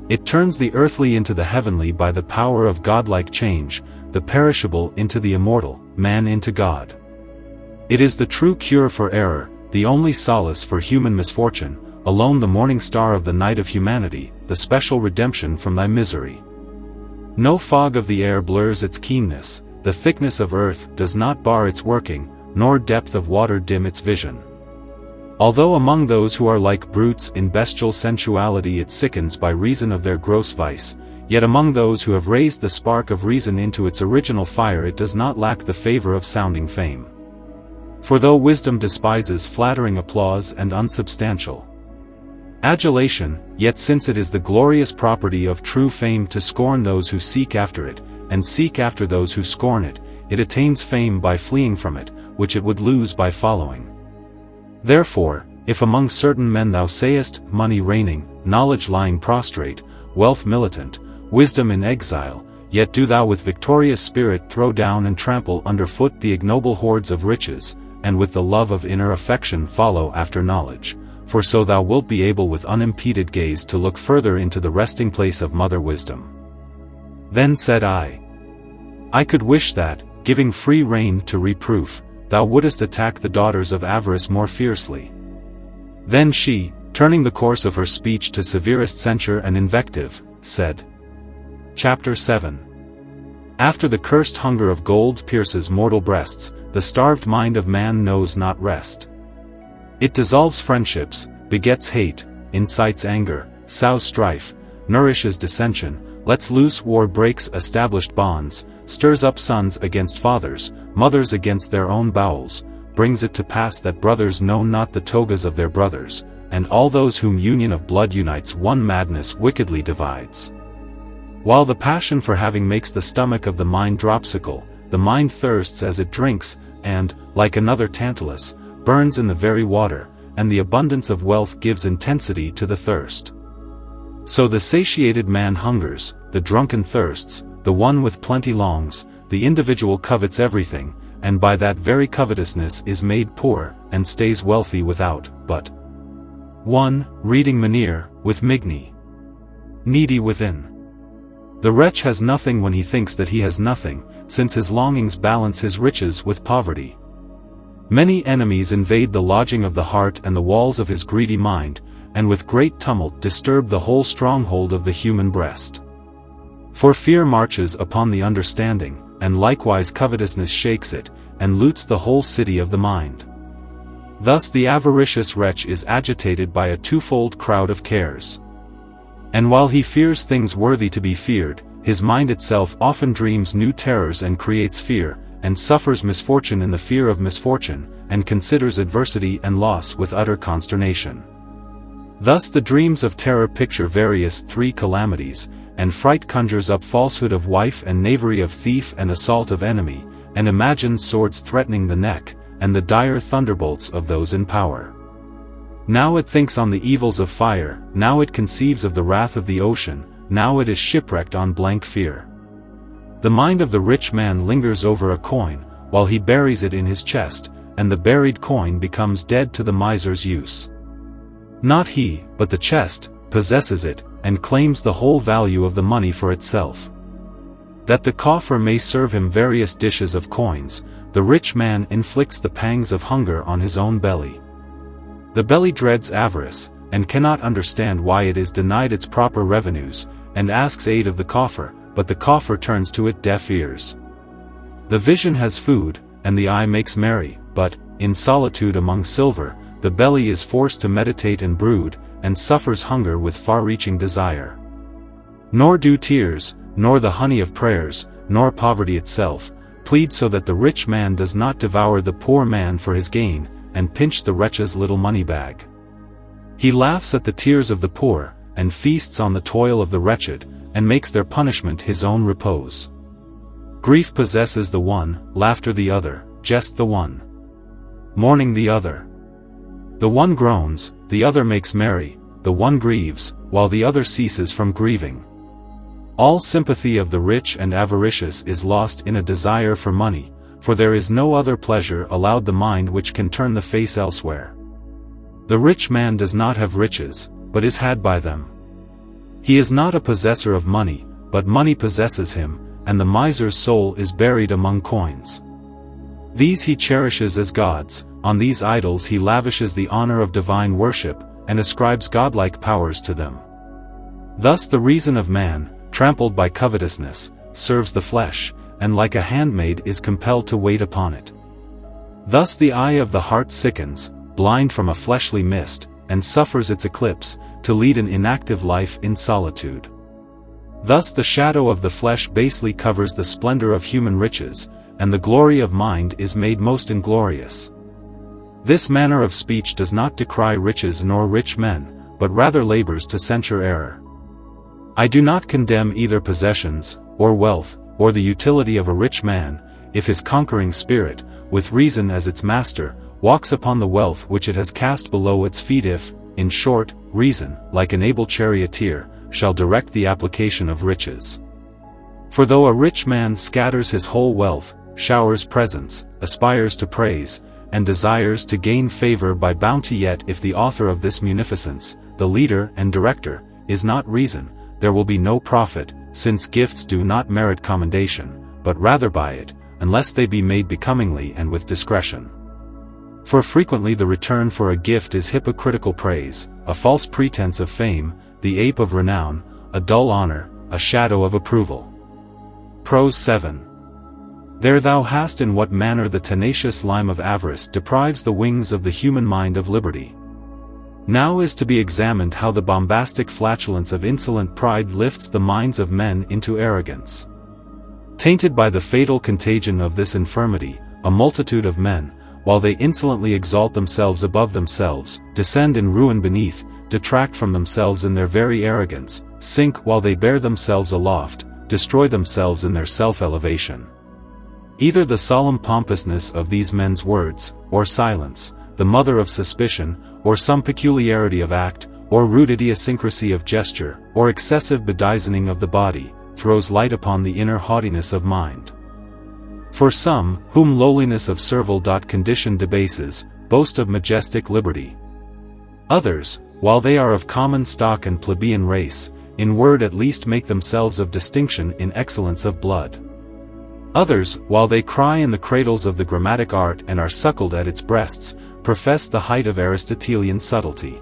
It turns the earthly into the heavenly by the power of godlike change, the perishable into the immortal, man into God. It is the true cure for error, the only solace for human misfortune, alone the morning star of the night of humanity, the special redemption from thy misery. No fog of the air blurs its keenness, the thickness of earth does not bar its working, nor depth of water dim its vision. Although among those who are like brutes in bestial sensuality it sickens by reason of their gross vice, yet among those who have raised the spark of reason into its original fire it does not lack the favor of sounding fame. For though wisdom despises flattering applause and unsubstantial adulation, yet since it is the glorious property of true fame to scorn those who seek after it, and seek after those who scorn it, it attains fame by fleeing from it, which it would lose by following. Therefore, if among certain men thou sayest, money reigning, knowledge lying prostrate, wealth militant, wisdom in exile, yet do thou with victorious spirit throw down and trample under foot the ignoble hordes of riches, and with the love of inner affection follow after knowledge, for so thou wilt be able with unimpeded gaze to look further into the resting place of mother wisdom. Then said I could wish that, giving free rein to reproof, thou wouldest attack the daughters of avarice more fiercely. Then she, turning the course of her speech to severest censure and invective, said, Chapter 7. After the cursed hunger of gold pierces mortal breasts, the starved mind of man knows not rest. It dissolves friendships, begets hate, incites anger, sows strife, nourishes dissension, lets loose war, breaks established bonds, stirs up sons against fathers, mothers against their own bowels, brings it to pass that brothers know not the togas of their brothers, and all those whom union of blood unites one madness wickedly divides. While the passion for having makes the stomach of the mind dropsical, the mind thirsts as it drinks, and, like another Tantalus, burns in the very water, and the abundance of wealth gives intensity to the thirst. So the satiated man hungers, the drunken thirsts, the one with plenty longs, the individual covets everything, and by that very covetousness is made poor, and stays wealthy without, but 1. Reading Menir, with Migny. Needy within. The wretch has nothing when he thinks that he has nothing, since his longings balance his riches with poverty. Many enemies invade the lodging of the heart and the walls of his greedy mind, and with great tumult disturb the whole stronghold of the human breast. For fear marches upon the understanding, and likewise covetousness shakes it, and loots the whole city of the mind. Thus the avaricious wretch is agitated by a twofold crowd of cares. And while he fears things worthy to be feared, his mind itself often dreams new terrors and creates fear, and suffers misfortune in the fear of misfortune, and considers adversity and loss with utter consternation. Thus the dreams of terror picture various 3 calamities, and fright conjures up falsehood of wife and knavery of thief and assault of enemy, and imagines swords threatening the neck, and the dire thunderbolts of those in power. Now it thinks on the evils of fire, now it conceives of the wrath of the ocean, now it is shipwrecked on blank fear. The mind of the rich man lingers over a coin, while he buries it in his chest, and the buried coin becomes dead to the miser's use. Not he, but the chest, possesses it, and claims the whole value of the money for itself. That the coffer may serve him various dishes of coins, the rich man inflicts the pangs of hunger on his own belly. The belly dreads avarice, and cannot understand why it is denied its proper revenues, and asks aid of the coffer, but the coffer turns to it deaf ears. The vision has food, and the eye makes merry, but, in solitude among silver, the belly is forced to meditate and brood, and suffers hunger with far-reaching desire. Nor do tears, nor the honey of prayers, nor poverty itself, plead so that the rich man does not devour the poor man for his gain, and pinch the wretch's little money bag. He laughs at the tears of the poor, and feasts on the toil of the wretched, and makes their punishment his own repose. Grief possesses the one, laughter the other, jest the one, mourning the other. The one groans, the other makes merry, the one grieves, while the other ceases from grieving. All sympathy of the rich and avaricious is lost in a desire for money, for there is no other pleasure allowed the mind which can turn the face elsewhere. The rich man does not have riches, but is had by them. He is not a possessor of money, but money possesses him, and the miser's soul is buried among coins. These he cherishes as gods, on these idols he lavishes the honor of divine worship, and ascribes godlike powers to them. Thus the reason of man, trampled by covetousness, serves the flesh, and like a handmaid is compelled to wait upon it. Thus the eye of the heart sickens, blind from a fleshly mist, and suffers its eclipse, to lead an inactive life in solitude. Thus the shadow of the flesh basely covers the splendor of human riches, and the glory of mind is made most inglorious. This manner of speech does not decry riches nor rich men, but rather labors to censure error. I do not condemn either possessions, or wealth, or the utility of a rich man, if his conquering spirit, with reason as its master, walks upon the wealth which it has cast below its feet if, in short, reason, like an able charioteer, shall direct the application of riches. For though a rich man scatters his whole wealth, showers presents, aspires to praise, and desires to gain favor by bounty, yet if the author of this munificence, the leader and director, is not reason, there will be no profit, since gifts do not merit commendation, but rather by it, unless they be made becomingly and with discretion. For frequently the return for a gift is hypocritical praise, a false pretense of fame, the ape of renown, a dull honor, a shadow of approval. Prose 7. There thou hast in what manner the tenacious lime of avarice deprives the wings of the human mind of liberty. Now is to be examined how the bombastic flatulence of insolent pride lifts the minds of men into arrogance. Tainted by the fatal contagion of this infirmity, a multitude of men, while they insolently exalt themselves above themselves, descend in ruin beneath, detract from themselves in their very arrogance, sink while they bear themselves aloft, destroy themselves in their self-elevation. Either the solemn pompousness of these men's words, or silence, the mother of suspicion, or some peculiarity of act, or rude idiosyncrasy of gesture, or excessive bedizening of the body, throws light upon the inner haughtiness of mind. For some, whom lowliness of servile condition debases, boast of majestic liberty. Others, while they are of common stock and plebeian race, in word at least make themselves of distinction in excellence of blood. Others, while they cry in the cradles of the grammatic art and are suckled at its breasts, profess the height of Aristotelian subtlety.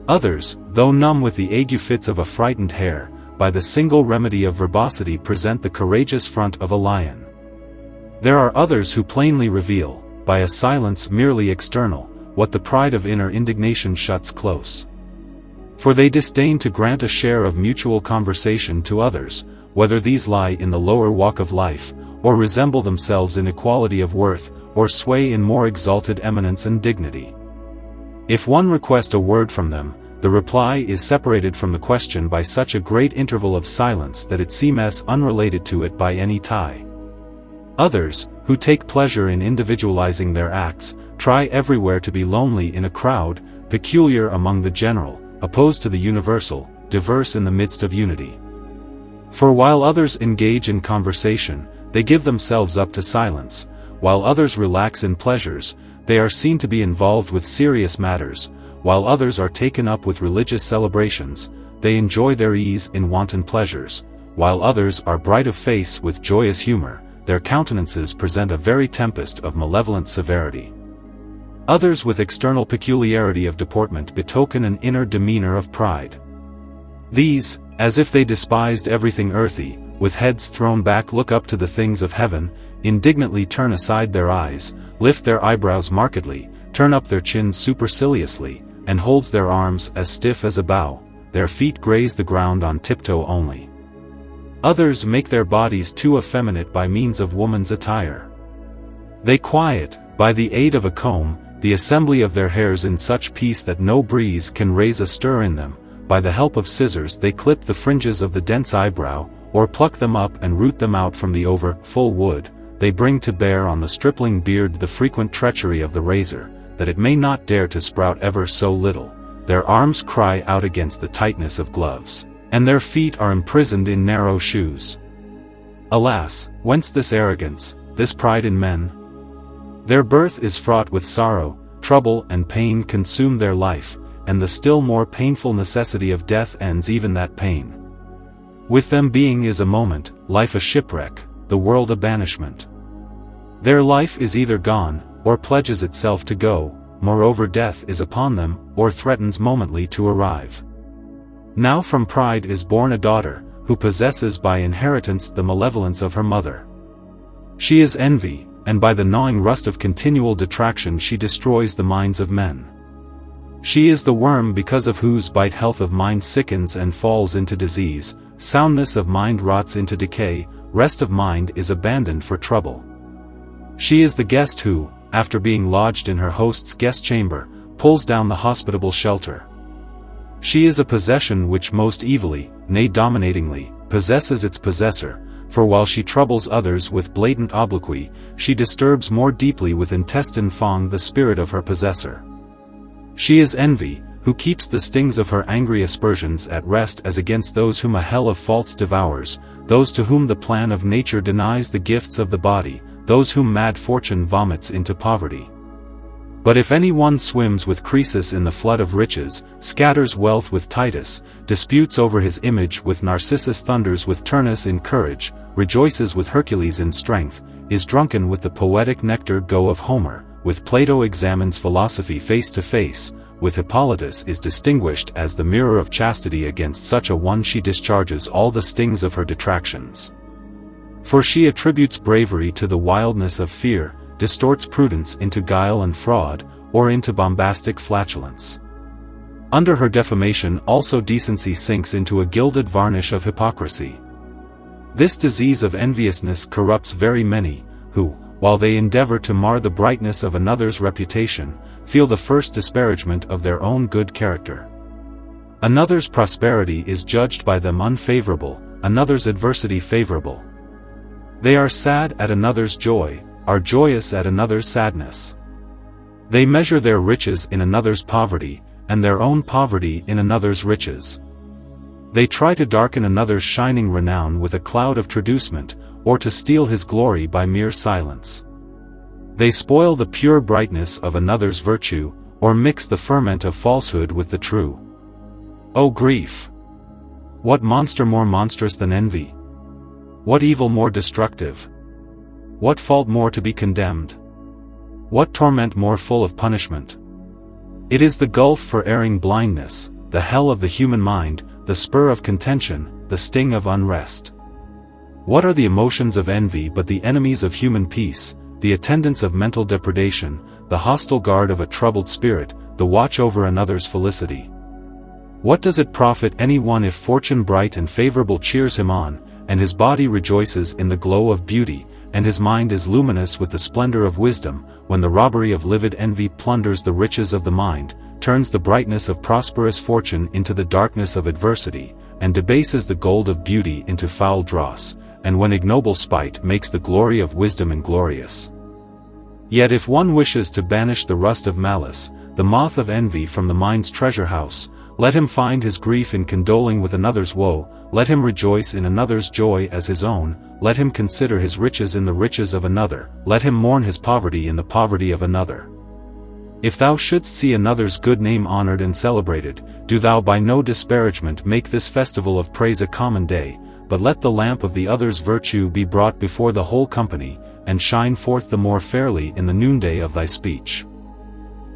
Others, though numb with the ague fits of a frightened hare, by the single remedy of verbosity present the courageous front of a lion. There are others who plainly reveal, by a silence merely external, what the pride of inner indignation shuts close. For they disdain to grant a share of mutual conversation to others, whether these lie in the lower walk of life, or resemble themselves in equality of worth, or sway in more exalted eminence and dignity. If one request a word from them, the reply is separated from the question by such a great interval of silence that it seems unrelated to it by any tie. Others, who take pleasure in individualizing their acts, try everywhere to be lonely in a crowd, peculiar among the general, opposed to the universal, diverse in the midst of unity. For while others engage in conversation, they give themselves up to silence, while others relax in pleasures, they are seen to be involved with serious matters, while others are taken up with religious celebrations, they enjoy their ease in wanton pleasures, while others are bright of face with joyous humor, their countenances present a very tempest of malevolent severity. Others with external peculiarity of deportment betoken an inner demeanor of pride. These, As if they despised everything earthy, with heads thrown back look up to the things of heaven, indignantly turn aside their eyes, lift their eyebrows markedly, turn up their chins superciliously, and holds their arms as stiff as a bow, their feet graze the ground on tiptoe only. Others make their bodies too effeminate by means of woman's attire. They quiet, by the aid of a comb, the assembly of their hairs in such peace that no breeze can raise a stir in them. By the help of scissors they clip the fringes of the dense eyebrow, or pluck them up and root them out from the over-full wood. They bring to bear on the stripling beard the frequent treachery of the razor, that it may not dare to sprout ever so little. Their arms cry out against the tightness of gloves, and their feet are imprisoned in narrow shoes. Alas, whence this arrogance, this pride in men? Their birth is fraught with sorrow, trouble and pain consume their life, and the still more painful necessity of death ends even that pain. With them being is a moment, life a shipwreck, the world a banishment. Their life is either gone, or pledges itself to go, moreover death is upon them, or threatens momently to arrive. Now from pride is born a daughter, who possesses by inheritance the malevolence of her mother. She is envy, and by the gnawing rust of continual detraction she destroys the minds of men. She is the worm because of whose bite health of mind sickens and falls into disease, soundness of mind rots into decay, rest of mind is abandoned for trouble. She is the guest who, after being lodged in her host's guest chamber, pulls down the hospitable shelter. She is a possession which most evilly, nay dominatingly, possesses its possessor, for while she troubles others with blatant obloquy, she disturbs more deeply with intestine fong the spirit of her possessor. She is envy, who keeps the stings of her angry aspersions at rest as against those whom a hell of faults devours, those to whom the plan of nature denies the gifts of the body, those whom mad fortune vomits into poverty. But if any one swims with Croesus in the flood of riches, scatters wealth with Titus, disputes over his image with Narcissus, thunders with Turnus in courage, rejoices with Hercules in strength, is drunken with the poetic nectar go of Homer, with Plato examines philosophy face to face, with Hippolytus is distinguished as the mirror of chastity, against such a one she discharges all the stings of her detractions. For she attributes bravery to the wildness of fear, distorts prudence into guile and fraud, or into bombastic flatulence. Under her defamation also decency sinks into a gilded varnish of hypocrisy. This disease of enviousness corrupts very many, who, while they endeavor to mar the brightness of another's reputation, feel the first disparagement of their own good character. Another's prosperity is judged by them unfavorable, another's adversity favorable. They are sad at another's joy, are joyous at another's sadness. They measure their riches in another's poverty, and their own poverty in another's riches. They try to darken another's shining renown with a cloud of traducement, or to steal his glory by mere silence. They spoil the pure brightness of another's virtue, or mix the ferment of falsehood with the true. O grief! What monster more monstrous than envy? What evil more destructive? What fault more to be condemned? What torment more full of punishment? It is the gulf for erring blindness, the hell of the human mind, the spur of contention, the sting of unrest. What are the emotions of envy but the enemies of human peace, the attendants of mental depredation, the hostile guard of a troubled spirit, the watch over another's felicity? What does it profit any one if fortune bright and favorable cheers him on, and his body rejoices in the glow of beauty, and his mind is luminous with the splendor of wisdom, when the robbery of livid envy plunders the riches of the mind, turns the brightness of prosperous fortune into the darkness of adversity, and debases the gold of beauty into foul dross, and when ignoble spite makes the glory of wisdom inglorious? Yet if one wishes to banish the rust of malice, the moth of envy from the mind's treasure house, let him find his grief in condoling with another's woe, let him rejoice in another's joy as his own, let him consider his riches in the riches of another, let him mourn his poverty in the poverty of another. If thou shouldst see another's good name honored and celebrated, do thou by no disparagement make this festival of praise a common day, but let the lamp of the other's virtue be brought before the whole company, and shine forth the more fairly in the noonday of thy speech.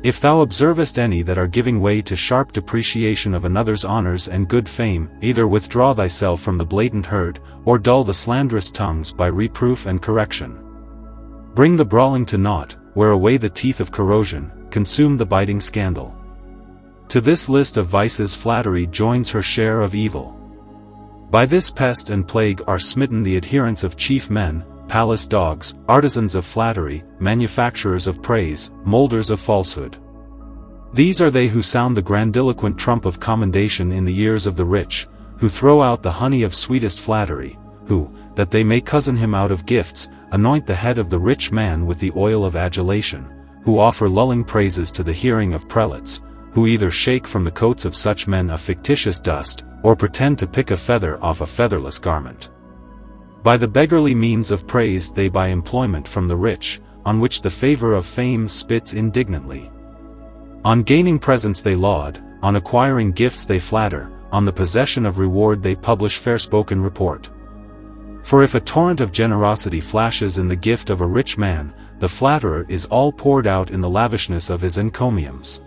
If thou observest any that are giving way to sharp depreciation of another's honors and good fame, either withdraw thyself from the blatant herd, or dull the slanderous tongues by reproof and correction. Bring the brawling to naught, wear away the teeth of corrosion, consume the biting scandal. To this list of vices flattery joins her share of evil. By this pest and plague are smitten the adherents of chief men, palace dogs, artisans of flattery, manufacturers of praise, molders of falsehood. These are they who sound the grandiloquent trump of commendation in the ears of the rich, who throw out the honey of sweetest flattery, who, that they may cozen him out of gifts, anoint the head of the rich man with the oil of adulation, who offer lulling praises to the hearing of prelates, who either shake from the coats of such men a fictitious dust, or pretend to pick a feather off a featherless garment. By the beggarly means of praise they buy employment from the rich, on which the favor of fame spits indignantly. On gaining presents they laud, on acquiring gifts they flatter, on the possession of reward they publish fair-spoken report. For if a torrent of generosity flashes in the gift of a rich man, the flatterer is all poured out in the lavishness of his encomiums.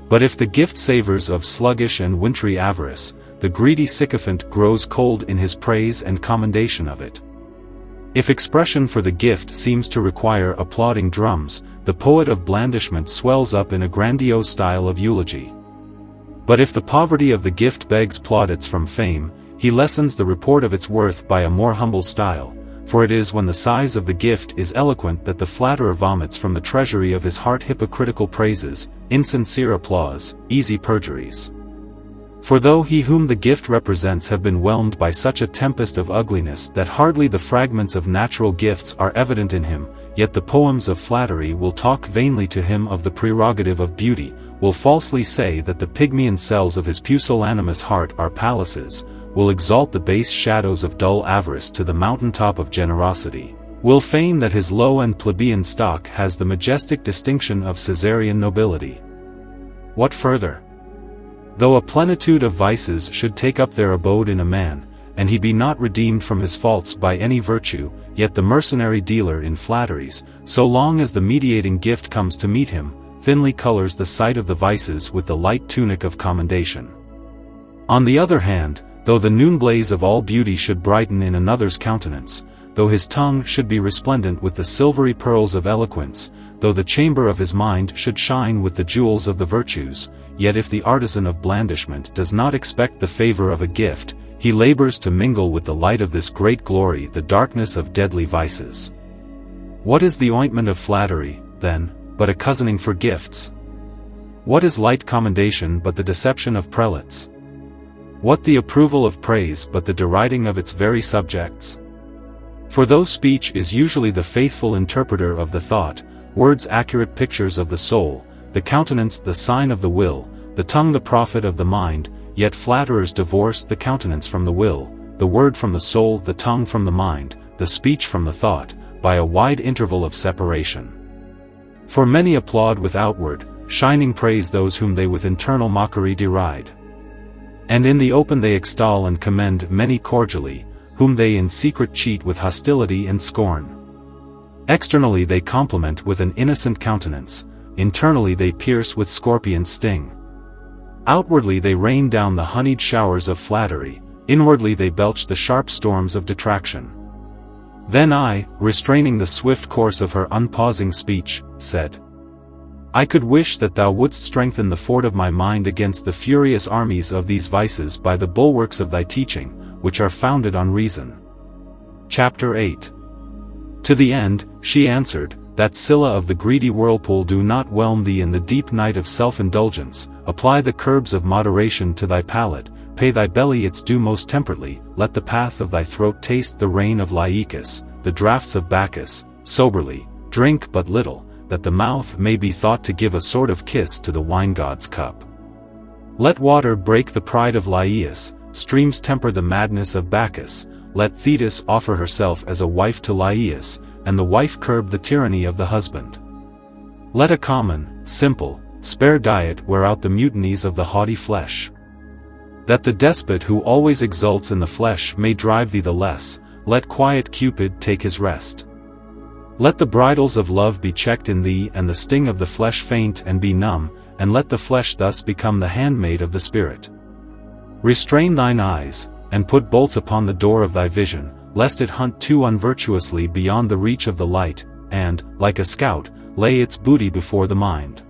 But if the gift savors of sluggish and wintry avarice, the greedy sycophant grows cold in his praise and commendation of it. If expression for the gift seems to require applauding drums, the poet of blandishment swells up in a grandiose style of eulogy. But if the poverty of the gift begs plaudits from fame, he lessens the report of its worth by a more humble style, for it is when the size of the gift is eloquent that the flatterer vomits from the treasury of his heart hypocritical praises, insincere applause, easy perjuries. For though he whom the gift represents have been whelmed by such a tempest of ugliness that hardly the fragments of natural gifts are evident in him, yet the poems of flattery will talk vainly to him of the prerogative of beauty, will falsely say that the pygmean cells of his pusillanimous heart are palaces, will exalt the base shadows of dull avarice to the mountain-top of generosity, will feign that his low and plebeian stock has the majestic distinction of Caesarian nobility. What further? Though a plenitude of vices should take up their abode in a man, and he be not redeemed from his faults by any virtue, yet the mercenary dealer in flatteries, so long as the mediating gift comes to meet him, thinly colors the sight of the vices with the light tunic of commendation. On the other hand, though the noon blaze of all beauty should brighten in another's countenance, though his tongue should be resplendent with the silvery pearls of eloquence, though the chamber of his mind should shine with the jewels of the virtues, yet if the artisan of blandishment does not expect the favor of a gift, he labors to mingle with the light of this great glory the darkness of deadly vices. What is the ointment of flattery, then, but a cozening for gifts? What is light commendation but the deception of prelates? What the approval of praise but the deriding of its very subjects? For though speech is usually the faithful interpreter of the thought, words accurate pictures of the soul, the countenance the sign of the will, the tongue the prophet of the mind, yet flatterers divorce the countenance from the will, the word from the soul, the tongue from the mind, the speech from the thought, by a wide interval of separation. For many applaud with outward, shining praise those whom they with internal mockery deride. And in the open they extol and commend many cordially, whom they in secret cheat with hostility and scorn. Externally they compliment with an innocent countenance, internally they pierce with scorpion's sting. Outwardly they rain down the honeyed showers of flattery, inwardly they belch the sharp storms of detraction. Then I, restraining the swift course of her unpausing speech, said, I could wish that thou wouldst strengthen the fort of my mind against the furious armies of these vices by the bulwarks of thy teaching, which are founded on reason. Chapter 8. To the end, she answered, that Scylla of the greedy whirlpool do not whelm thee in the deep night of self-indulgence, apply the curbs of moderation to thy palate, pay thy belly its due most temperately, let the path of thy throat taste the rain of Lycus, the draughts of Bacchus, soberly, drink but little, that the mouth may be thought to give a sort of kiss to the wine-god's cup. Let water break the pride of Laius, streams temper the madness of Bacchus, let Thetis offer herself as a wife to Laius, and the wife curb the tyranny of the husband. Let a common, simple, spare diet wear out the mutinies of the haughty flesh. That the despot who always exults in the flesh may drive thee the less, let quiet Cupid take his rest. Let the bridles of love be checked in thee, and the sting of the flesh faint and be numb, and let the flesh thus become the handmaid of the spirit. Restrain thine eyes, and put bolts upon the door of thy vision, lest it hunt too unvirtuously beyond the reach of the light, and, like a scout, lay its booty before the mind.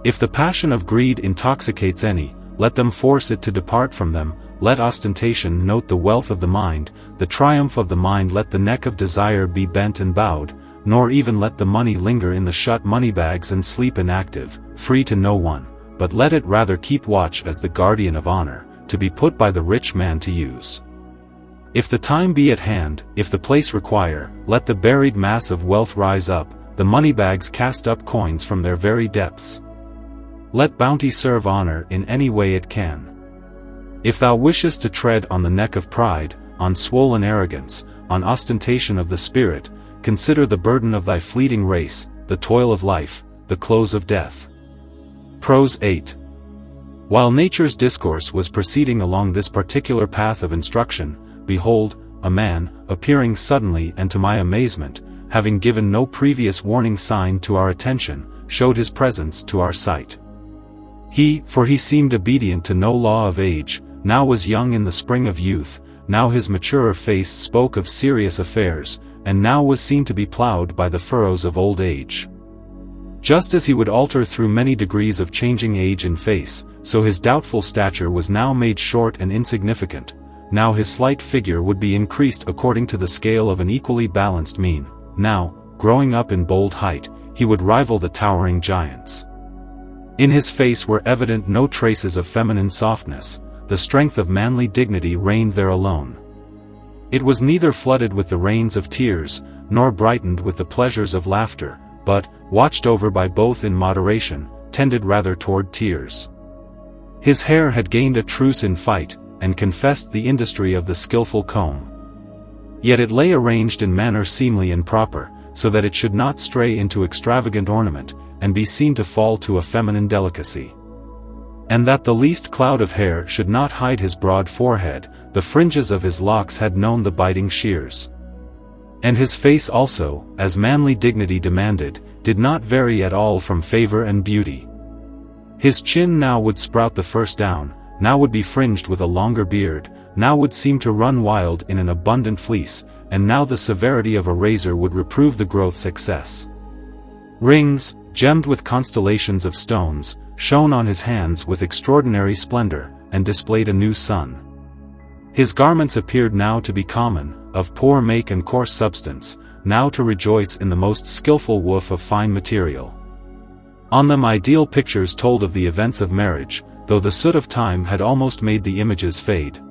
If the passion of greed intoxicates any, let them force it to depart from them. Let ostentation note the wealth of the mind, the triumph of the mind. Let the neck of desire be bent and bowed, nor even let the money linger in the shut moneybags and sleep inactive, free to no one, but let it rather keep watch as the guardian of honor, to be put by the rich man to use. If the time be at hand, if the place require, let the buried mass of wealth rise up, the moneybags cast up coins from their very depths. Let bounty serve honor in any way it can. If thou wishest to tread on the neck of pride, on swollen arrogance, on ostentation of the spirit, consider the burden of thy fleeting race, the toil of life, the close of death. Prose 8. While nature's discourse was proceeding along this particular path of instruction, behold, a man, appearing suddenly and to my amazement, having given no previous warning sign to our attention, showed his presence to our sight. For he seemed obedient to no law of age, now was young in the spring of youth, now his maturer face spoke of serious affairs, and now was seen to be plowed by the furrows of old age. Just as he would alter through many degrees of changing age in face, so his doubtful stature was now made short and insignificant, now his slight figure would be increased according to the scale of an equally balanced mean, now, growing up in bold height, he would rival the towering giants. In his face were evident no traces of feminine softness, the strength of manly dignity reigned there alone. It was neither flooded with the rains of tears, nor brightened with the pleasures of laughter, but, watched over by both in moderation, tended rather toward tears. His hair had gained a truce in fight, and confessed the industry of the skilful comb. Yet it lay arranged in manner seemly and proper, so that it should not stray into extravagant ornament, and be seen to fall to a feminine delicacy. And that the least cloud of hair should not hide his broad forehead, the fringes of his locks had known the biting shears. And his face also, as manly dignity demanded, did not vary at all from favor and beauty. His chin now would sprout the first down, now would be fringed with a longer beard, now would seem to run wild in an abundant fleece, and now the severity of a razor would reprove the growth's excess. Rings, gemmed with constellations of stones, shone on his hands with extraordinary splendor, and displayed a new sun. His garments appeared now to be common, of poor make and coarse substance, now to rejoice in the most skilful woof of fine material. On them ideal pictures told of the events of marriage, though the soot of time had almost made the images fade.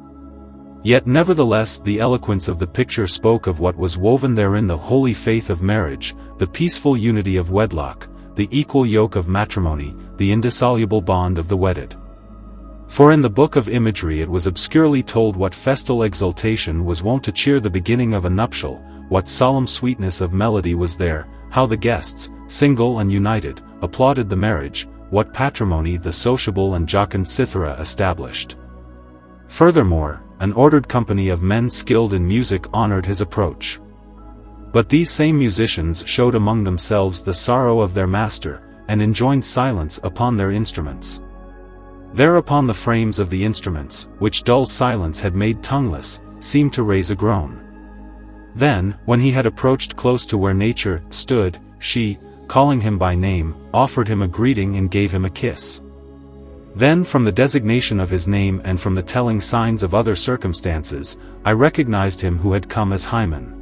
Yet nevertheless the eloquence of the picture spoke of what was woven therein: the holy faith of marriage, the peaceful unity of wedlock, the equal yoke of matrimony, the indissoluble bond of the wedded. For in the book of imagery it was obscurely told what festal exultation was wont to cheer the beginning of a nuptial, what solemn sweetness of melody was there, how the guests, single and united, applauded the marriage, what patrimony the sociable and jocund Cythera established. Furthermore, an ordered company of men skilled in music honored his approach. But these same musicians showed among themselves the sorrow of their master, and enjoined silence upon their instruments. Thereupon the frames of the instruments, which dull silence had made tongueless, seemed to raise a groan. Then, when he had approached close to where nature stood, she, calling him by name, offered him a greeting and gave him a kiss. Then from the designation of his name and from the telling signs of other circumstances, I recognized him who had come as Hymen.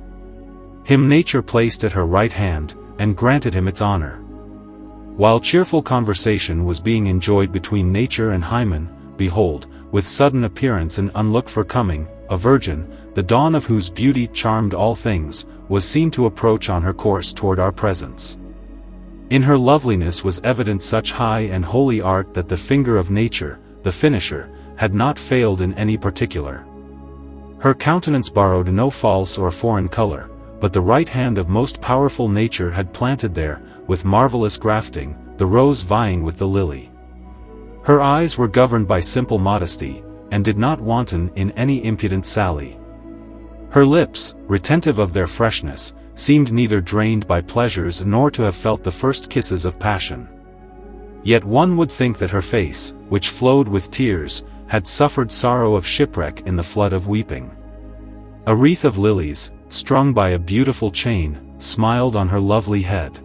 Him nature placed at her right hand, and granted him its honor. While cheerful conversation was being enjoyed between nature and Hymen, behold, with sudden appearance and unlooked for coming, a virgin, the dawn of whose beauty charmed all things, was seen to approach on her course toward our presence. In her loveliness was evident such high and holy art that the finger of nature, the finisher, had not failed in any particular. Her countenance borrowed no false or foreign color, but the right hand of most powerful nature had planted there, with marvelous grafting, the rose vying with the lily. Her eyes were governed by simple modesty, and did not wanton in any impudent sally. Her lips, retentive of their freshness, seemed neither drained by pleasures nor to have felt the first kisses of passion. Yet one would think that her face, which flowed with tears, had suffered sorrow of shipwreck in the flood of weeping. A wreath of lilies, strung by a beautiful chain, smiled on her lovely head.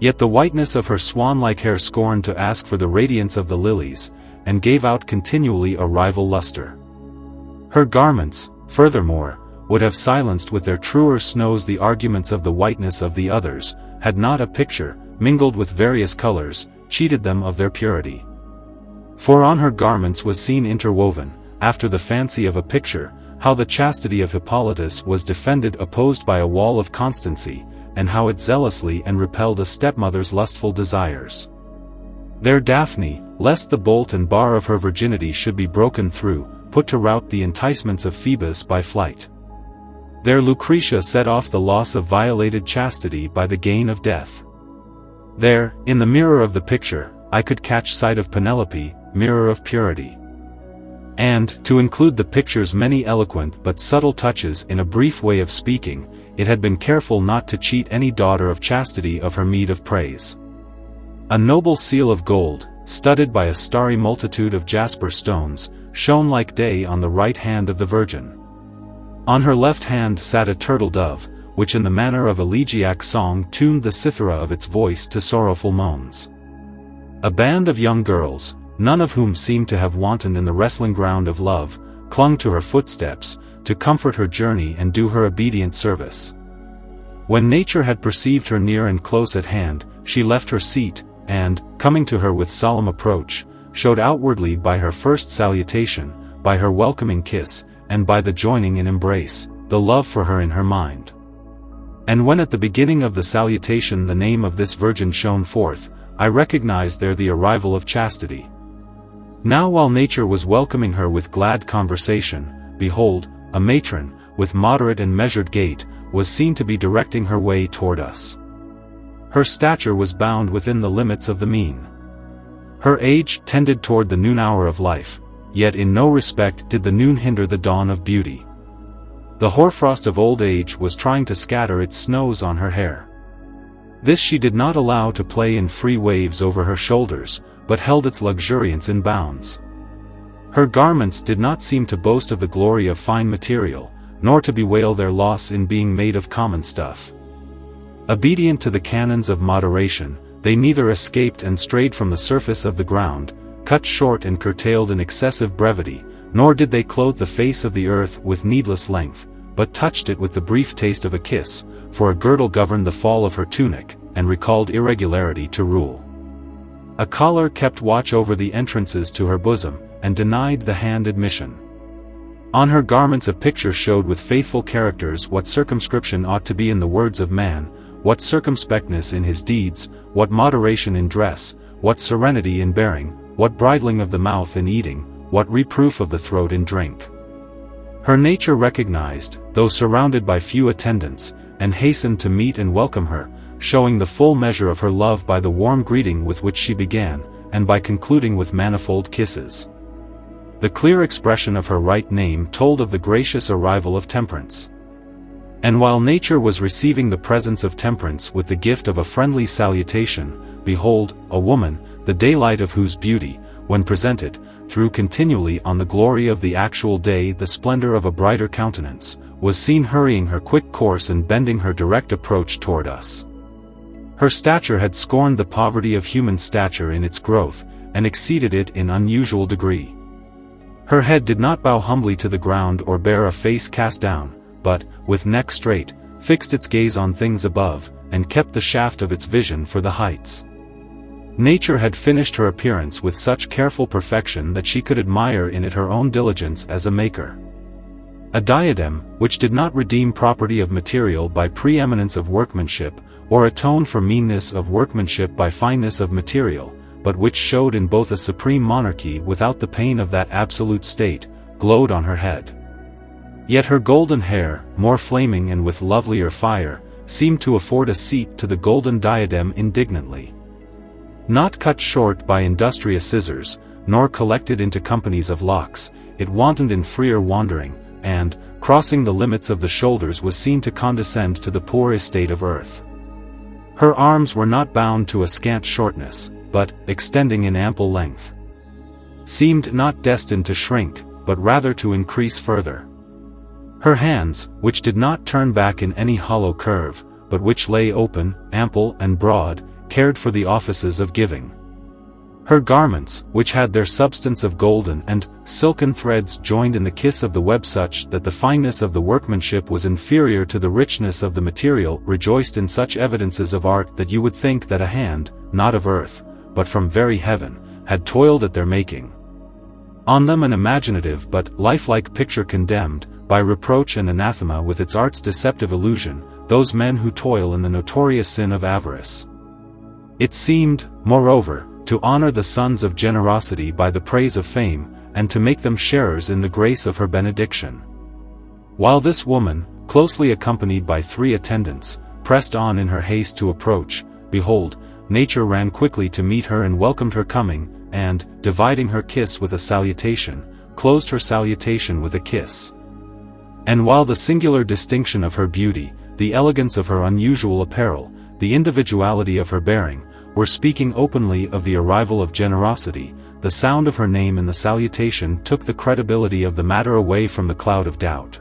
Yet the whiteness of her swan-like hair scorned to ask for the radiance of the lilies, and gave out continually a rival luster. Her garments, furthermore, would have silenced with their truer snows the arguments of the whiteness of the others, had not a picture, mingled with various colors, cheated them of their purity. For on her garments was seen interwoven, after the fancy of a picture, how the chastity of Hippolytus was defended opposed by a wall of constancy, and how it zealously and repelled a stepmother's lustful desires. There Daphne, lest the bolt and bar of her virginity should be broken through, put to rout the enticements of Phoebus by flight. There Lucretia set off the loss of violated chastity by the gain of death. There, in the mirror of the picture, I could catch sight of Penelope, mirror of purity. And, to include the picture's many eloquent but subtle touches in a brief way of speaking, it had been careful not to cheat any daughter of chastity of her meed of praise. A noble seal of gold, studded by a starry multitude of jasper stones, shone like day on the right hand of the Virgin. On her left hand sat a turtle dove, which in the manner of elegiac song tuned the cithara of its voice to sorrowful moans. A band of young girls, none of whom seemed to have wantoned in the wrestling ground of love, clung to her footsteps, to comfort her journey and do her obedient service. When nature had perceived her near and close at hand, she left her seat, and, coming to her with solemn approach, showed outwardly by her first salutation, by her welcoming kiss, and by the joining in embrace, the love for her in her mind. And when at the beginning of the salutation the name of this virgin shone forth, I recognized there the arrival of chastity. Now while nature was welcoming her with glad conversation, behold, a matron, with moderate and measured gait, was seen to be directing her way toward us. Her stature was bound within the limits of the mean. Her age tended toward the noon hour of life, yet in no respect did the noon hinder the dawn of beauty. The hoarfrost of old age was trying to scatter its snows on her hair. This she did not allow to play in free waves over her shoulders, but held its luxuriance in bounds. Her garments did not seem to boast of the glory of fine material, nor to bewail their loss in being made of common stuff. Obedient to the canons of moderation, they neither escaped and strayed from the surface of the ground, cut short and curtailed in excessive brevity, nor did they clothe the face of the earth with needless length, but touched it with the brief taste of a kiss, for a girdle governed the fall of her tunic, and recalled irregularity to rule. A collar kept watch over the entrances to her bosom, and denied the hand admission. On her garments a picture showed with faithful characters what circumscription ought to be in the words of man, what circumspectness in his deeds, what moderation in dress, what serenity in bearing, what bridling of the mouth in eating, what reproof of the throat in drink. Her nature recognized, though surrounded by few attendants, and hastened to meet and welcome her, showing the full measure of her love by the warm greeting with which she began, and by concluding with manifold kisses. The clear expression of her right name told of the gracious arrival of temperance. And while nature was receiving the presence of temperance with the gift of a friendly salutation, behold, a woman, the daylight of whose beauty, when presented, threw continually on the glory of the actual day the splendor of a brighter countenance, was seen hurrying her quick course and bending her direct approach toward us. Her stature had scorned the poverty of human stature in its growth, and exceeded it in unusual degree. Her head did not bow humbly to the ground or bear a face cast down, but, with neck straight, fixed its gaze on things above, and kept the shaft of its vision for the heights. Nature had finished her appearance with such careful perfection that she could admire in it her own diligence as a maker. A diadem, which did not redeem property of material by preeminence of workmanship, or atone for meanness of workmanship by fineness of material, but which showed in both a supreme monarchy without the pain of that absolute state, glowed on her head. Yet her golden hair, more flaming and with lovelier fire, seemed to afford a seat to the golden diadem indignantly. Not cut short by industrious scissors, nor collected into companies of locks, it wantoned in freer wandering, and, crossing the limits of the shoulders, was seen to condescend to the poor estate of earth. Her arms were not bound to a scant shortness, but, extending in ample length, seemed not destined to shrink, but rather to increase further. Her hands, which did not turn back in any hollow curve, but which lay open, ample and broad, cared for the offices of giving. Her garments, which had their substance of golden and silken threads joined in the kiss of the web such that the fineness of the workmanship was inferior to the richness of the material, rejoiced in such evidences of art that you would think that a hand, not of earth, but from very heaven, had toiled at their making. On them an imaginative but lifelike picture condemned, by reproach and anathema with its art's deceptive illusion, those men who toil in the notorious sin of avarice. It seemed, moreover, to honor the sons of generosity by the praise of fame, and to make them sharers in the grace of her benediction. While this woman, closely accompanied by 3 attendants, pressed on in her haste to approach, behold, nature ran quickly to meet her and welcomed her coming, and, dividing her kiss with a salutation, closed her salutation with a kiss. And while the singular distinction of her beauty, the elegance of her unusual apparel, the individuality of her bearing, were speaking openly of the arrival of generosity, the sound of her name in the salutation took the credibility of the matter away from the cloud of doubt.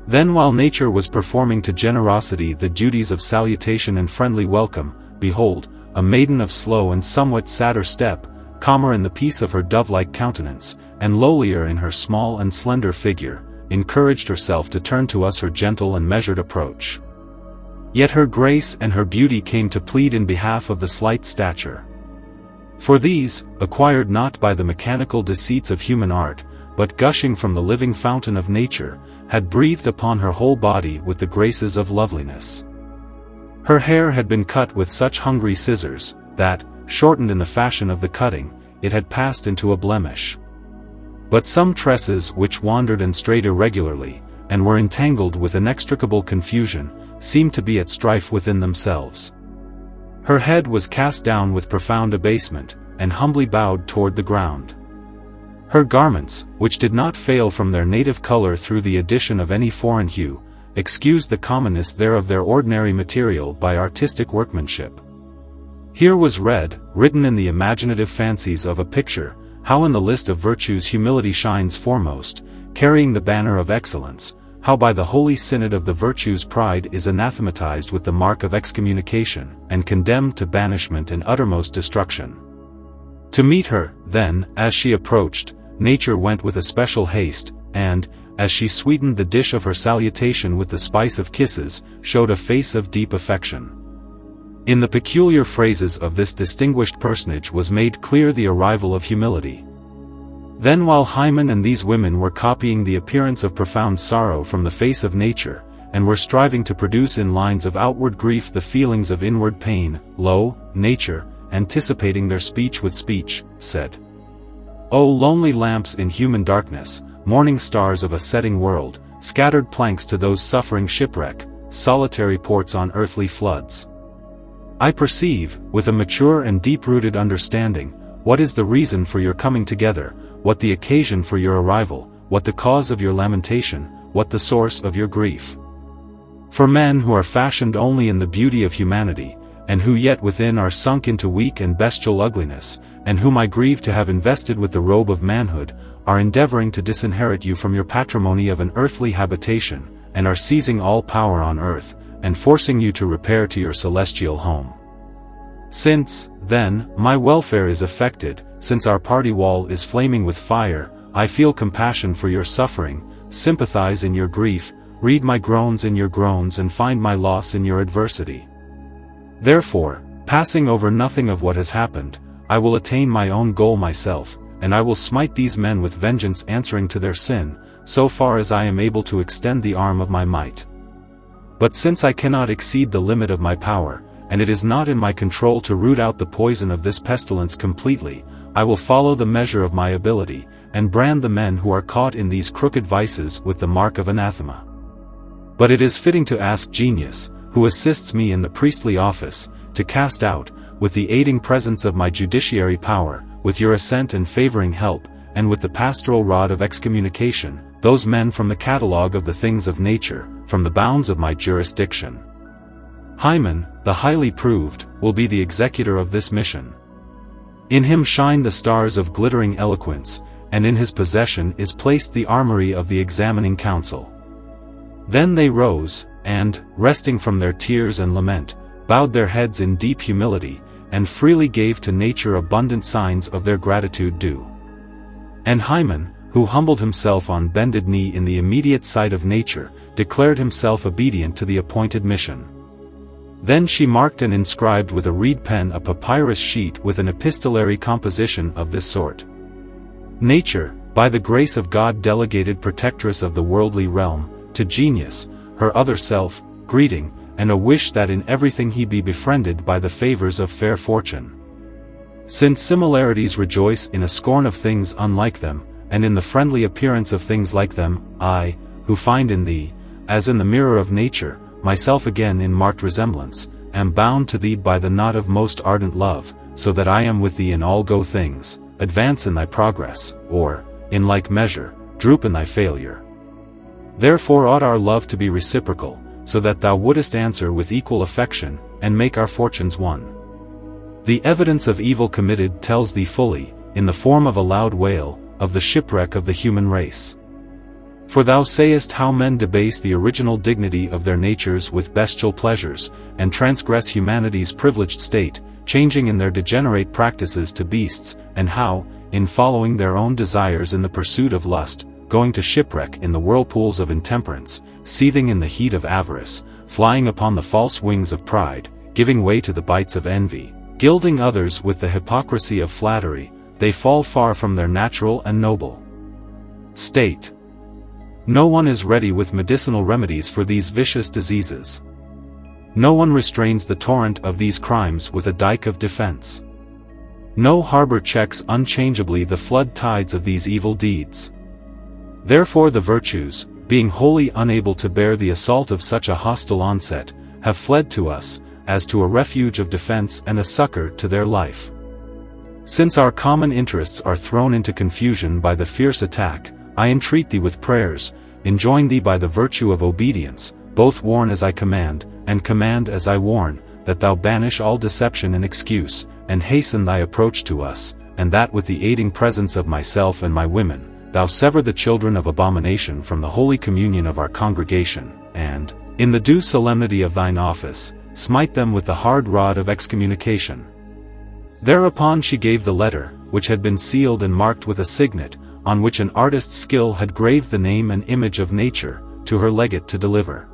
Then while nature was performing to generosity the duties of salutation and friendly welcome, behold, a maiden of slow and somewhat sadder step, calmer in the peace of her dove-like countenance, and lowlier in her small and slender figure, encouraged herself to turn to us her gentle and measured approach. Yet her grace and her beauty came to plead in behalf of the slight stature. For these, acquired not by the mechanical deceits of human art, but gushing from the living fountain of nature, had breathed upon her whole body with the graces of loveliness. Her hair had been cut with such hungry scissors, that, shortened in the fashion of the cutting, it had passed into a blemish. But some tresses which wandered and strayed irregularly, and were entangled with inextricable confusion, seemed to be at strife within themselves. Her head was cast down with profound abasement, and humbly bowed toward the ground. Her garments, which did not fail from their native color through the addition of any foreign hue, excused the commonness there of their ordinary material by artistic workmanship. Here was read, written in the imaginative fancies of a picture, how in the list of virtues humility shines foremost, carrying the banner of excellence, how by the holy synod of the virtues pride is anathematized with the mark of excommunication, and condemned to banishment and uttermost destruction. To meet her, then, as she approached, nature went with especial haste, and, as she sweetened the dish of her salutation with the spice of kisses, showed a face of deep affection. In the peculiar phrases of this distinguished personage was made clear the arrival of humility. Then while Hymen and these women were copying the appearance of profound sorrow from the face of nature, and were striving to produce in lines of outward grief the feelings of inward pain, lo, nature, anticipating their speech with speech, said, "O lonely lamps in human darkness, morning stars of a setting world, scattered planks to those suffering shipwreck, solitary ports on earthly floods. I perceive, with a mature and deep-rooted understanding, what is the reason for your coming together, what the occasion for your arrival, what the cause of your lamentation, what the source of your grief. For men who are fashioned only in the beauty of humanity, and who yet within are sunk into weak and bestial ugliness, and whom I grieve to have invested with the robe of manhood, are endeavoring to disinherit you from your patrimony of an earthly habitation, and are seizing all power on earth, and forcing you to repair to your celestial home. Since, then, my welfare is affected, since our party wall is flaming with fire, I feel compassion for your suffering, sympathize in your grief, read my groans in your groans and find my loss in your adversity. Therefore, passing over nothing of what has happened, I will attain my own goal myself, and I will smite these men with vengeance answering to their sin, so far as I am able to extend the arm of my might. But since I cannot exceed the limit of my power, and it is not in my control to root out the poison of this pestilence completely, I will follow the measure of my ability, and brand the men who are caught in these crooked vices with the mark of anathema. But it is fitting to ask Genius, who assists me in the priestly office, to cast out, with the aiding presence of my judiciary power, with your assent and favoring help, and with the pastoral rod of excommunication, those men from the catalogue of the things of nature, from the bounds of my jurisdiction. Hymen, the highly proved, will be the executor of this mission. In him shine the stars of glittering eloquence, and in his possession is placed the armory of the examining council. Then they rose, and, resting from their tears and lament, bowed their heads in deep humility, and freely gave to nature abundant signs of their gratitude due. And Hymen, who humbled himself on bended knee in the immediate sight of nature, declared himself obedient to the appointed mission. Then she marked and inscribed with a reed pen a papyrus sheet with an epistolary composition of this sort. Nature, by the grace of God delegated protectress of the worldly realm, to genius, her other self, greeting, and a wish that in everything he be befriended by the favors of fair fortune. Since similarities rejoice in a scorn of things unlike them, and in the friendly appearance of things like them, I, who find in thee, as in the mirror of nature, myself again in marked resemblance, am bound to thee by the knot of most ardent love, so that I am with thee in all go things, advance in thy progress, or, in like measure, droop in thy failure. Therefore ought our love to be reciprocal, so that thou wouldest answer with equal affection, and make our fortunes one. The evidence of evil committed tells thee fully, in the form of a loud wail, of the shipwreck of the human race. For thou sayest how men debase the original dignity of their natures with bestial pleasures, and transgress humanity's privileged state, changing in their degenerate practices to beasts, and how, in following their own desires in the pursuit of lust, going to shipwreck in the whirlpools of intemperance, seething in the heat of avarice, flying upon the false wings of pride, giving way to the bites of envy, gilding others with the hypocrisy of flattery, they fall far from their natural and noble state. No one is ready with medicinal remedies for these vicious diseases. No one restrains the torrent of these crimes with a dike of defense. No harbor checks unchangeably the flood tides of these evil deeds. Therefore the virtues, being wholly unable to bear the assault of such a hostile onset, have fled to us, as to a refuge of defense and a succor to their life. Since our common interests are thrown into confusion by the fierce attack, I entreat thee with prayers, enjoin thee by the virtue of obedience, both warn as I command, and command as I warn, that thou banish all deception and excuse, and hasten thy approach to us, and that with the aiding presence of myself and my women, thou sever the children of abomination from the holy communion of our congregation, and, in the due solemnity of thine office, smite them with the hard rod of excommunication. Thereupon she gave the letter, which had been sealed and marked with a signet, on which an artist's skill had graved the name and image of nature, to her legate to deliver.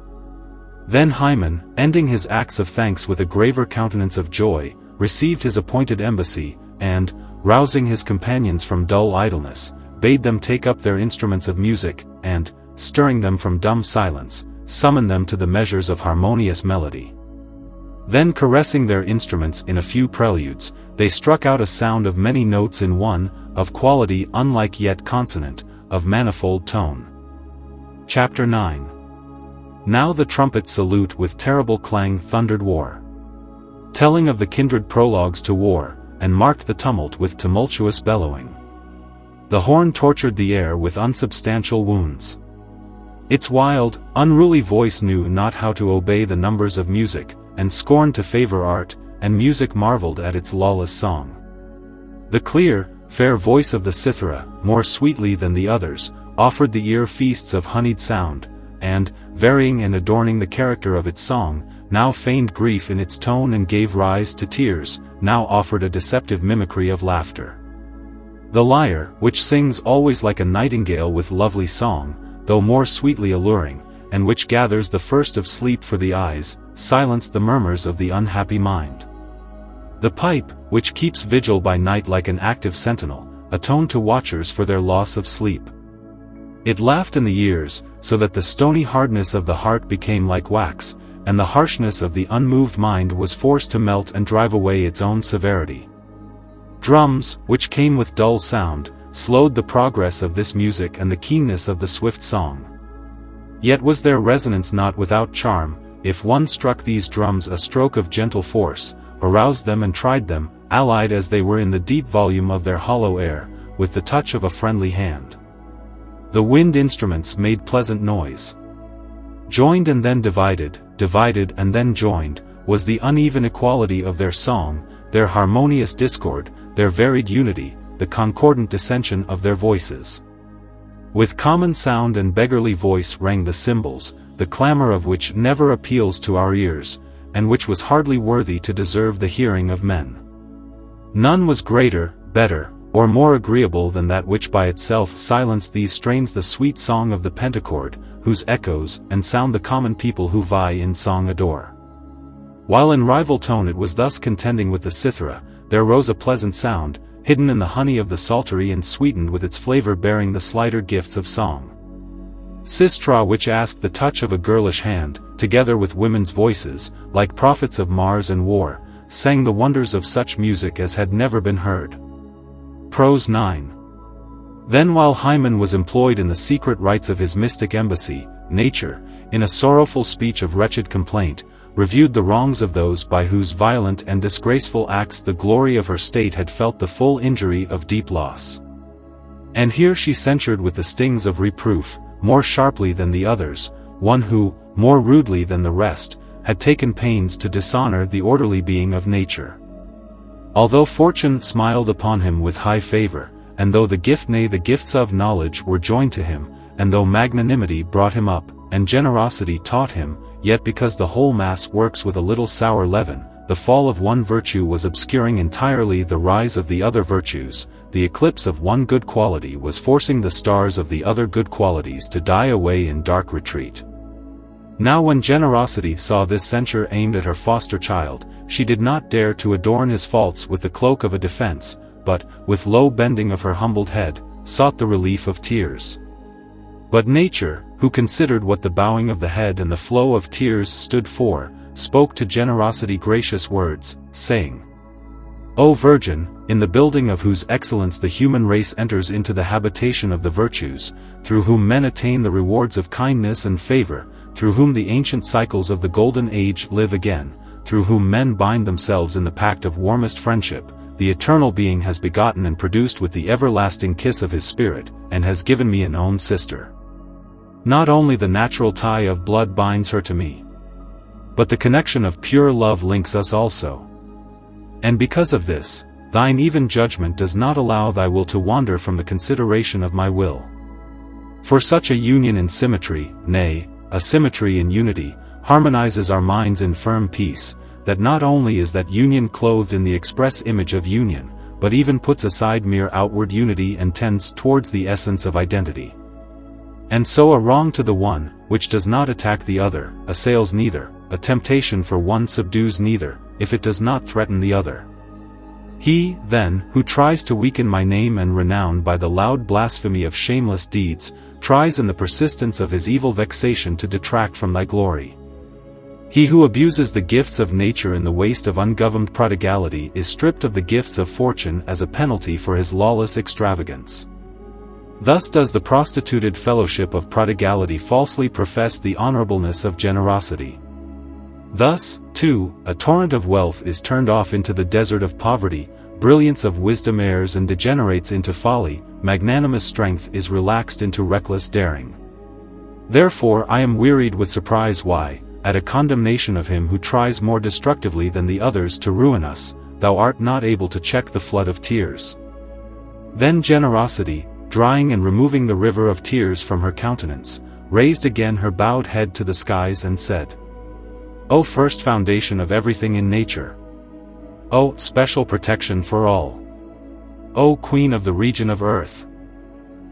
Then Hymen, ending his acts of thanks with a graver countenance of joy, received his appointed embassy, and, rousing his companions from dull idleness, bade them take up their instruments of music, and, stirring them from dumb silence, summon them to the measures of harmonious melody. Then caressing their instruments in a few preludes, they struck out a sound of many notes in one, of quality unlike yet consonant, of manifold tone. Chapter 9. Now the trumpets salute with terrible clang thundered war, telling of the kindred prologues to war, and marked the tumult with tumultuous bellowing. The horn tortured the air with unsubstantial wounds. Its wild, unruly voice knew not how to obey the numbers of music, and scorned to favor art, and music marveled at its lawless song. The clear, fair voice of the cithara, more sweetly than the others, offered the ear feasts of honeyed sound, and, varying and adorning the character of its song, now feigned grief in its tone and gave rise to tears, now offered a deceptive mimicry of laughter. The lyre, which sings always like a nightingale with lovely song, though more sweetly alluring, and which gathers the first of sleep for the eyes, silenced the murmurs of the unhappy mind. The pipe, which keeps vigil by night like an active sentinel, atoned to watchers for their loss of sleep. It laughed in the ears, so that the stony hardness of the heart became like wax, and the harshness of the unmoved mind was forced to melt and drive away its own severity. Drums, which came with dull sound, slowed the progress of this music and the keenness of the swift song. Yet was their resonance not without charm, if one struck these drums a stroke of gentle force, aroused them and tried them, allied as they were in the deep volume of their hollow air, with the touch of a friendly hand. The wind instruments made pleasant noise. Joined and then divided, divided and then joined, was the uneven equality of their song, their harmonious discord, their varied unity, the concordant dissension of their voices. With common sound and beggarly voice rang the cymbals, the clamor of which never appeals to our ears, and which was hardly worthy to deserve the hearing of men. None was greater, better, or more agreeable than that which by itself silenced these strains, the sweet song of the pentachord, whose echoes and sound the common people who vie in song adore. While in rival tone it was thus contending with the cithara, there rose a pleasant sound, hidden in the honey of the psaltery and sweetened with its flavor, bearing the slighter gifts of song. Sistra, which asked the touch of a girlish hand, together with women's voices, like prophets of Mars and war, sang the wonders of such music as had never been heard. Prose 9. Then while Hymen was employed in the secret rites of his mystic embassy, Nature, in a sorrowful speech of wretched complaint, reviewed the wrongs of those by whose violent and disgraceful acts the glory of her state had felt the full injury of deep loss. And here she censured with the stings of reproof, more sharply than the others, one who, more rudely than the rest, had taken pains to dishonor the orderly being of nature. Although fortune smiled upon him with high favor, and though the gift, nay, the gifts of knowledge were joined to him, and though magnanimity brought him up, and generosity taught him, yet because the whole mass works with a little sour leaven, the fall of one virtue was obscuring entirely the rise of the other virtues, the eclipse of one good quality was forcing the stars of the other good qualities to die away in dark retreat. Now when generosity saw this censure aimed at her foster child, she did not dare to adorn his faults with the cloak of a defense, but, with low bending of her humbled head, sought the relief of tears. But Nature, who considered what the bowing of the head and the flow of tears stood for, spoke to generosity gracious words, saying, O Virgin, in the building of whose excellence the human race enters into the habitation of the virtues, through whom men attain the rewards of kindness and favor, through whom the ancient cycles of the golden age live again, through whom men bind themselves in the pact of warmest friendship, the eternal being has begotten and produced with the everlasting kiss of his spirit, and has given me an own sister. Not only the natural tie of blood binds her to me, but the connection of pure love links us also. And because of this, thine even judgment does not allow thy will to wander from the consideration of my will. For such a union in symmetry, nay, a symmetry in unity, harmonizes our minds in firm peace, that not only is that union clothed in the express image of union, but even puts aside mere outward unity and tends towards the essence of identity. And so a wrong to the one, which does not attack the other, assails neither, a temptation for one subdues neither, if it does not threaten the other. He, then, who tries to weaken my name and renown by the loud blasphemy of shameless deeds, tries in the persistence of his evil vexation to detract from thy glory. He who abuses the gifts of nature in the waste of ungoverned prodigality is stripped of the gifts of fortune as a penalty for his lawless extravagance. Thus does the prostituted fellowship of prodigality falsely profess the honorableness of generosity. Thus, too, a torrent of wealth is turned off into the desert of poverty, brilliance of wisdom errs and degenerates into folly, magnanimous strength is relaxed into reckless daring. Therefore I am wearied with surprise why, at a condemnation of him who tries more destructively than the others to ruin us, thou art not able to check the flood of tears. Then generosity, drying and removing the river of tears from her countenance, raised again her bowed head to the skies and said, O first foundation of everything in nature! O special protection for all! O Queen of the region of earth!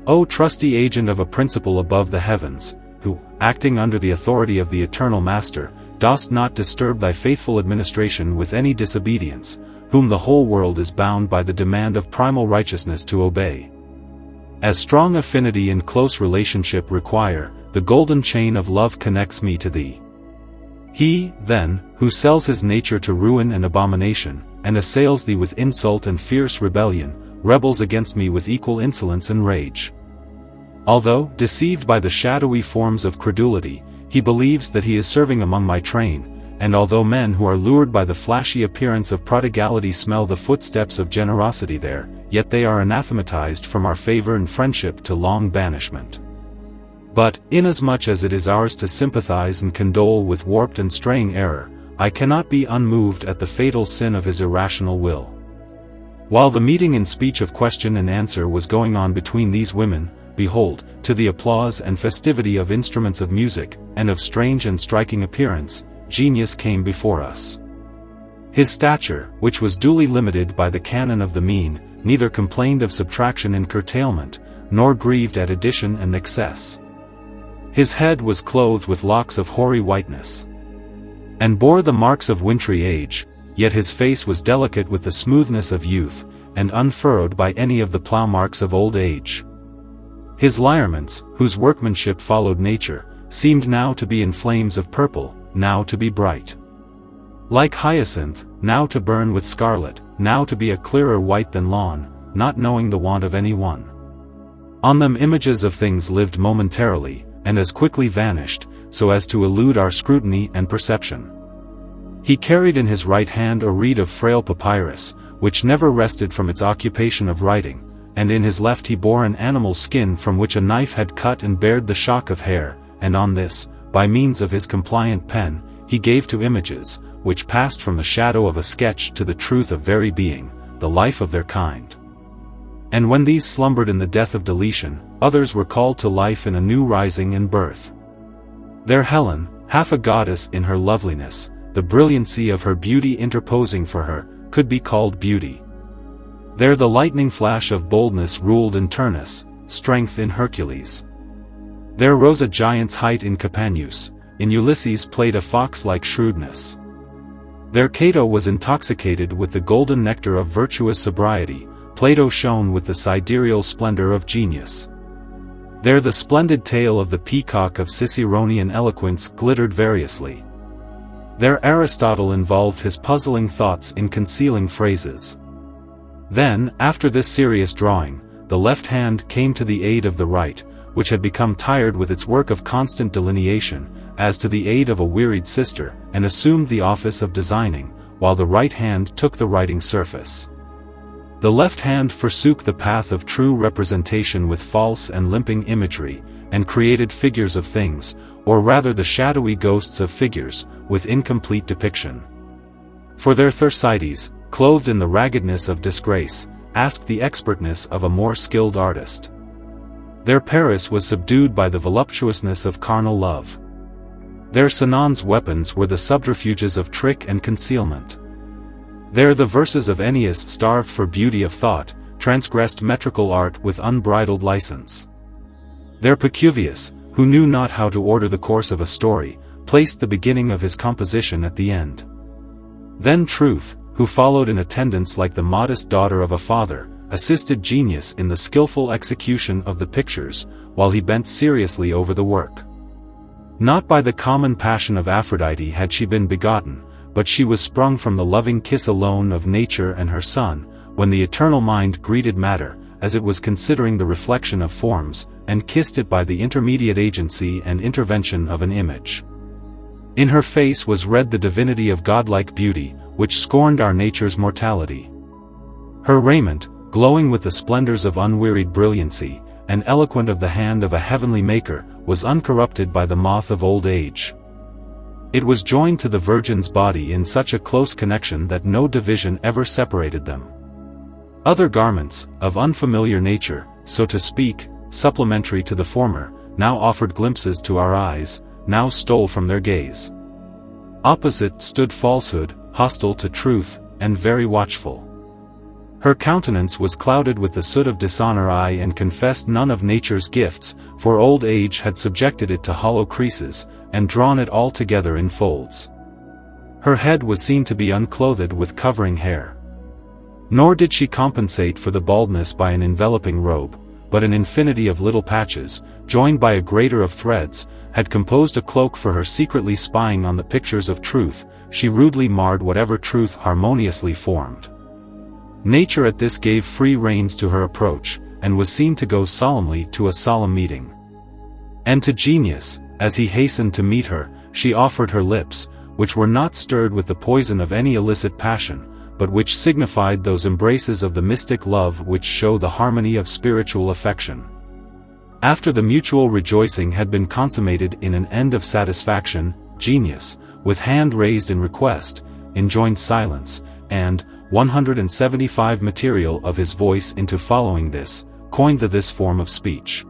O trusty agent of a principle above the heavens, who, acting under the authority of the eternal Master, dost not disturb thy faithful administration with any disobedience, whom the whole world is bound by the demand of primal righteousness to obey. As strong affinity and close relationship require, the golden chain of love connects me to thee. He, then, who sells his nature to ruin and abomination, and assails thee with insult and fierce rebellion, rebels against me with equal insolence and rage. Although, deceived by the shadowy forms of credulity, he believes that he is serving among my train, and although men who are lured by the flashy appearance of prodigality smell the footsteps of generosity there, yet they are anathematized from our favor and friendship to long banishment. But, inasmuch as it is ours to sympathize and condole with warped and straying error, I cannot be unmoved at the fatal sin of his irrational will. While the meeting in speech of question and answer was going on between these women, behold, to the applause and festivity of instruments of music, and of strange and striking appearance, Genius came before us. His stature, which was duly limited by the canon of the mean, neither complained of subtraction and curtailment, nor grieved at addition and excess. His head was clothed with locks of hoary whiteness, and bore the marks of wintry age, yet his face was delicate with the smoothness of youth, and unfurrowed by any of the plough marks of old age. His lineaments, whose workmanship followed nature, seemed now to be in flames of purple, now to be bright like hyacinth, now to burn with scarlet, now to be a clearer white than lawn, not knowing the want of any one. On them images of things lived momentarily, and as quickly vanished, so as to elude our scrutiny and perception. He carried in his right hand a reed of frail papyrus, which never rested from its occupation of writing, and in his left he bore an animal's skin from which a knife had cut and bared the shock of hair, and on this, by means of his compliant pen, he gave to images, which passed from the shadow of a sketch to the truth of very being, the life of their kind. And when these slumbered in the death of deletion, others were called to life in a new rising and birth. There Helen, half a goddess in her loveliness, the brilliancy of her beauty interposing for her, could be called beauty. There the lightning flash of boldness ruled in Turnus, strength in Hercules. There rose a giant's height in Capaneus, in Ulysses played a fox-like shrewdness. There Cato was intoxicated with the golden nectar of virtuous sobriety, Plato shone with the sidereal splendor of genius. There the splendid tail of the peacock of Ciceronian eloquence glittered variously. There Aristotle involved his puzzling thoughts in concealing phrases. Then, after this serious drawing, the left hand came to the aid of the right, which had become tired with its work of constant delineation, as to the aid of a wearied sister, and assumed the office of designing, while the right hand took the writing surface. The left hand forsook the path of true representation with false and limping imagery, and created figures of things, or rather the shadowy ghosts of figures, with incomplete depiction. For their Thersites, clothed in the raggedness of disgrace, asked the expertness of a more skilled artist. Their Paris was subdued by the voluptuousness of carnal love. Their Sinon's weapons were the subterfuges of trick and concealment. There the verses of Ennius starved for beauty of thought, transgressed metrical art with unbridled license. There Pacuvius, who knew not how to order the course of a story, placed the beginning of his composition at the end. Then Truth, who followed in attendance like the modest daughter of a father, assisted Genius in the skillful execution of the pictures, while he bent seriously over the work. Not by the common passion of Aphrodite had she been begotten, but she was sprung from the loving kiss alone of nature and her son, when the eternal mind greeted matter, as it was considering the reflection of forms, and kissed it by the intermediate agency and intervention of an image. In her face was read the divinity of godlike beauty, which scorned our nature's mortality. Her raiment, glowing with the splendors of unwearied brilliancy, and eloquent of the hand of a heavenly maker, was uncorrupted by the moth of old age. It was joined to the Virgin's body in such a close connection that no division ever separated them. Other garments, of unfamiliar nature, so to speak, supplementary to the former, now offered glimpses to our eyes, now stole from their gaze. Opposite stood falsehood, hostile to truth, and very watchful. Her countenance was clouded with the soot of dishonor and confessed none of nature's gifts, for old age had subjected it to hollow creases, and drawn it all together in folds. Her head was seen to be unclothed with covering hair. Nor did she compensate for the baldness by an enveloping robe, but an infinity of little patches, joined by a greater of threads, had composed a cloak for her. Secretly spying on the pictures of truth, she rudely marred whatever truth harmoniously formed. Nature at this gave free reins to her approach, and was seen to go solemnly to a solemn meeting. And to Genius, as he hastened to meet her, she offered her lips, which were not stirred with the poison of any illicit passion, but which signified those embraces of the mystic love which show the harmony of spiritual affection. After the mutual rejoicing had been consummated in an end of satisfaction, Genius, with hand raised in request, enjoined silence, and, 175 material of his voice into following this, coined this form of speech.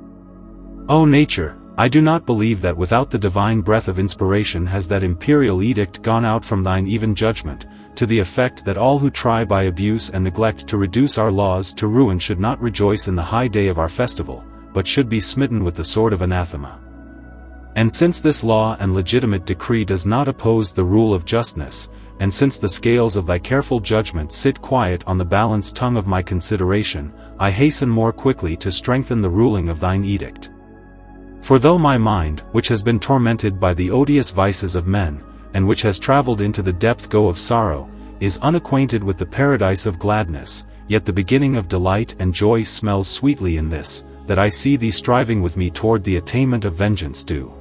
O Nature, I do not believe that without the divine breath of inspiration has that imperial edict gone out from thine even judgment, to the effect that all who try by abuse and neglect to reduce our laws to ruin should not rejoice in the high day of our festival, but should be smitten with the sword of anathema. And since this law and legitimate decree does not oppose the rule of justness, and since the scales of thy careful judgment sit quiet on the balanced tongue of my consideration, I hasten more quickly to strengthen the ruling of thine edict. For though my mind, which has been tormented by the odious vices of men, and which has travelled into the depth of sorrow, is unacquainted with the paradise of gladness, yet the beginning of delight and joy smells sweetly in this, that I see thee striving with me toward the attainment of vengeance due.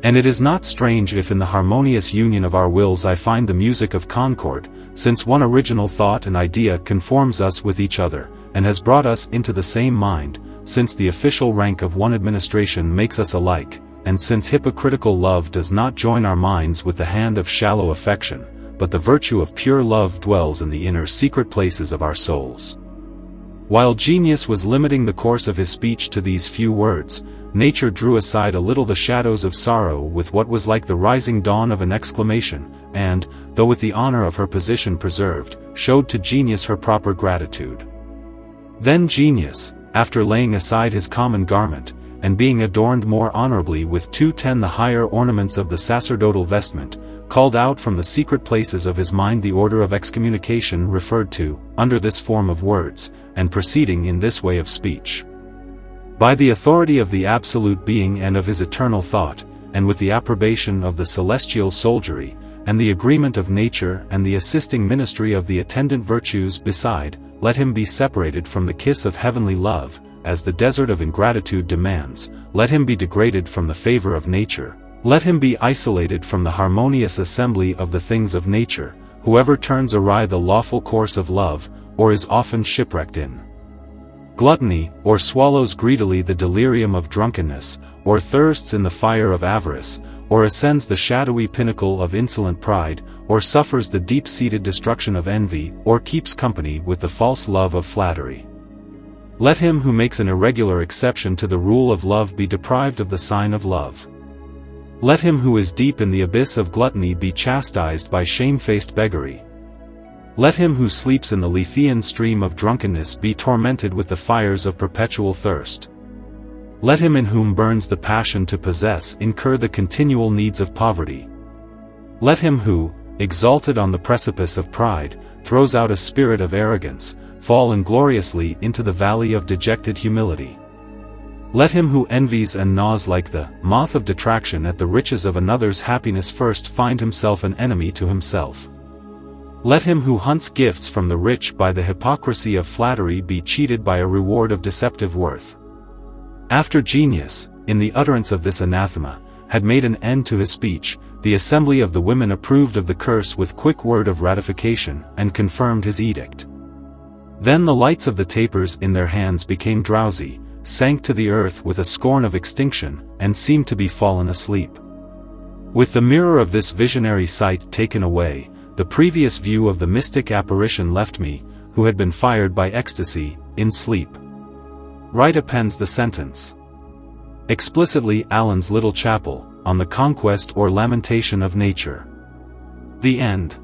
And it is not strange if in the harmonious union of our wills I find the music of concord, since one original thought and idea conforms us with each other, and has brought us into the same mind, since the official rank of one administration makes us alike, and since hypocritical love does not join our minds with the hand of shallow affection, but the virtue of pure love dwells in the inner secret places of our souls. While Genius was limiting the course of his speech to these few words, Nature drew aside a little the shadows of sorrow with what was like the rising dawn of an exclamation, and, though with the honor of her position preserved, showed to Genius her proper gratitude. Then Genius, after laying aside his common garment, and being adorned more honorably with 210 the higher ornaments of the sacerdotal vestment, called out from the secret places of his mind the order of excommunication referred to, under this form of words, and proceeding in this way of speech. By the authority of the absolute being and of his eternal thought, and with the approbation of the celestial soldiery, and the agreement of nature and the assisting ministry of the attendant virtues beside, let him be separated from the kiss of heavenly love, as the desert of ingratitude demands, let him be degraded from the favor of nature, let him be isolated from the harmonious assembly of the things of nature, whoever turns awry the lawful course of love, or is often shipwrecked in gluttony, or swallows greedily the delirium of drunkenness, or thirsts in the fire of avarice, or ascends the shadowy pinnacle of insolent pride, or suffers the deep-seated destruction of envy, or keeps company with the false love of flattery. Let him who makes an irregular exception to the rule of love be deprived of the sign of love. Let him who is deep in the abyss of gluttony be chastised by shamefaced beggary. Let him who sleeps in the Lethean stream of drunkenness be tormented with the fires of perpetual thirst. Let him in whom burns the passion to possess incur the continual needs of poverty. Let him who, exalted on the precipice of pride, throws out a spirit of arrogance, fall ingloriously into the valley of dejected humility. Let him who envies and gnaws like the moth of detraction at the riches of another's happiness first find himself an enemy to himself. Let him who hunts gifts from the rich by the hypocrisy of flattery be cheated by a reward of deceptive worth. After Genius, in the utterance of this anathema, had made an end to his speech, the assembly of the women approved of the curse with quick word of ratification, and confirmed his edict. Then the lights of the tapers in their hands became drowsy, sank to the earth with a scorn of extinction, and seemed to be fallen asleep. With the mirror of this visionary sight taken away, the previous view of the mystic apparition left me, who had been fired by ecstasy, in sleep. Wright appends the sentence. Explicitly Alan's Little Chapel, on the Conquest or Lamentation of Nature. The end.